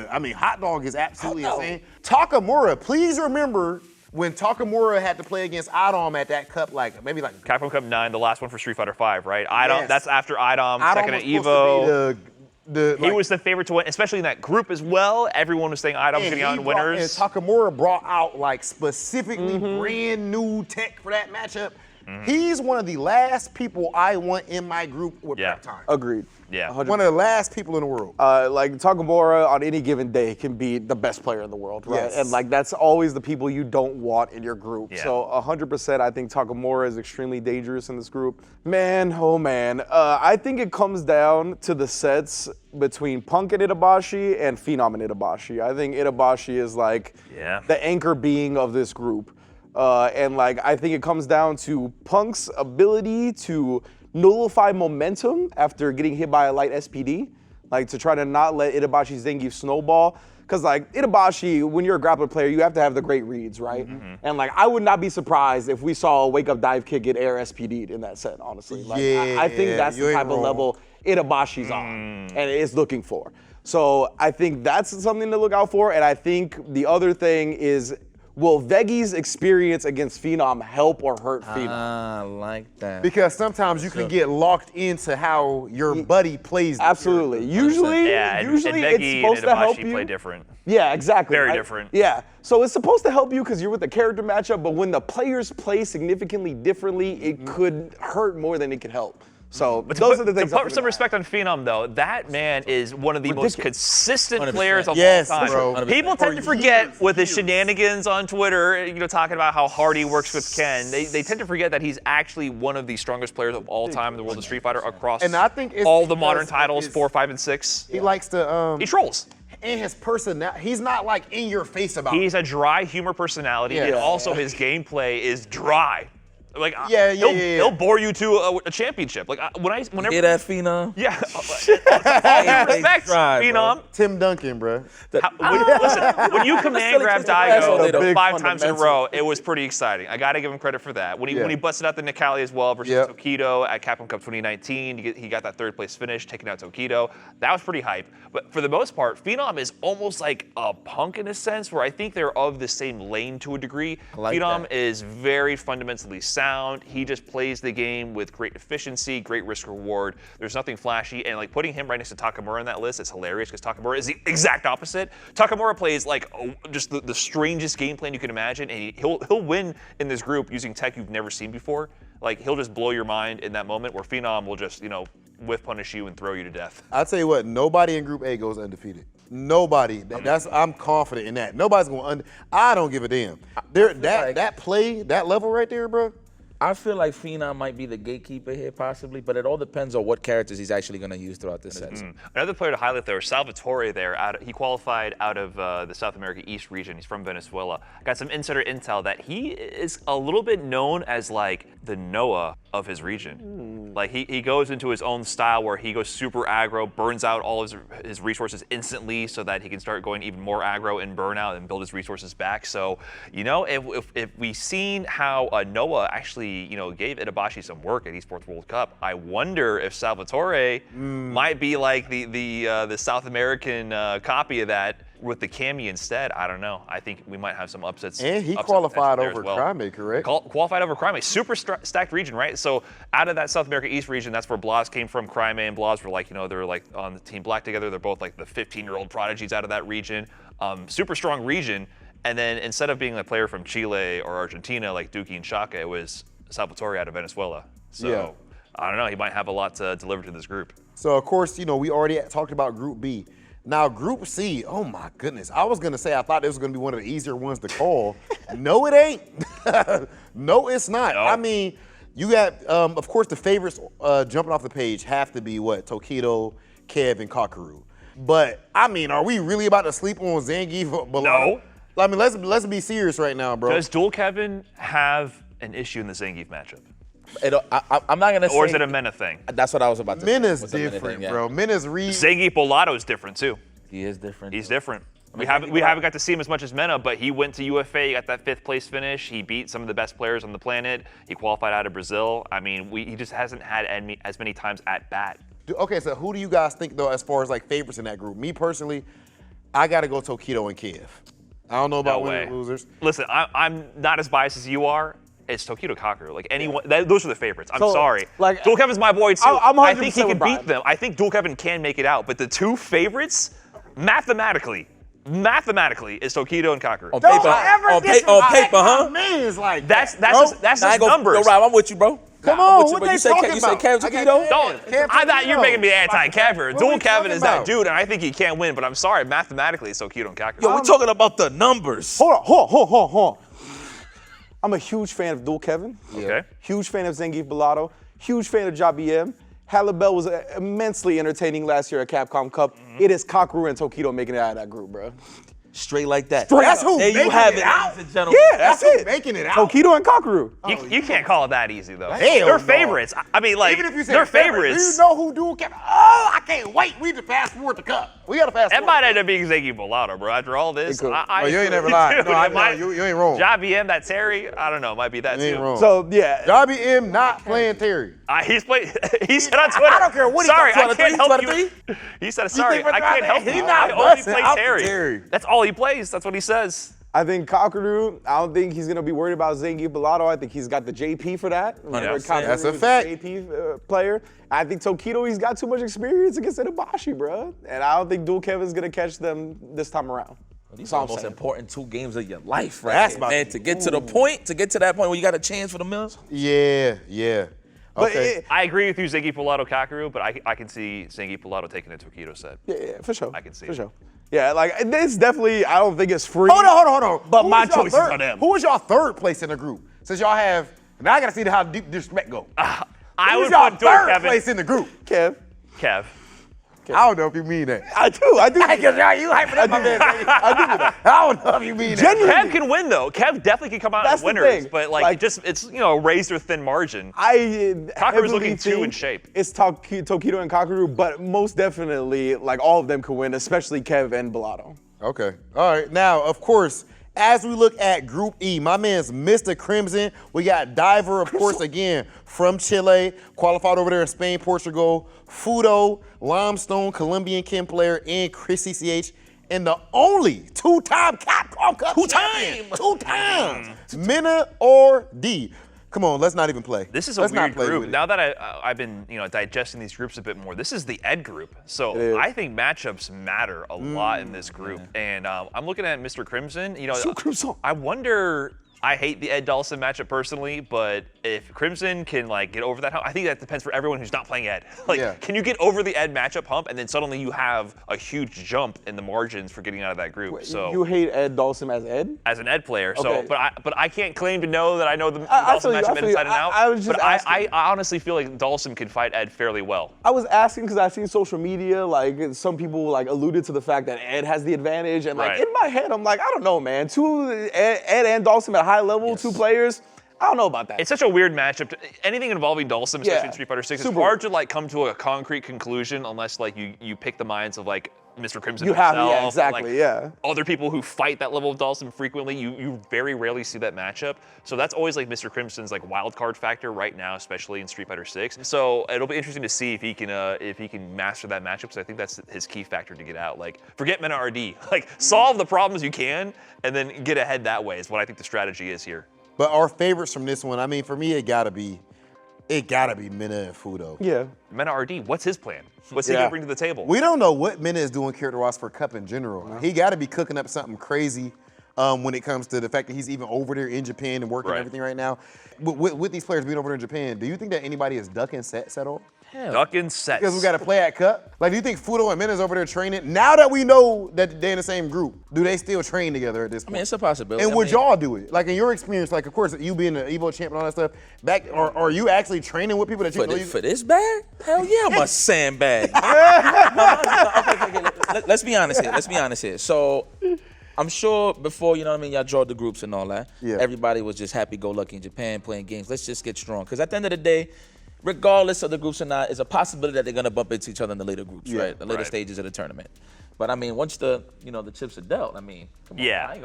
absolutely insane. Takamura, please remember when Takamura had to play against Idom at that cup, maybe Capcom Cup 9, the last one for Street Fighter 5, right? Idom, Yes. that's after Idom, second at was supposed Evo. to be He was the favorite to win, especially in that group as well. Everyone was saying Idom's getting out in winners. And Takamura brought out specifically brand new tech for that matchup. He's one of the last people I want in my group with prep time. Agreed. Yeah. 100%. One of the last people in the world. Like Takamura on any given day can be the best player in the world, right? Yes. And like that's always the people you don't want in your group. Yeah. So 100% I think Takamura is extremely dangerous in this group. Man, oh man. I think it comes down to the sets between Punk and Itabashi and Phenom and Itabashi. I think Itabashi is like the anchor being of this group. And like I think it comes down to Punk's ability to nullify momentum after getting hit by a light SPD, like to try to not let Itabashi's Zangief snowball. Cause like Itabashi, when you're a grappler player, you have to have the great reads, right? And like I would not be surprised if we saw a wake up dive kick get air SPD'd in that set, honestly. Like I think that's the type of level Itabashi's on and is looking for. So I think that's something to look out for. And I think the other thing is, will Vegi's experience against Phenom help or hurt Phenom? I like that. Because sometimes you can get locked into how your buddy plays. Absolutely. Usually and it's Vegi supposed and to help Itabashi you. play different. Yeah, exactly. Very different. Yeah. So it's supposed to help you because you're with the character matchup, but when the players play significantly differently, it could hurt more than it could help. So those are the things. To put some respect on Phenom, though, that man is one of the most consistent 100%. players of Yes, all time. bro. 100%. People tend to forget with his shenanigans on Twitter, talking about how hard he works with Ken. They tend to forget that he's actually one of the strongest players of all time in the world of Street Fighter across And I think it's all the modern because titles, of 4, 5, and 6. He likes to He trolls. and his personality. He's not like in your face about it. He's a dry humor personality, and also his gameplay is dry. Like he'll bore you to a championship. Like whenever Hear that, Phenom? yeah, all due respect, Phenom. Tim Duncan, bro. Listen, when you command grab Daigo big 5 times in a fundamental. row, it was pretty exciting. I got to give him credit for that. When he busted out the Nikali as well versus Tokido at Capcom Cup 2019, he got that 3rd place finish, taking out Tokido. That was pretty hype. But for the most part, Phenom is almost like a Punk in a sense, where I think they're of the same lane to a degree. like Phenom that. is very fundamentally sound. He just plays the game with great efficiency, great risk reward. There's nothing flashy, and like putting him right next to Takamura on that list is hilarious because Takamura is the exact opposite. Takamura plays like just the strangest game plan you can imagine, and he'll win in this group using tech you've never seen before. Like he'll just blow your mind in that moment where Phenom will just whiff punish you and throw you to death. I'll tell you what, nobody in Group A goes undefeated. Nobody. I'm confident in that. Nobody's going I don't give a damn. That level right there, bro. I feel like Phenom might be the gatekeeper here, possibly, but it all depends on what characters he's actually going to use throughout this set. Another player to highlight there, Salvatore there. He qualified out of the South America East region. He's from Venezuela. Got some insider intel that he is a little bit known as like the Noah of his region. Like he goes into his own style where he goes super aggro, burns out all his resources instantly so that he can start going even more aggro and burn out and build his resources back. So, if we've seen how Noah actually gave Itabashi some work at Esports World Cup, I wonder if Salvatore might be like the South American copy of that with the Kami instead. I don't know. I think we might have some upsets. And he upset qualified potential there over as well. Crime, correct? Qualified over Crime, super stacked region, right? So out of that South America East region, that's where Blas came from. Crime and Blas were like, they're like on the Team Black together. They're both like the 15-year-old prodigies out of that region. Super strong region. And then instead of being a player from Chile or Argentina like Duki and Shaka, it was Salvatore out of Venezuela. So I don't know. He might have a lot to deliver to this group. So, of course, you know, we already talked about Group B. Now, Group C, oh my goodness. I was going to say I thought this was going to be one of the easier ones to call. No, it ain't. No, it's not. No. I mean, you got, of course, the favorites jumping off the page have to be what? Tokido, Kev, and Kakaru. But, I mean, are we really about to sleep on Zangief? No. I mean, let's be serious right now, bro. Does Dual Kevin have an issue in the Zangief matchup? I'm not gonna say. Or is it a Mena thing? That's what I was about to say. Mena's What's a Mena different, thing, yeah. bro. Mena's Zangief Bolato is different too. He is different. He's different. We haven't got to see him as much as Mena, but he went to UFA, he got that 5th place finish. He beat some of the best players on the planet. He qualified out of Brazil. I mean, he just hasn't had as many times at bat. Okay, so who do you guys think, though, as far as like favorites in that group? Me personally, I got to go Tokido and Kev. I don't know about winners and losers. Listen, I'm not as biased as you are. It's Tokido Kakaru. Like anyone, those are the favorites. I'm sorry. Like, Dual Kevin's my boy too. I'm 100% I think he with can Brian. beat them. I think Dual Kevin can make it out. But the two favorites, mathematically, is Tokido and Kakaru. On paper, huh? Man, like That's just numbers. Yo, Rob, I'm with you, bro. Come I'm on, with you, what bro. they You say talking Kev about? Tokido? I thought you were making me anti-Kev here. What Dual we Kevin talking is that about? dude, and I think he can win. But I'm sorry, mathematically, it's Tokido and Kakaru. Yo, we're talking about the numbers. Hold on. I'm a huge fan of Dual Kevin. Okay. Huge fan of Zangief Bolato. Huge fan of JBM. Halibel was immensely entertaining last year at Capcom Cup. It is Kakaru and Tokido making it out of that group, bro. Straight like that. That's who There you making have it it, out. ladies and gentlemen. Yeah, that's who it. making it out. Tokido and Kakaru. You can't call it that easy though. Hell They're no. favorites. I mean, like Even if you say they're favorites, favorites. do you know who Dual Kevin? Oh, I can't wait. We need to fast forward the cup. We got to fast It forward. might end up being Zangief Bolato, bro. After all this, could. Oh, you ain't never lied. Dude, No, I it might- know. You ain't wrong. JBM, that Terry, I don't know, might be that You ain't too. wrong. So, yeah. Darby M not playing Terry. He's played. He said on Twitter. I don't care what he Sorry, got. I can't help you. 23? He said, sorry, think we're I can't trying help to- you. he not I only busting play out Terry. Terry. That's all he plays. That's what he says. I think Kakaru, I don't think he's going to be worried about Zangief Bolato. I think he's got the JP for that. Remember, 100%. Kakaru That's a is fact. JP player. I think Tokido, he's got too much experience against Itabashi, bro. And I don't think Dual Kevin's going to catch them this time around. These That's are all the I'm most saying. important 2 games of your life, right? That's here, about man. to To be- get to that point where you got a chance for the Mills. Yeah. But Okay. I agree with you, Zangief Bolato Kakaru, but I can see Zangief Bolato taking a Tokido set. yeah, for sure. I can see For it. sure. Yeah, like, this definitely, I don't think it's free. Hold on. But Who my was y'all choices third? are them. Who was y'all third place in the group? Since y'all have, now I got to see how deep disrespect go. I Who was would y'all put Dual third Kevin. place in the group? Kev. Kev. I don't know if you mean that. I do. Because you hyping up my man. I do that. I don't know if you mean that. Genuinely. Kev can win though. Kev definitely can come out That's as the winners, thing. but Like- it's a razor thin margin. Kakaru's Kakaru's looking too in shape. It's Tokido and Kakaru, but most definitely, like, all of them could win, especially Kev and Bolato. Okay. All right. Now, of course, as we look at Group E, my man's Mr. Crimson. We got Diver, of course, again, from Chile, qualified over there in Spain, Portugal. Fudo, Limestone, Colombian Kim player, and Chris CCH. And the only 2-time Capcom Cup champion. 2 times. Mena or D. Come on, let's not even play. This is a Let's not weird play group. with it. Now that I've been digesting these groups a bit more, this is the Ed group. So I think matchups matter a lot in this group. And I'm looking at Mr. Crimson. I wonder. I hate the Ed Dawson matchup personally, but if Crimson can get over that hump, I think that depends for everyone who's not playing Ed. Can you get over the Ed matchup hump, and then suddenly you have a huge jump in the margins for getting out of that group. So You hate Ed Dawson as Ed? as an Ed player, Okay. but I can't claim to know that I know the I Dawson feel you, I matchup feel you. inside and out. I was just but I asking. honestly feel like Dawson can fight Ed fairly well. I was asking because I've seen social media, some people alluded to the fact that Ed has the advantage, and Right. in my head, I'm like, I don't know, man. Ed and Dawson at a high level, 2 players. I don't know about that. It's such a weird matchup. Anything involving Dawson, especially Yeah. in Street Fighter 6, it's Super hard to come to a concrete conclusion unless you pick the minds of Mr. Crimson You have, himself. yeah, and, exactly, yeah. Other people who fight that level of Dawson frequently, you very rarely see that matchup. So that's always Mr. Crimson's wild card factor right now, especially in Street Fighter 6. So it'll be interesting to see if he can master that matchup, because I think that's his key factor to get out. Forget Mena RD. Solve the problems you can and then get ahead that way is what I think the strategy is here. But our favorites from this one, I mean, for me, it gotta be Mena and Fudo. Yeah. Mena RD, what's his plan? What's he Yeah. gonna bring to the table? We don't know what Mena is doing character-wise for Cup in general. He got to be cooking up something crazy when it comes to the fact that he's even over there in Japan and working Right. everything right now. With these players being over there in Japan, do you think that anybody is ducking sets at all? Ducking sets. Because we got to play at Cup. Like, do you think Fudo and Mena's over there training? Now that we know that they're in the same group, do they still train together at this point? I mean, it's a possibility. And would y'all do it? Like, in your experience, like, of course, you being an Evo champ and all that stuff, are you actually training with people that you know you... For this bag? Hell yeah, I'm a sandbag. Okay, let's be honest here. So, I'm sure before, you know what I mean, y'all draw the groups and all that, everybody was just happy-go-lucky in Japan playing games. Let's just get strong. Because at the end of the day, regardless of the groups or not, it's a possibility that they're going to bump into each other in the later groups, right? The later stages of the tournament. But, I mean, once the chips are dealt, I mean, come on. I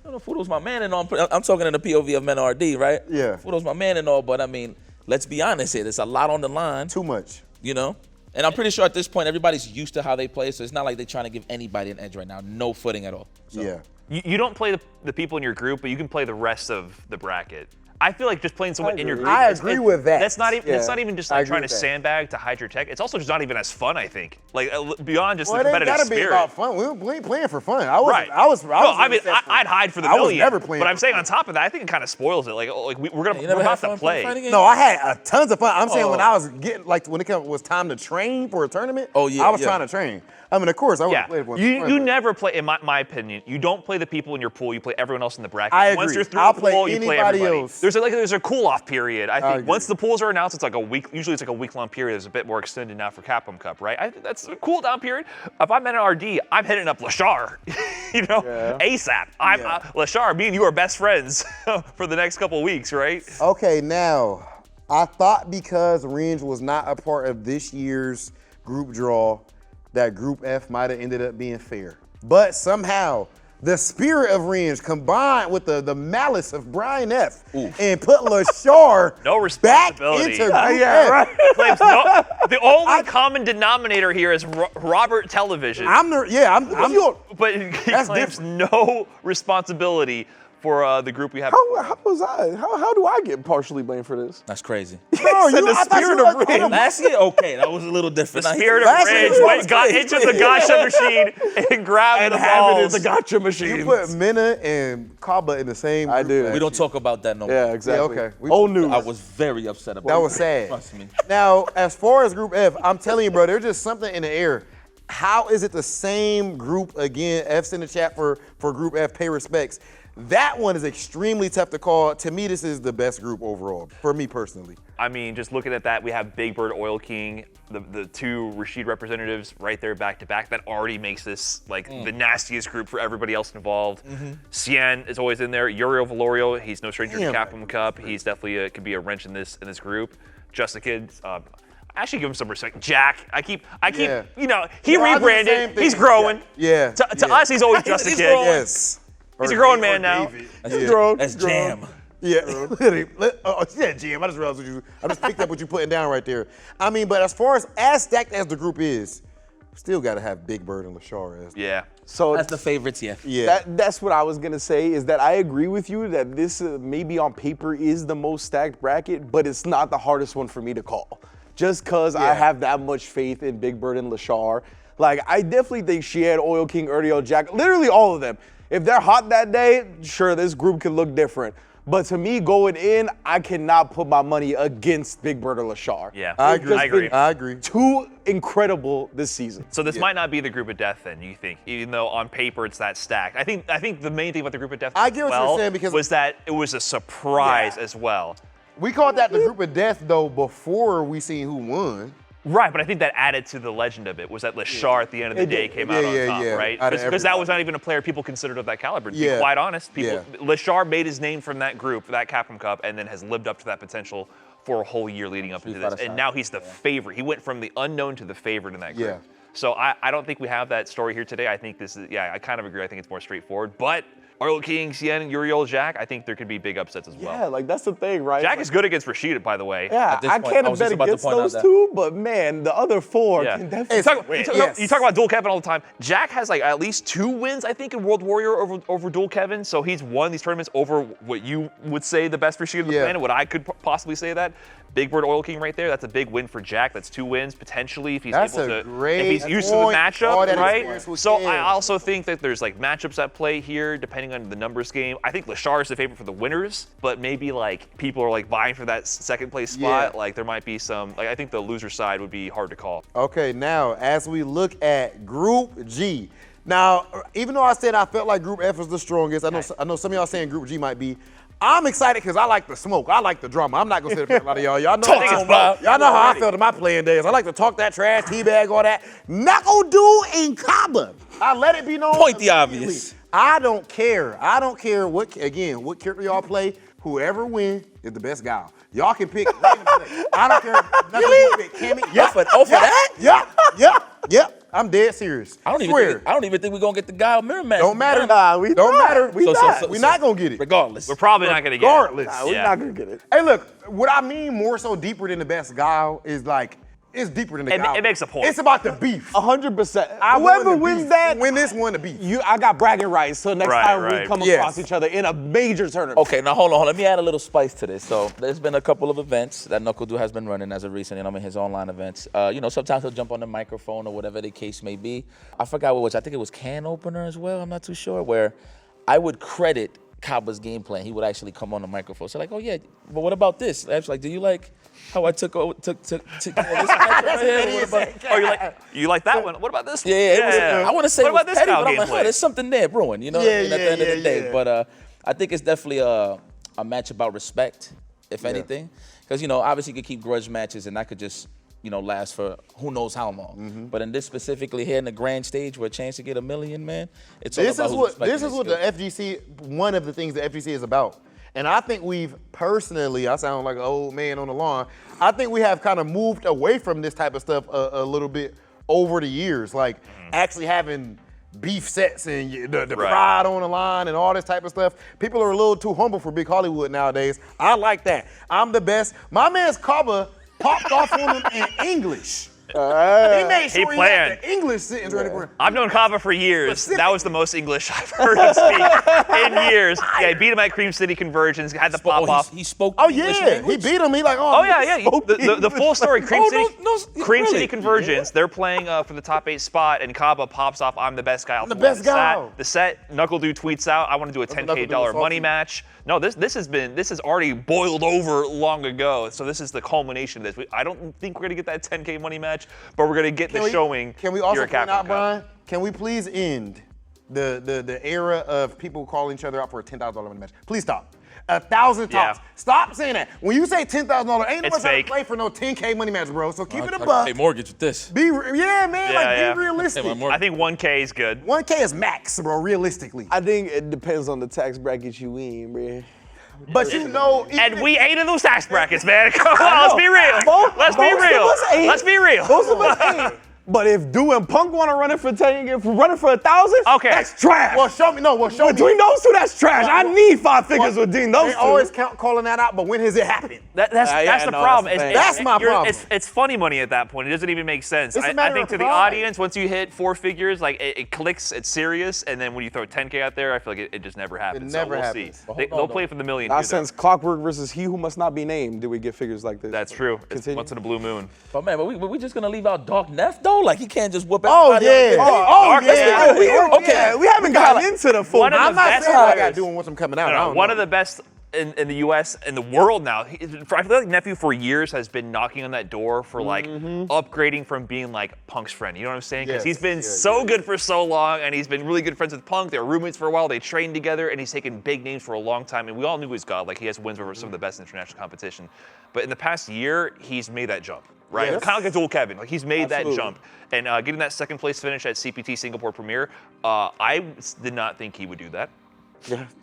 don't know, Fudo's my man and all. I'm talking in the POV of Men RD, right? Yeah. Fudo's my man and all, but, I mean, let's be honest here. There's a lot on the line. Too much. You know? And I'm pretty sure at this point, everybody's used to how they play, so it's not like they're trying to give anybody an edge right now. No footing at all. So. You don't play the people in your group, but you can play the rest of the bracket. I feel like just playing someone in your group. I agree with that. That's not even. It's not even just like trying to sandbag to hide your tech. It's also just not even as fun. I think. Like beyond just the competitive spirit. It gotta be about fun. We ain't playing for fun. I mean, I'd hide for the million. I was never playing. But I'm saying on top of that, I think it kind of spoils it. Like we're about to play. No, I had tons of fun. I'm saying when I was getting when it was time to train for a tournament. I was trying to train. I mean, of course, I wouldn't play for one. You never play, in my opinion, you don't play the people in your pool, you play everyone else in the bracket. I agree. Once you're through I'll the pool, play you play anybody everybody. else. There's a cool-off period. I think once the pools are announced, it's like a week, usually it's like a week-long period. It's a bit more extended now for Capcom Cup, right? I think that's a cool-down period. If I'm in an RD, I'm hitting up Lashar, ASAP. Lashar, me and you are best friends for the next couple of weeks, right? Okay, now, I thought because Rynge was not a part of this year's group draw, that Group F might have ended up being fair. But somehow, the spirit of Rynge combined with the malice of Brian F and put Lashar back into Group F. The only common denominator here is Robert Television. But he claims no responsibility for the group we have. How do I get partially blamed for this? That's crazy. Bro, the spirit of Rynge. Last year, okay, that was a little different. The spirit of Rynge got into the gacha machine and grabbed the balls. The gacha machine. You put Mena and Kaba in the same group. I do. We don't talk about that no more. Yeah, exactly. Yeah, okay. Old news. I was very upset about that. That was sad. Trust me. Now, as far as Group F, I'm telling you, bro, there's just something in the air. How is it the same group again? F's in the chat for Group F, pay respects. That one is extremely tough to call. To me, this is the best group overall, for me personally. I mean, just looking at that, we have Big Bird, Oil King, the two Rashid representatives right there back to back. That already makes this like the nastiest group for everybody else involved. Cien is always in there. Uriel Valorio, he's no stranger to Capcom Cup. He's definitely could be a wrench in this group. Just a Kid. I actually give him some respect. Jack, I keep, he rebranded. He's growing. Yeah. To us, he's always Just a Kid. Yes. He's a grown man now. That's Jam. Yeah, Jam. I just realized I just picked up what you're putting down right there. I mean, but as far as stacked as the group is, still got to have Big Bird and Lashar as. Yeah. So that's the favorites, That's what I was gonna say. Is that I agree with you that this maybe on paper is the most stacked bracket, but it's not the hardest one for me to call. Just cause I have that much faith in Big Bird and Lashar. Like I definitely think she had Oil King, Uriel, Jack, literally all of them. If they're hot that day, sure, this group could look different. But to me, going in, I cannot put my money against Big Bird or Lashar. Yeah, I agree. Too incredible this season. So this might not be the group of death then, you think, even though on paper it's that stacked. I think the main thing about the group of death was that it was a surprise as well. We called that the group of death though before we seen who won. Right, but I think that added to the legend of it, was that Lashar at the end of the day came out on top, right? Because that was not even a player people considered of that caliber. To be quite honest, Lashar made his name from that group, that Capcom Cup, and then has lived up to that potential for a whole year leading up into this. And now he's the favorite. He went from the unknown to the favorite in that group. So I don't think we have that story here today. I think this is, I kind of agree. I think it's more straightforward. But Oil King, Cien, Uriel, Jack, I think there could be big upsets as well. Yeah, like that's the thing, right? Jack is good against Rashid, by the way. Yeah, I can't bet against those two, but man, the other four can definitely. You talk about Dual Kevin all the time. Jack has like at least 2 wins, I think, in World Warrior over Dual Kevin. So he's won these tournaments over what you would say the best Rashid on the planet, what I could possibly say that. Big Bird Oil King right there. That's a big win for Jack. That's 2 wins potentially if he's That's able a to. great if he's used to the point. All matchup, that right? experience with So kids. I also think that there's like matchups at play here, depending on the numbers game. I think Lashar is the favorite for the winners, but maybe like people are like vying for that second place spot. Yeah. Like there might be some. Like I think the loser side would be hard to call. Okay, now as we look at Group G. Now, even though I said I felt like Group F was the strongest, I know some of y'all saying Group G might be. I'm excited because I like the smoke. I like the drama. I'm not gonna say a lot of y'all. Y'all know how I felt in my playing days. I like to talk that trash, teabag, all that. Knuckle Dude and Kaba. I let it be known. Point the obvious. I don't care. I don't care what character y'all play. Whoever wins is the best guy. Y'all can pick. I don't care. Really? Cammy. Yeah. For that? Yeah. I'm dead serious. I don't even think we're gonna get the guy mirror match. Don't matter. We don't not. matter. We We're not gonna get it. Regardless. We're probably not gonna get it. Regardless. We're not gonna get it. Hey, look. What I mean more so deeper than the best guy is like it's deeper than the guy. It makes a point. It's about the beef. 100%. Whoever wins that, win this one, the beef. I got bragging rights. So next time we come Yes. across each other in a major tournament. Okay, now hold on. Let me add a little spice to this. So there's been a couple of events that Knuckle Dude has been running as of recent, in his online events. Sometimes he'll jump on the microphone or whatever the case may be. I forgot what which. I think it was can opener as well. I'm not too sure. Where I would credit Kaba's game plan. He would actually come on the microphone. So like, oh yeah, but what about this? I was like, do you like how I took this matchup right here? Oh, you like that one? What about this one? Yeah. I want to say What it was about this petty, style but I'm like, gameplay? there's something there brewing, at the end of the day. yeah. But I think it's definitely a match about respect, if anything. Because, obviously you could keep grudge matches and that could just, last for who knows how long. But in this specifically here in the grand stage where a chance to get $1 million, man, it's all about who's respecting This is what the FGC, one of the things the FGC is about. And I think we've personally, I sound like an old man on the lawn, I think we have kind of moved away from this type of stuff a little bit over the years. Like actually having beef sets and the pride on the line and all this type of stuff. People are a little too humble for Big Hollywood nowadays. I like that. I'm the best. My man's Kaba popped off on him in English. He made sure he had the English sentence ready for him. I've known Kava for years. That was the most English I've heard him speak in years. Yeah, he beat him at Cream City Conversions, had the pop off. He spoke he English beat him. He like, Oh yeah. The full story. Cream City really? City Convergence. They're playing for the top 8 spot, and Kaba pops off. I'm the best guy. I'm the best guy. The set. Knuckle Dude tweets out, I want to do a $10K money match. No, this has already boiled over long ago. So this is the culmination of this. I don't think we're gonna get that 10K money match, but we're gonna get the showing. Can we also here at point Capcom out, Cup. Brian? Can we please end the era of people calling each other out for a $10,000 money match? Please stop. 1,000 tops. Yeah. Stop saying that. When you say $10,000, ain't It's nobody trying fake. to play for no 10K money match, bro. So keep it a I buck. pay mortgage with this. Be realistic. Hey, I think 1K is good. 1K is max, bro, realistically. I think it depends on the tax bracket you in, man. But And we ain't in those tax brackets, man. Come on, let's be real. Let's be real. Let's be real. Most of us ain't. But if Du and Punk want to run it for 10, if we're running for 1,000, Okay. that's trash. Well, show me. Between those two, that's trash. I need 5 figures between those They two. always calling that out, but when has it happened? That's the no, problem. that's my problem. It's funny money at that point. It doesn't even make sense. It's a I matter think of to the pride. audience, once you hit 4 figures, like it clicks, it's serious, and then when you throw 10K out there, I feel like it just never happens. never so we'll happens. see. They'll play for the million. Not here, though. since Clockwork versus He Who Must Not Be Named did we get figures like this. That's true. It's Continue. once in a blue moon. But man, we just gonna leave out Dark Neff though? Like he can't just whoop Oh, everybody. yeah. Okay, we haven't gotten into the full. One of the I'm not best saying I got players. doing once I'm coming out. No, I don't one know. of the best in the U.S. and the world now. I feel like Nephew for years has been knocking on that door for like upgrading from being like Punk's friend. You know what I'm saying? Because he's been so good for so long, and he's been really good friends with Punk. They were roommates for a while. They trained together, and he's taken big names for a long time. And we all knew he's God. Like he has wins over some of the best international competition. But in the past year, he's made that jump. Right, Yes. kind of like Joel Kevin. Like he's made Absolutely. that jump, and getting that second place finish at CPT Singapore Premier. I did not think he would do that.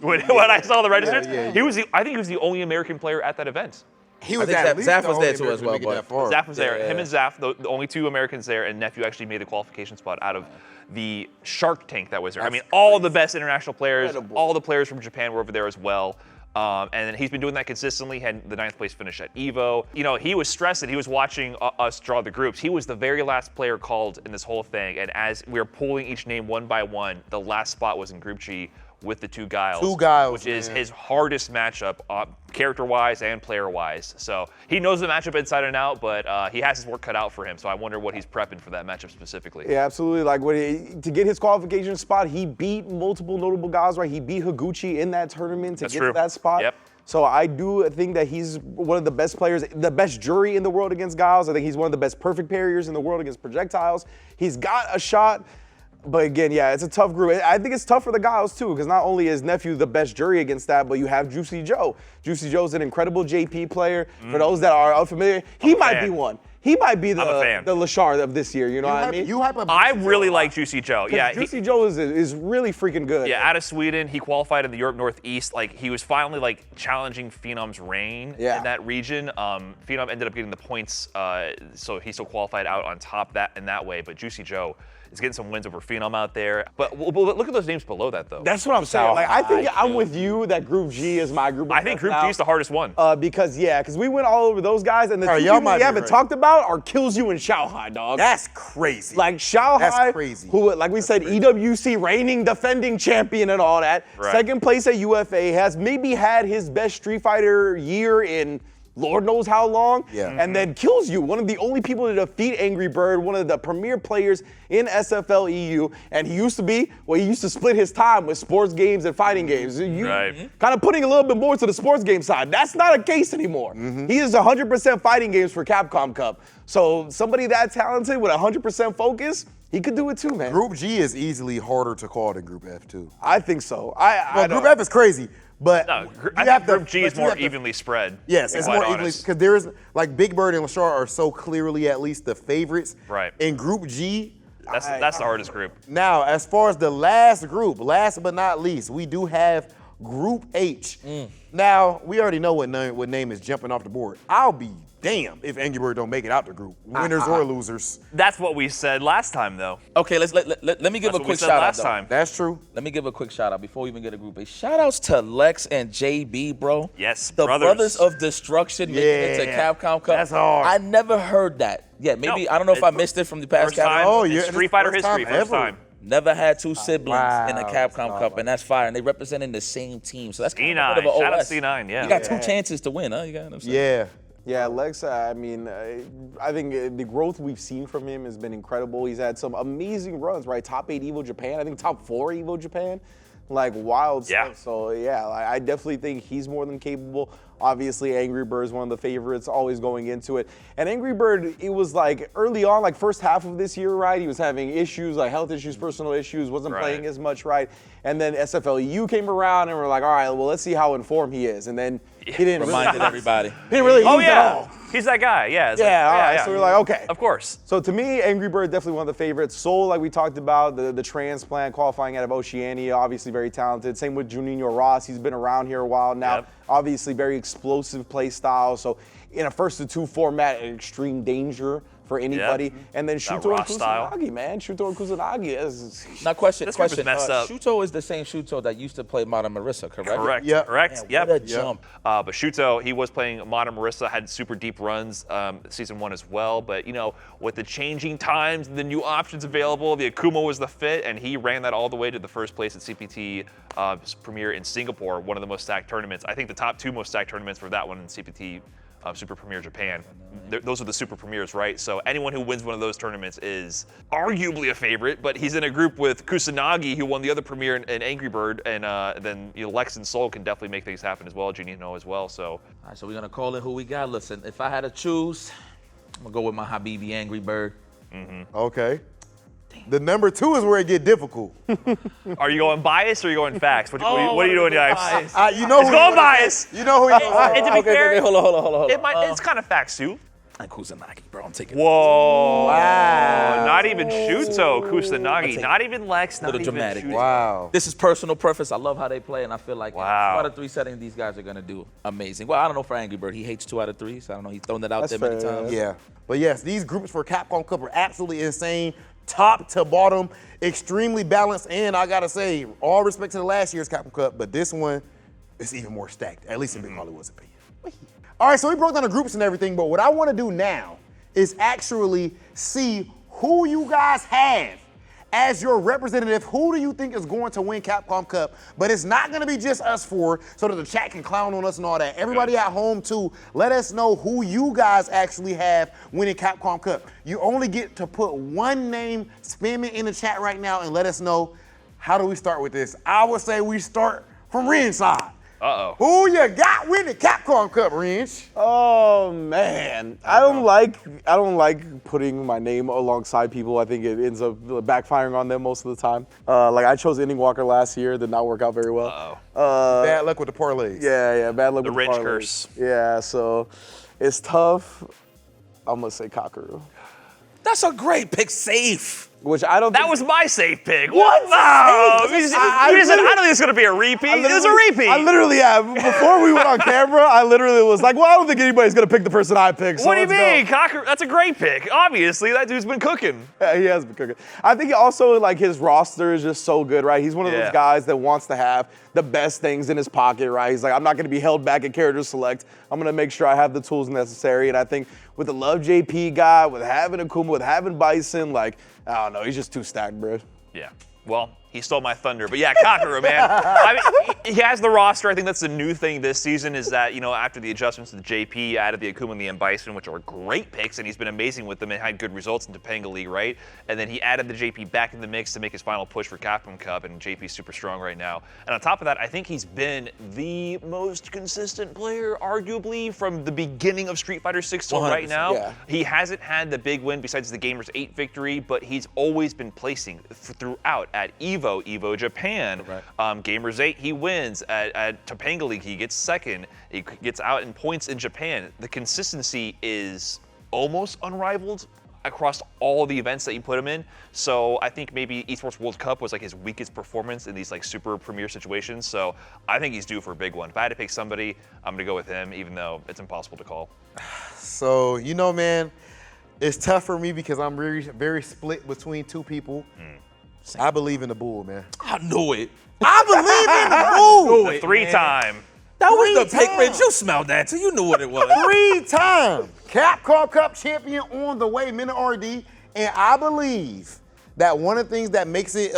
When I saw the registers, I think he was the only American player at that event. He was I think at least Zaf the was there only too as American well, to make it but- that far. Zaf was there. Yeah. Him and Zaf, the only 2 Americans there, and Nephew actually made the qualification spot out of the Shark Tank that was there. I mean, all the best international players, all the players from Japan were over there as well. And then he's been doing that consistently, had the 9th place finish at EVO. You know, he was stressed that he was watching us draw the groups. He was the very last player called in this whole thing, and as we were pulling each name one by one, the last spot was in Group G, with the two Guiles. Two Guiles, which is man. his hardest matchup, character-wise and player-wise. So he knows the matchup inside and out, but he has his work cut out for him. So I wonder what he's prepping for that matchup specifically. Yeah, absolutely. Like to get his qualification spot, he beat multiple notable guys, right? He beat Higuchi in that tournament to get to that spot. Yep. So I do think that he's one of the best players, the best jury in the world against Giles. I think he's one of the best perfect parriers in the world against projectiles. He's got a shot. But again, yeah, it's a tough group. I think it's tough for the Giles too, because not only is Nephew the best jury against that, but you have Juicy Joe. Juicy Joe's an incredible JP player. For those that are unfamiliar, he might be one. He might be the Lashard of this year, you know what I mean? I really like Juicy Joe. Yeah, Juicy Joe is really freaking good. Yeah, out of Sweden, he qualified in the Europe Northeast. Like, he was finally like challenging Phenom's reign in that region. Phenom ended up getting the points, so he still qualified out on top in that way. But Juicy Joe is getting some wins over Phenom out there. But look at those names below that, though. That's what I'm saying. Like, I think I'm with you that Group G is my group. I think Group G is the hardest one. Because we went all over those guys, and the two y'all people we haven't talked about are Kills You and Xiaohai, dog. That's crazy. Like Xiaohai, That's crazy. who, like we said, EWC reigning defending champion and all that. Right. Second place at UFA, has maybe had his best Street Fighter year in Lord knows how long. Yeah. And then Kills You, one of the only people to defeat Angry Bird, one of the premier players in SFL EU. And he used to split his time with sports games and fighting games. Kind of putting a little bit more to the sports game side. That's not a case anymore. He is 100% fighting games for Capcom Cup. So somebody that talented with 100% focus, he could do it too, man. Group G is easily harder to call than Group F too. I think so. Group F is crazy, but I think Group G is more evenly spread. Yes, it's more evenly because there is like Big Bird and Lashard are so clearly at least the favorites. Right. In Group G, that's the hardest group. Now, as far as the last group, last but not least, we do have Group H. Now, we already know what name is jumping off the board. I'll be damned if Angry Bird don't make it out the group, winners or losers. That's what we said last time, though. Okay, let me give a quick shout out. Time. That's true. Let me give a quick shout out before we even get a group A. Shout outs to Lex and JB, bro. Yes, the brothers of Destruction making it to Capcom Cup. That's hard. I never heard that. Yeah, maybe I don't know if I missed it from the past Capcom. In Street Fighter history, first time. Never had two siblings in a Capcom Cup, and that's fire. And they representing the same team, so that's kind of a bit of an Shout out OS. C9, yeah. You got two chances to win, huh? You got what I'm saying? Yeah, Lex, I mean, I think the growth we've seen from him has been incredible. He's had some amazing runs, right? Top 8 Evo Japan, I think top 4 Evo Japan. Like, wild stuff. So, yeah, I definitely think he's more than capable. Obviously, Angry Bird is one of the favorites, always going into it. And Angry Bird, it was like early on, like first half of this year, right? He was having issues, like health issues, personal issues, wasn't playing as much, right? And then SFL EU came around and we're like, all right, well, let's see how in form he is. And then he didn't Reminded everybody. He didn't really lose at all. He's that guy, yeah. All right, so we're like, okay. Of course. So to me, Angry Bird, definitely one of the favorites. Soul, like we talked about, the transplant qualifying out of Oceania, obviously very talented. Same with Juninho Ross. He's been around here a while now. Obviously very explosive play style. So in a 1-2 format, extreme danger for anybody. And then Shuto and Kusanagi, man. Shuto and Kusanagi. Now, question. This group is messed up. Shuto is the same Shuto that used to play Modern Marissa, correct? Correct. Yep. Correct. Man, what a jump. But Shuto, he was playing Modern Marissa, had super deep runs season 1 as well. But, you know, with the changing times, the new options available, the Akuma was the fit, and he ran that all the way to the first place at CPT Premier in Singapore, one of the most stacked tournaments. I think the top 2 most stacked tournaments were that one in CPT Super Premier Japan. Those are the Super Premiers, right? So anyone who wins one of those tournaments is arguably a favorite, but he's in a group with Kusanagi, who won the other Premier in Angry Bird, and then Lex and Soul can definitely make things happen as well, Junino as well. So, all right, so we're gonna call in who we got. Listen, if I had to choose, I'm gonna go with my Habibi Angry Bird. Okay. The number 2 is where it get difficult. are you going bias or are you going facts? What are you doing, guys? You know it's going bias. You know who he And to be fair, Okay, hold on. it's kind of facts too. And Kusanagi, bro, I'm taking Whoa. Wow. Not even Shuto, Kusanagi, not even Lex, not little even dramatic. Shuto. Wow. This is personal preference. I love how they play, and I feel like in Wow. 2 out of 3 setting, these guys are gonna do amazing. Well, I don't know for Angry Bird. He hates 2 out of 3, so I don't know. He's thrown that out there many times. Yeah. But yes, these groups for Capcom Cup are absolutely insane. Top to bottom, extremely balanced, and I gotta say, all respect to the last year's Capcom Cup, but this one is even more stacked, at least in Big Hollywood's opinion. All right, so we broke down the groups and everything, but what I wanna do now is actually see who you guys have as your representative, who do you think is going to win Capcom Cup? But it's not going to be just us four so that the chat can clown on us and all that. Everybody at home, too, let us know who you guys actually have winning Capcom Cup. You only get to put one name, spam it in the chat right now, and let us know. How do we start with this? I would say we start from Rynge side. Uh-oh. Who you got winning Capcom Cup, Rynge? Oh man, I don't like putting my name alongside people. I think it ends up backfiring on them most of the time. Like I chose Ending Walker last year, did not work out very well. Bad luck with the parlays. Yeah, bad luck with the Rynge parlays. curse. Yeah, so it's tough. I'm gonna say Kakaru. That's a great pick. Safe. Which I don't. That was my safe pick. What? No. You said, I don't think it's going to be a repeat. It was a repeat. I literally have. Before we went on camera, I literally was like, well, I don't think anybody's going to pick the person I picked. So What do you mean? go. That's a great pick. Obviously, that dude's been cooking. Yeah, he has been cooking. I think also, like, his roster is just so good, right? He's one of those guys that wants to have the best things in his pocket, right? He's like, I'm not going to be held back at character select. I'm going to make sure I have the tools necessary. And I think with the Love JP guy, with having Akuma, with having Bison, like, I don't know, he's just too stacked, bro. Yeah. Well, he stole my thunder. But yeah, Kakaru, man. I mean, he has the roster. I think that's the new thing this season is that, you know, after the adjustments to the JP, added the Akuma and the M. Bison, which are great picks, and he's been amazing with them and had good results in Topanga League, right? And then he added the JP back in the mix to make his final push for Capcom Cup, and JP's super strong right now. And on top of that, I think he's been the most consistent player, arguably, from the beginning of Street Fighter 6 till right now. Yeah. He hasn't had the big win besides the Gamers 8 victory, but he's always been placing throughout at Evo Japan. Right. Gamers 8, he wins. At Topanga League, he gets second. He gets out in points in Japan. The consistency is almost unrivaled across all the events that you put him in. So I think maybe Esports World Cup was like his weakest performance in these like super premier situations. So I think he's due for a big one. If I had to pick somebody, I'm gonna go with him, even though it's impossible to call. So, you know, man, it's tough for me because I'm very, very split between two people. I believe in the bull, man. I knew it. I believe in the bull. The three-time. That was the pick, times. Rynge. You smelled that too. You knew what it was. 3-time Capcom Cup champion on the way, Mena RD. And I believe that one of the things that makes it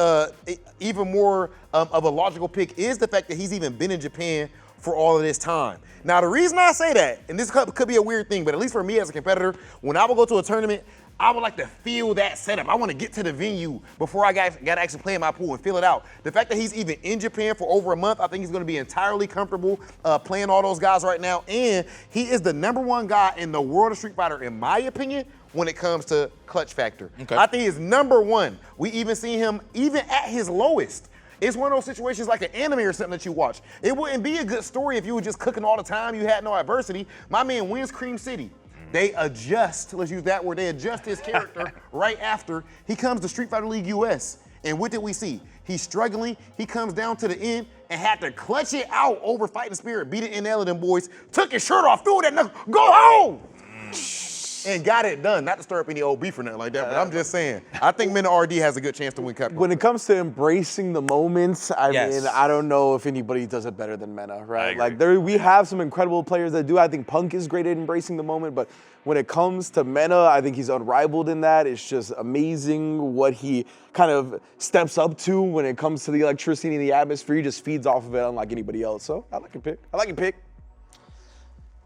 even more of a logical pick is the fact that he's even been in Japan for all of this time. Now, the reason I say that, and this could be a weird thing, but at least for me as a competitor, when I would go to a tournament, I would like to feel that setup. I want to get to the venue before I got to actually play in my pool and feel it out. The fact that he's even in Japan for over a month, I think he's going to be entirely comfortable playing all those guys right now. And he is the #1 guy in the world of Street Fighter, in my opinion, when it comes to clutch factor. Okay. I think he's #1. We even see him even at his lowest. It's one of those situations like an anime or something that you watch. It wouldn't be a good story if you were just cooking all the time, you had no adversity. My man wins Cream City. They adjust, let's use that word, they adjust his character right after he comes to Street Fighter League US. And what did we see? He's struggling, he comes down to the end and had to clutch it out over Fighting Spirit, beat it in L of them boys, took his shirt off, threw that knuckle, go home! And got it done. Not to stir up any old beef or nothing like that, but I'm just saying, I think Mena RD has a good chance to win Capcom. When it comes to embracing the moments, I Yes. mean, I don't know if anybody does it better than Mena, right? agree. Like we have some incredible players that do. I think Punk is great at embracing the moment, but when it comes to Mena, I think he's unrivaled in that. It's just amazing what he kind of steps up to when it comes to the electricity and the atmosphere. He just feeds off of it unlike anybody else. So I like your pick. I like your pick.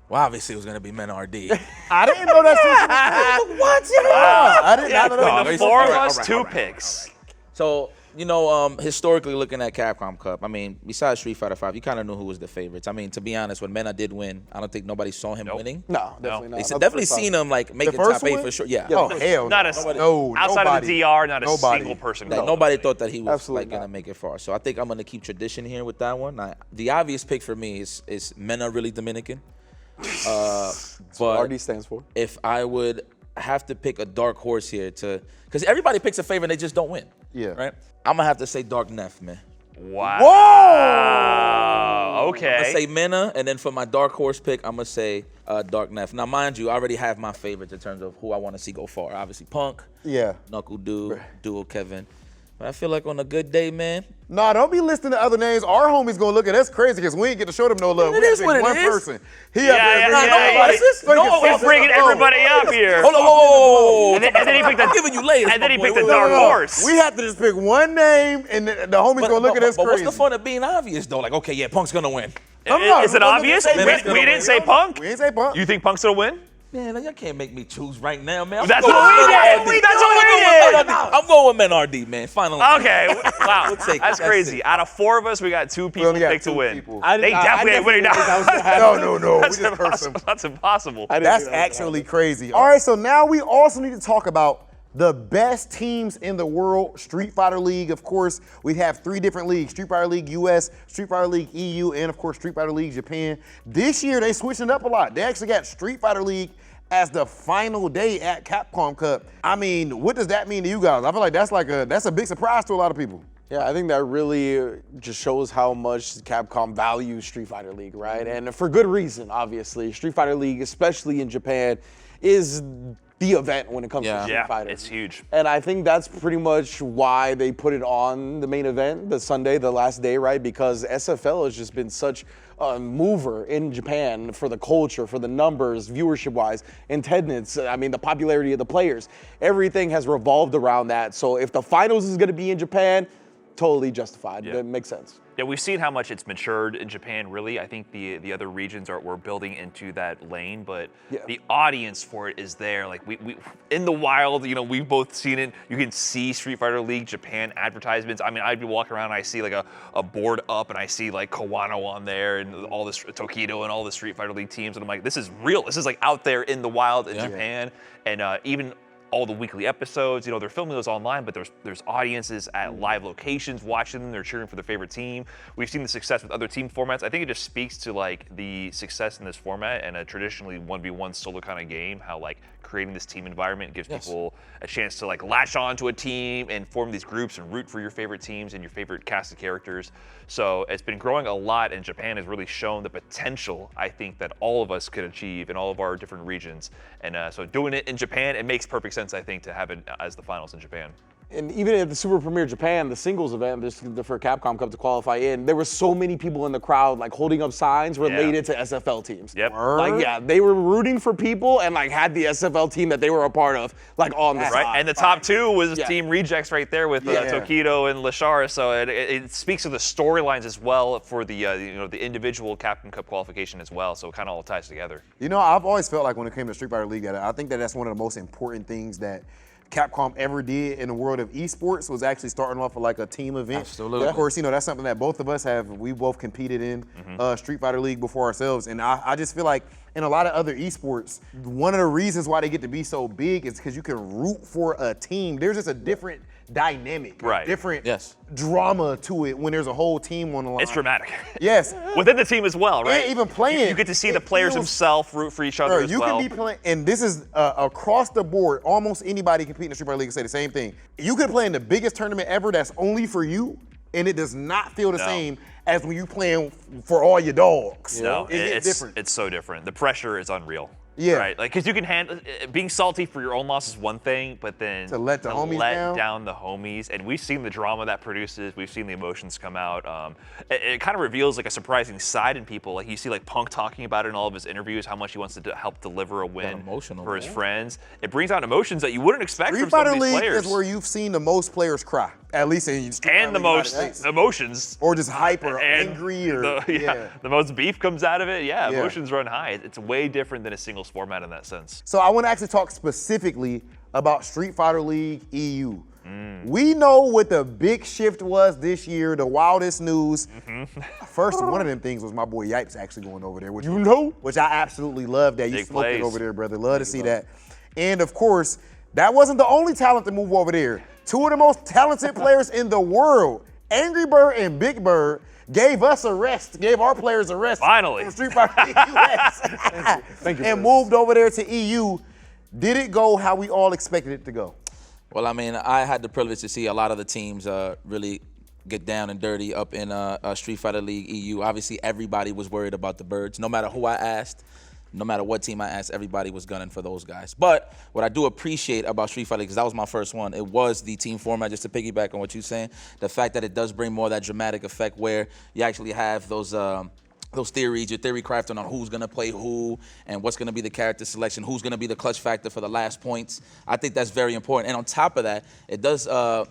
Well, obviously it was gonna be Mena RD. I didn't know that's what? I did not know that. The four of All right, us, all right, two all right, picks. So, you know, historically looking at Capcom Cup, I mean, besides Street Fighter 5, you kind of knew who was the favorites. I mean, to be honest, when Mena did win, I don't think nobody saw him winning. No, definitely not. They Not definitely the first seen time. him like making first top 8 one? for sure. Yeah. Oh, hell Not no. outside of the DR, not a Nobody. single person. Like, called nobody him. thought that he was Absolutely like gonna not. make it far. So I think I'm gonna keep tradition here with that one. The obvious pick for me is Mena really Dominican. That's But what RD stands for. if I would have to pick a dark horse here because everybody picks a favorite and they just don't win. Yeah. Right? I'm gonna have to say Dark Neff, man. Wow. Whoa! Okay. I'm gonna say Mena, and then for my dark horse pick, I'm gonna say Dark Neff. Now, mind you, I already have my favorites in terms of who I want to see go far. Obviously, Punk, Yeah. Knuckle Dude, Dual Kevin. But I feel like on a good day, man. Nah, don't be listening to other names. Our homies gonna look at us crazy because we ain't get to show them no love. It We is picked what it one is. person. He up there He's bringing everybody up here. Hold on. And then he picked I'm giving you layers. And then he my boy. picked a dark horse. We have to just pick one name, and the homies gonna look at us But crazy. what's the fun of being obvious, though? Like, okay, yeah, Punk's gonna win. Is it obvious? We didn't say Punk. We didn't say Punk. You think Punk's gonna win? Man, y'all can't make me choose right now, man. That's what we did. That's what we did. I'm going with Men RD, man. Finally. Okay. Wow. We'll take it. That's crazy. Out of 4 of us, we got 2 people only got picked to 2 win. people. They definitely ain't winning now. No. That's We just heard some. impossible. That's impossible. That's actually crazy. All right, so now we also need to talk about the best teams in the world. Street Fighter League, of course, we have 3 different leagues: Street Fighter League US, Street Fighter League EU, and of course Street Fighter League Japan. This year they switching it up a lot. They actually got Street Fighter League as the final day at Capcom Cup. I mean, what does that mean to you guys? I feel like that's a big surprise to a lot of people. Yeah, I think that really just shows how much Capcom values Street Fighter League, right? And for good reason, obviously. Street Fighter League, especially in Japan, is the event when it comes to Street Fighter. It's huge. And I think that's pretty much why they put it on the main event, the Sunday, the last day, right? Because SFL has just been such a mover in Japan for the culture, for the numbers, viewership-wise, attendance, I mean, the popularity of the players. Everything has revolved around that. So if the finals is going to be in Japan, totally justified. That makes sense. Yeah, we've seen how much it's matured in Japan, really. I think the other regions we're building into that lane, but the audience for it is there. Like we in the wild, you know, we've both seen it. You can see Street Fighter League Japan advertisements. I mean, I'd be walking around and I see like a board up and I see like Kawano on there and all this Tokido and all the Street Fighter League teams. And I'm like, this is real. This is like out there in the wild in Japan. And even all the weekly episodes, you know, they're filming those online, but there's audiences at live locations watching them. They're cheering for their favorite team. We've seen the success with other team formats. I think it just speaks to like the success in this format and a traditionally 1v1 solo kind of game, how like creating this team environment gives people a chance to like latch on to a team and form these groups and root for your favorite teams and your favorite cast of characters. So it's been growing a lot, and Japan has really shown the potential, I think, that all of us could achieve in all of our different regions. And so doing it in Japan, it makes perfect sense, I think, to have it as the finals in Japan. And even at the Super Premier Japan, the singles event for Capcom Cup to qualify in, there were so many people in the crowd like holding up signs related to SFL teams. Like, they were rooting for people and like had the SFL team that they were a part of like on the side. And the top 2 was Team Rejects right there with Tokido and Lashara. So it speaks to the storylines as well for the the individual Capcom Cup qualification as well. So it kind of all ties together. You know, I've always felt like when it came to Street Fighter League, I think that's one of the most important things that Capcom ever did in the world of esports was actually starting off with like a team event. Absolutely. Of course, you know, that's something that both of us have. We both competed in Street Fighter League before ourselves. And I just feel like in a lot of other esports, one of the reasons why they get to be so big is because you can root for a team. There's just a different dynamic, different drama to it when there's a whole team on the line. It's dramatic. Yes. Within the team as well, right? And even playing. You get to see the players themselves root for each other as well. You can be playing, and this is across the board, almost anybody competing in the Street Fighter League can say the same thing. You can play in the biggest tournament ever that's only for you, and it does not feel the same as when you playing for all your dogs. No, it's different. It's so different. The pressure is unreal. Yeah. Right. Like, because you can handle being salty for your own loss is one thing, but then to let the homies down the homies, and we've seen the drama that produces. We've seen the emotions come out. It kind of reveals like a surprising side in people. Like you see like Punk talking about it in all of his interviews, how much he wants to help deliver a win for his friends. It brings out emotions that you wouldn't expect from some of these players. Street Fighter League is where you've seen the most players cry, at least in Street Fighter and the most emotions, or just hype or angry, or the most beef comes out of it. Yeah, emotions run high. It's way different than a singles format in that sense. So I want to actually talk specifically about Street Fighter League EU. We know what the big shift was this year, the wildest news. First, one of them things was my boy Yipes actually going over there, which which I absolutely love that you smoked it over there, brother. Love to see that. And of course, that wasn't the only talent to move over there. 2 of the most talented players in the world, Angry Bird and Big Bird, gave us a rest, gave our players a rest. Finally. From Street Fighter League US. Thank you. And moved over there to EU. Did it go how we all expected it to go? Well, I mean, I had the privilege to see a lot of the teams really get down and dirty up in Street Fighter League EU. Obviously, everybody was worried about the birds. No matter who I asked, no matter what team I asked, everybody was gunning for those guys. But what I do appreciate about Street Fighter, because that was my first one, it was the team format, just to piggyback on what you're saying, the fact that it does bring more of that dramatic effect where you actually have those theories, your theory crafting on who's gonna play who and what's gonna be the character selection, who's gonna be the clutch factor for the last points. I think that's very important. And on top of that, it does, for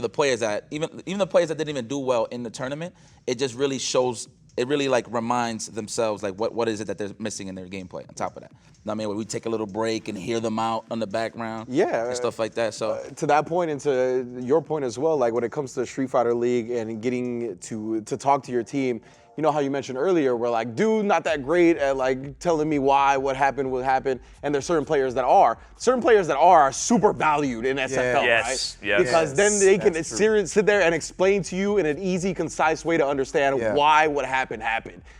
the players that, even the players that didn't even do well in the tournament, it just really shows, it really like reminds themselves like what is it that they're missing in their gameplay on top of that. You know what I mean? Where we take a little break and hear them out on the background. Yeah. And stuff like that. So to that point and to your point as well, like when it comes to Street Fighter League and getting to talk to your team, you know how you mentioned earlier, we're like, dude, not that great at like telling me why, what happened, and there's certain players that are. Certain players that are super valued in SFL, right? Yes. Because then they can sit there and explain to you in an easy, concise way to understand why what happened.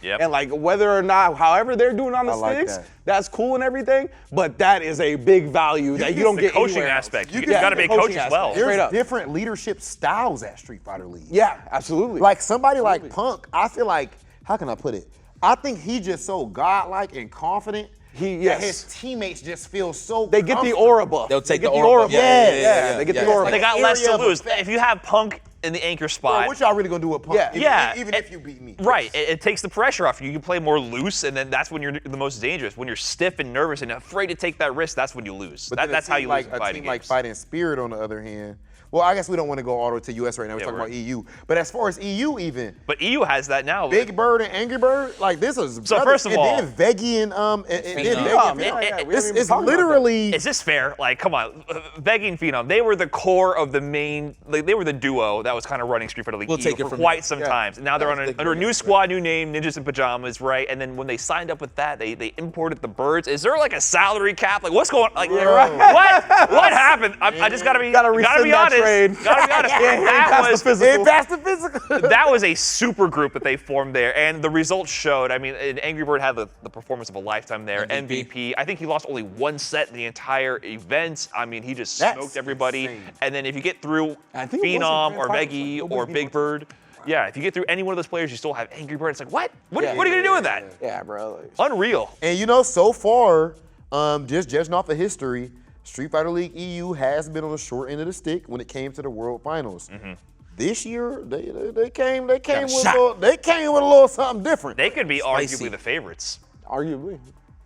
Yep. And like whether or not, however they're doing on the sticks, that's cool and everything, but that is a big value that you don't get coaching anywhere aspect. else. You got to be a coach as well. There's different leadership styles at Street Fighter League. Yeah, absolutely. Like somebody like Punk, I feel like, how can I put it? I think he's just so godlike and confident that his teammates just feel so They get the aura buff. they'll take they the get aura buff. Yeah, they get the aura buff. They got less to area of lose. effect. If you have Punk in the anchor spot, What y'all really gonna do with Punk? Yeah. Even if you beat me. right, it takes the pressure off you. You can play more loose, and then that's when you're the most dangerous. When you're stiff and nervous and afraid to take that risk, that's when you lose. That's how you lose in a fighting team like games. Fighting Spirit, on the other hand. Well, I guess we don't want to go all the way to US right now. We're talking about EU. But as far as EU even, But EU has that now. Big Bird and Angry Bird, like this is So first of all- then Veggie and Phenom. it's literally Is this fair? Like, come on, Veggie and Phenom, they were the core of the main, like, they were the duo that was kind of running Street Fighter League We'll EU take it for from quite there. some times. And now they're under a new squad, new name, Ninjas in Pajamas, right? And then when they signed up with that, they imported the birds. Is there like a salary cap? Like, what's going on? Like, what happened? I just gotta be Gotta rescind be that honest. trade. Gotta be honest. That's the physical. That was a super group that they formed there, and the results showed. I mean, Angry Bird had the performance of a lifetime there. MVP. I think he lost only one set in the entire event. I mean, he just smoked everybody. insane. And then if you get through I think it Phenom wasn't or Grand Veggie Finals, or nobody Big beat Bird, yeah, if you get through any one of those players, you still have Angry Bird. It's like, what? What are you gonna do with that? Yeah, bro. Unreal. And you know, so far, just judging off the history, Street Fighter League EU has been on the short end of the stick when it came to the World Finals. This year, they came with a little something different. They could be Spicy. arguably the favorites. Arguably.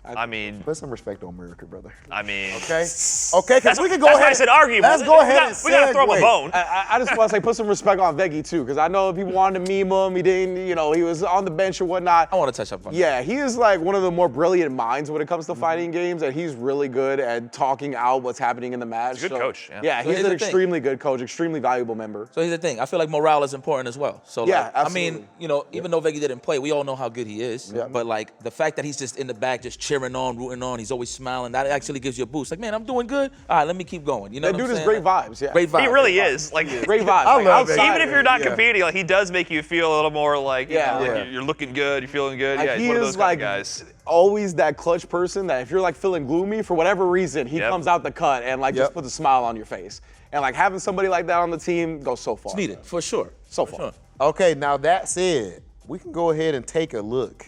I mean, Put some respect on America, brother. okay. Okay, because we can go That's ahead. why I said arguably. Let's go ahead and We gotta throw him a segue. bone. I just want to say put some respect on Veggie too, because I know people wanted to meme him. He didn't, he was on the bench or whatnot. I want to touch up on that. Yeah, he is like one of the more brilliant minds when it comes to fighting games, and he's really good at talking out what's happening in the match. He's a good coach, yeah. Yeah, So he's here's an the thing. extremely good coach, extremely valuable member. So here's the thing. I feel like morale is important as well. So Yeah, like, I absolutely. mean, even though Veggie didn't play, we all know how good he is. Yeah. But like the fact that he's just in the back, just cheering on, rooting on, he's always smiling. That actually gives you a boost. Like, man, I'm doing good. All right, let me keep going. You know That what dude I'm is saying? great Like, vibes. Yeah, Great vibes. He really is. Like, great vibes. I Like, love outside even if you're not Yeah. competing, like he does make you feel a little more like, you're looking good, you're feeling good. Like, Yeah, he's he one of is those kind like of guys. always that clutch person that if you're like feeling gloomy for whatever reason, he comes out the cut and like just puts a smile on your face. And like having somebody like that on the team goes so far. It's needed, for sure. So For far. sure. Okay, now that said, we can go ahead and take a look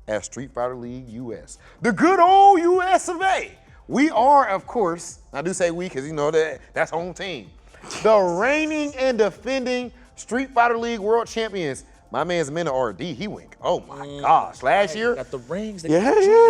at Street Fighter League US. The good old US of A. We are, of course, I do say we because that's home team. The reigning and defending Street Fighter League World Champions. My man's Mena RD, he went, oh my gosh. Last year, Got the rings. they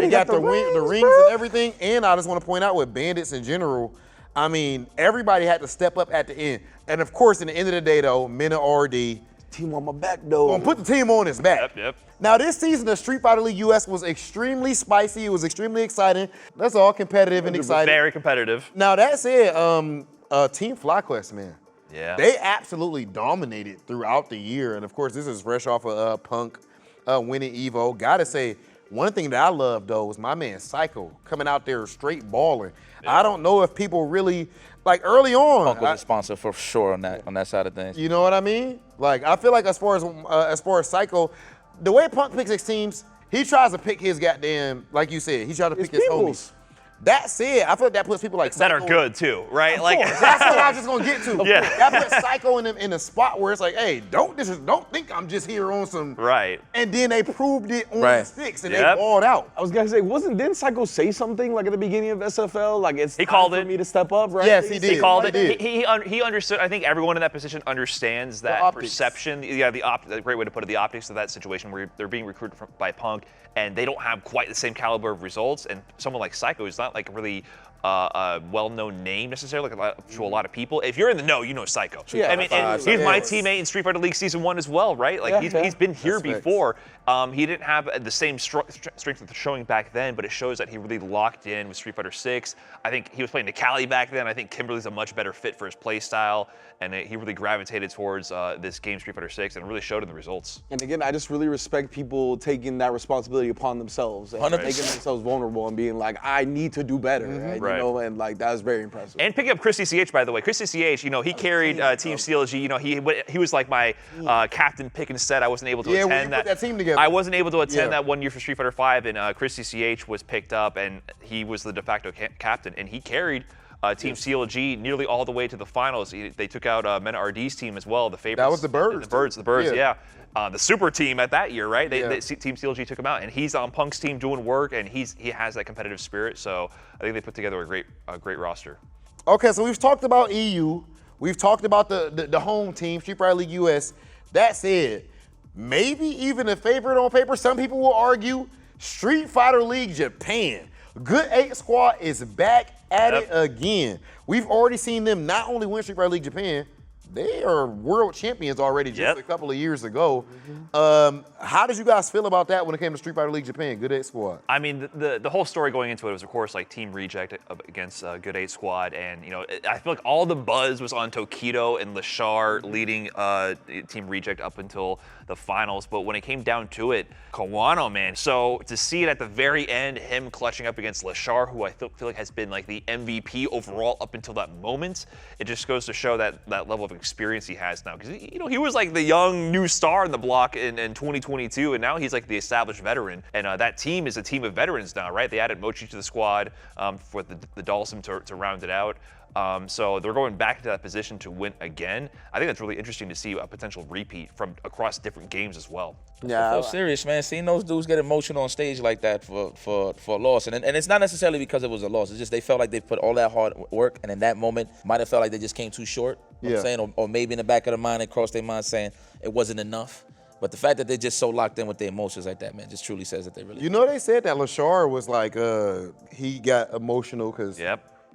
got the rings and everything. And I just want to point out with Bandits in general, I mean, everybody had to step up at the end. And of course, in the end of the day though, Mena RD, Team on my back though. gonna put the team on his back. Yep. Now this season of Street Fighter League US was extremely spicy. It was extremely exciting. That's all, competitive and exciting. Very competitive. Now that said, Team FlyQuest, man, Yeah. they absolutely dominated throughout the year. And of course, this is fresh off of Punk winning Evo. Gotta say, one thing that I love though was my man Psycho coming out there straight balling. I don't know if people really like early on. Punk was a sponsor for sure on that side of things. You know what I mean? Like, I feel like as far as Psycho, the way Punk picks his teams, he tries to pick his goddamn, like you said, he tries to pick his homies. That said, I feel like that puts people like that are Psycho- good too, right? Like That's what I was just gonna get to. Yeah. That puts Psycho in a spot where it's like, hey, don't think I'm just here on some. Right. And then they proved it on Right. the sticks and Yep. they balled out. I was gonna say, didn't Psycho say something like at the beginning of SFL? Like it's He time called for it. me to step up, right? Yes, he did. He called He it. did. He understood. I think everyone in that position understands that optics. perception. Yeah, a great way to put it. The optics of that situation where they're being recruited by Punk, and they don't have quite the same caliber of results. And someone like Psycho is not like really a well-known name necessarily to a lot of people. If you're in the know, you know Psycho. Yeah. I mean, and he's my teammate in Street Fighter League Season 1 as well, right? Like he's been here before. He didn't have the same strength of showing back then, but it shows that he really locked in with Street Fighter 6. I think he was playing Nikali back then. I think Kimberly's a much better fit for his play style, and he really gravitated towards this game, Street Fighter 6, and it really showed in the results. And again, I just really respect people taking that responsibility upon themselves and 100%. making themselves vulnerable and being like, I need to do better, and, Right. you know, and like that was very impressive. And picking up Chris CCH, by the way. Chris CCH, you know, he carried Team CLG. You know, he was like my captain pick instead. I wasn't able to Yeah, when attend you put that team together. I wasn't able to attend Yeah. that 1 year for Street Fighter 5, and Chris CCH was picked up, and he was the de facto captain, and he carried Team CLG nearly all the way to the finals. They took out Mena RD's team as well, the favorites. That was the Birds. The Birds, Yeah. yeah. The super team at that year, right? Yeah. Team CLG took him out, and he's on Punk's team doing work, and he has that competitive spirit. So I think they put together a great roster. Okay, so we've talked about EU. We've talked about the home team, Street Fighter League US. That said, maybe even a favorite on paper. Some people will argue Street Fighter League Japan. Good 8 squad is back at it again. We've already seen them not only win Street Fighter League Japan, they are world champions already just a couple of years ago. How did you guys feel about that when it came to Street Fighter League Japan? Good 8 squad. I mean, the whole story going into it was, of course, like Team Reject against Good 8 Squad, and you know, I feel like all the buzz was on Tokido and Lashar leading Team Reject up until the finals. But when it came down to it, Kawano, man. So to see it at the very end, him clutching up against Lashar, who I feel like has been like the MVP overall up until that moment, it just goes to show that level of experience he has now. Because you know, he was like the young new star in the block in 2022, and now he's like the established veteran. And that team is a team of veterans now, right? They added Mochi to the squad for the Dalsum to round it out. So they're going back to that position to win again. I think that's really interesting to see a potential repeat from across different games as well. I feel serious, man. Seeing those dudes get emotional on stage like that for a loss, and it's not necessarily because it was a loss. It's just they felt like they put all that hard work, and in that moment, might have felt like they just came too short. You know what I'm saying, or maybe in the back of their mind, it crossed their mind saying it wasn't enough. But the fact that they're just so locked in with their emotions like that, man, just truly says that they really. You know, they said that Lashar was like, he got emotional because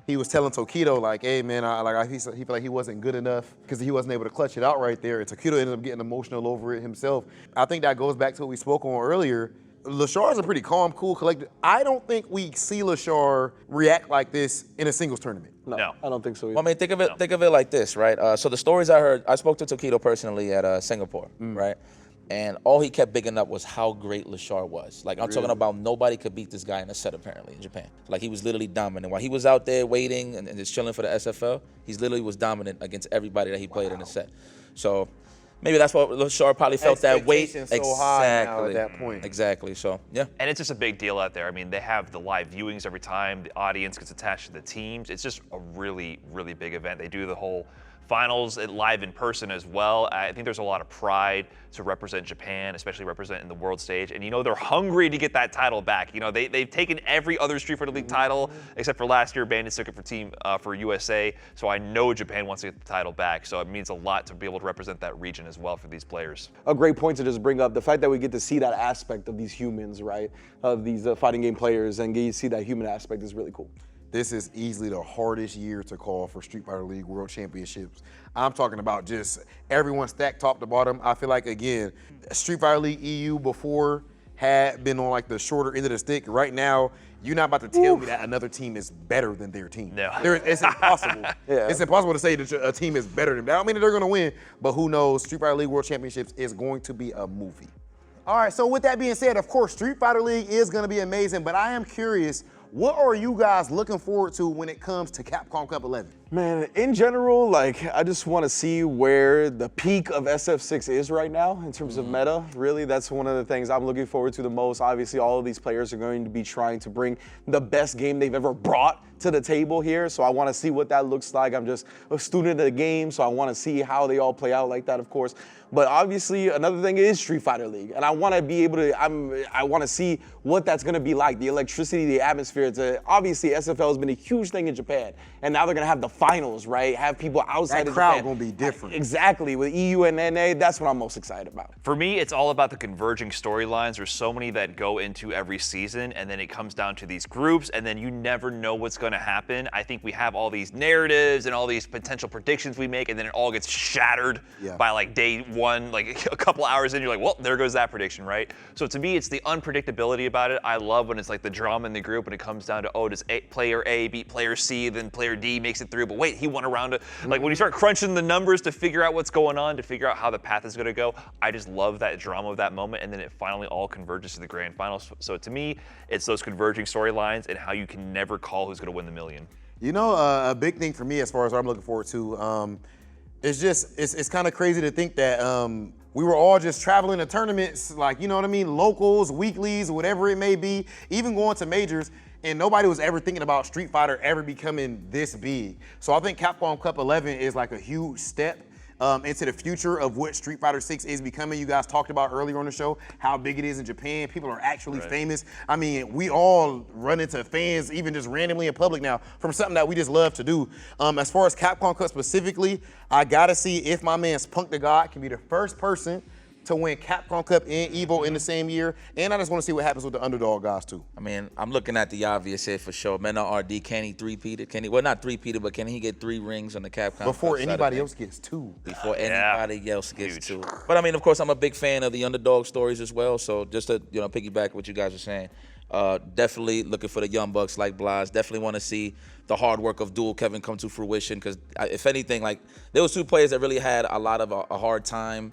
he was telling Tokido like, hey man, he felt like he wasn't good enough because he wasn't able to clutch it out right there. And Tokido ended up getting emotional over it himself. I think that goes back to what we spoke on earlier. Lashar is a pretty calm, cool, collected. I don't think we see Lashar react like this in a singles tournament. No. I don't think so either. Well, I mean, think of it like this, right? So the stories I heard, I spoke to Tokido personally at Singapore, right? And all he kept bigging up was how great Lashar was. Like, I'm talking about nobody could beat this guy in a set, apparently, in Japan. Like, he was literally dominant. While he was out there waiting and just chilling for the SFL, he literally was dominant against everybody that he played in a set. So maybe that's why Lashar probably felt that weight. Expectations so high now at that point. Exactly, so, yeah. And it's just a big deal out there. I mean, they have the live viewings every time. The audience gets attached to the teams. It's just a really, really big event. They do the whole finals live in person as well. I think there's a lot of pride to represent Japan, especially representing the world stage. And you know, they're hungry to get that title back. You know, they've taken every other Street Fighter League title except for last year. Bandits took it for USA. So I know Japan wants to get the title back. So it means a lot to be able to represent that region as well for these players. A great point to just bring up, the fact that we get to see that aspect of these humans, right? Of these fighting game players, and get to see that human aspect is really cool. This is easily the hardest year to call for Street Fighter League World Championships. I'm talking about just everyone stacked top to bottom. I feel like, again, Street Fighter League EU before had been on like the shorter end of the stick. Right now, you're not about to tell me that another team is better than their team. No. It's impossible. It's impossible to say that a team is better than them. I don't mean that they're gonna win, but who knows? Street Fighter League World Championships is going to be a movie. All right, so with that being said, of course, Street Fighter League is gonna be amazing, but I am curious, what are you guys looking forward to when it comes to Capcom Cup 11? Man, in general, like, I just want to see where the peak of SF6 is right now in terms of meta. Really, that's one of the things I'm looking forward to the most. Obviously, all of these players are going to be trying to bring the best game they've ever brought to the table here. So I want to see what that looks like. I'm just a student of the game, so I want to see how they all play out like that, of course. But obviously, another thing is Street Fighter League. And I want to be able to, I want to see what that's going to be like, the electricity, the atmosphere. Obviously, SFL has been a huge thing in Japan. And now they're going to have the finals, right? Have people outside of Japan. That crowd going to be different. Exactly. With EU and NA, that's what I'm most excited about. For me, it's all about the converging storylines. There's so many that go into every season, and then it comes down to these groups, and then you never know what's going to happen. I think we have all these narratives and all these potential predictions we make, and then it all gets shattered by like day one, like a couple hours in, you're like, well, there goes that prediction, right? So to me, it's the unpredictability about it. I love when it's like the drama in the group, and it comes down to, oh, does player A beat player C, then player D makes it through, but wait, he won around it. Like when you start crunching the numbers to figure out what's going on, to figure out how the path is going to go, I just love that drama of that moment, and then it finally all converges to the grand finals. So to me, it's those converging storylines and how you can never call who's going to win the million. You know, a big thing for me as far as what I'm looking forward to, it's kind of crazy to think that we were all just traveling to tournaments, like, you know what I mean, locals, weeklies, whatever it may be, even going to majors, and nobody was ever thinking about Street Fighter ever becoming this big. So I think Capcom Cup 11 is like a huge step into the future of what Street Fighter 6 is becoming. You guys talked about earlier on the show how big it is in Japan. People are actually famous. I mean, we all run into fans even just randomly in public now from something that we just love to do. As far as Capcom Cup specifically, I gotta see if my man Spunk the God can be the first person to win Capcom Cup and EVO in the same year. And I just want to see what happens with the underdog guys too. I mean, I'm looking at the obvious here for sure. Mena RD, can he three-peat it? Can he, well, not three-peat it, but can he get 3 rings on the Capcom before Cup anybody else gets 2? Before anybody else gets 2. But I mean, of course, I'm a big fan of the underdog stories as well. So just to, you know, piggyback what you guys are saying, definitely looking for the young bucks like Blas. Definitely want to see the hard work of Dual Kevin come to fruition, because if anything, like, there was 2 players that really had a lot of a hard time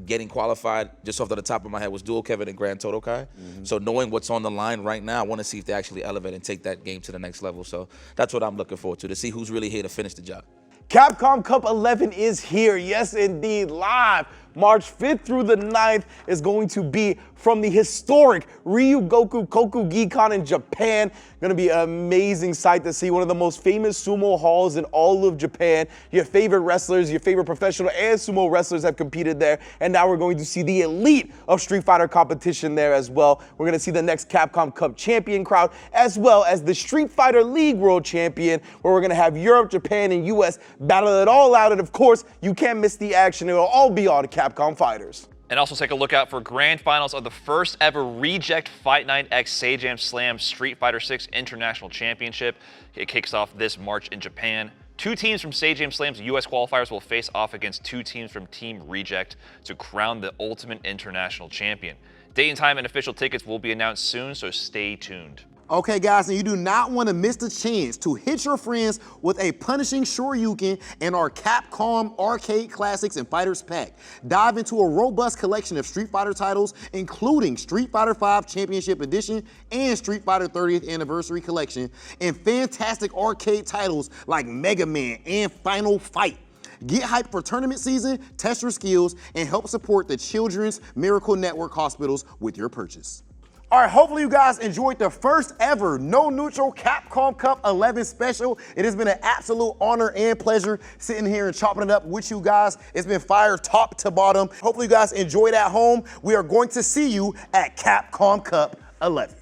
getting qualified. Just off the top of my head was Dual Kevin and Grand Toto Kai. So knowing what's on the line right now, I want to see if they actually elevate and take that game to the next level. So that's what I'm looking forward to see who's really here to finish the job. Capcom Cup 11 is here, yes indeed, live. March 5th through the 9th is going to be from the historic Ryogoku Kokugikan in Japan. Gonna be an amazing sight to see, one of the most famous sumo halls in all of Japan. Your favorite wrestlers, your favorite professional and sumo wrestlers have competed there, and now we're going to see the elite of Street Fighter competition there as well. We're gonna see the next Capcom Cup Champion crowd, as well as the Street Fighter League World Champion, where we're gonna have Europe, Japan, and US battle it all out, and of course, you can't miss the action. It'll all be on Capcom Fighters. And also take a look out for grand finals of the first ever Reject Fight Night X Sajam Slam Street Fighter 6 International Championship. It kicks off this March in Japan. 2 teams from Sajam Slam's US qualifiers will face off against 2 teams from Team Reject to crown the ultimate international champion. Date and time and official tickets will be announced soon, so stay tuned. Okay, guys, and you do not want to miss the chance to hit your friends with a punishing Shoryuken and our Capcom Arcade Classics and Fighters pack. Dive into a robust collection of Street Fighter titles, including Street Fighter V Championship Edition and Street Fighter 30th Anniversary Collection, and fantastic arcade titles like Mega Man and Final Fight. Get hyped for tournament season, test your skills, and help support the Children's Miracle Network hospitals with your purchase. All right, hopefully you guys enjoyed the first ever No Neutral Capcom Cup 11 special. It has been an absolute honor and pleasure sitting here and chopping it up with you guys. It's been fire top to bottom. Hopefully you guys enjoyed at home. We are going to see you at Capcom Cup 11.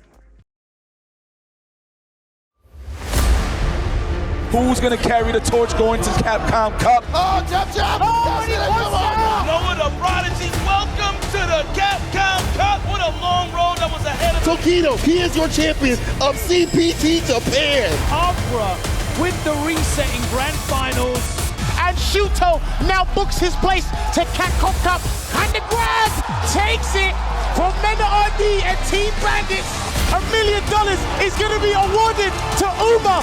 Who's gonna carry the torch going to Capcom Cup? Oh, jump, jump! Oh, and he puts down! Lower the prodigy, welcome to the Capcom Cup. What a long road that was ahead of us. Tokido, he is your champion of CPT Japan. Opera with the reset in grand finals. And Shuto now books his place to Capcom Cup. And the grab takes it from Mena RD and Team Bandits. $1 million is going to be awarded to Uma.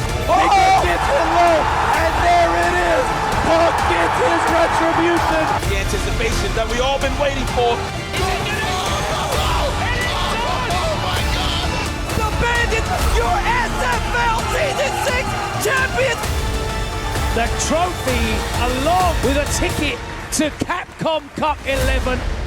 Gets it low, and there it is. Punk gets his retribution. The anticipation that we all been waiting for. The Bandits, your SFL Season 6 champions. the trophy along with a ticket to Capcom Cup 11.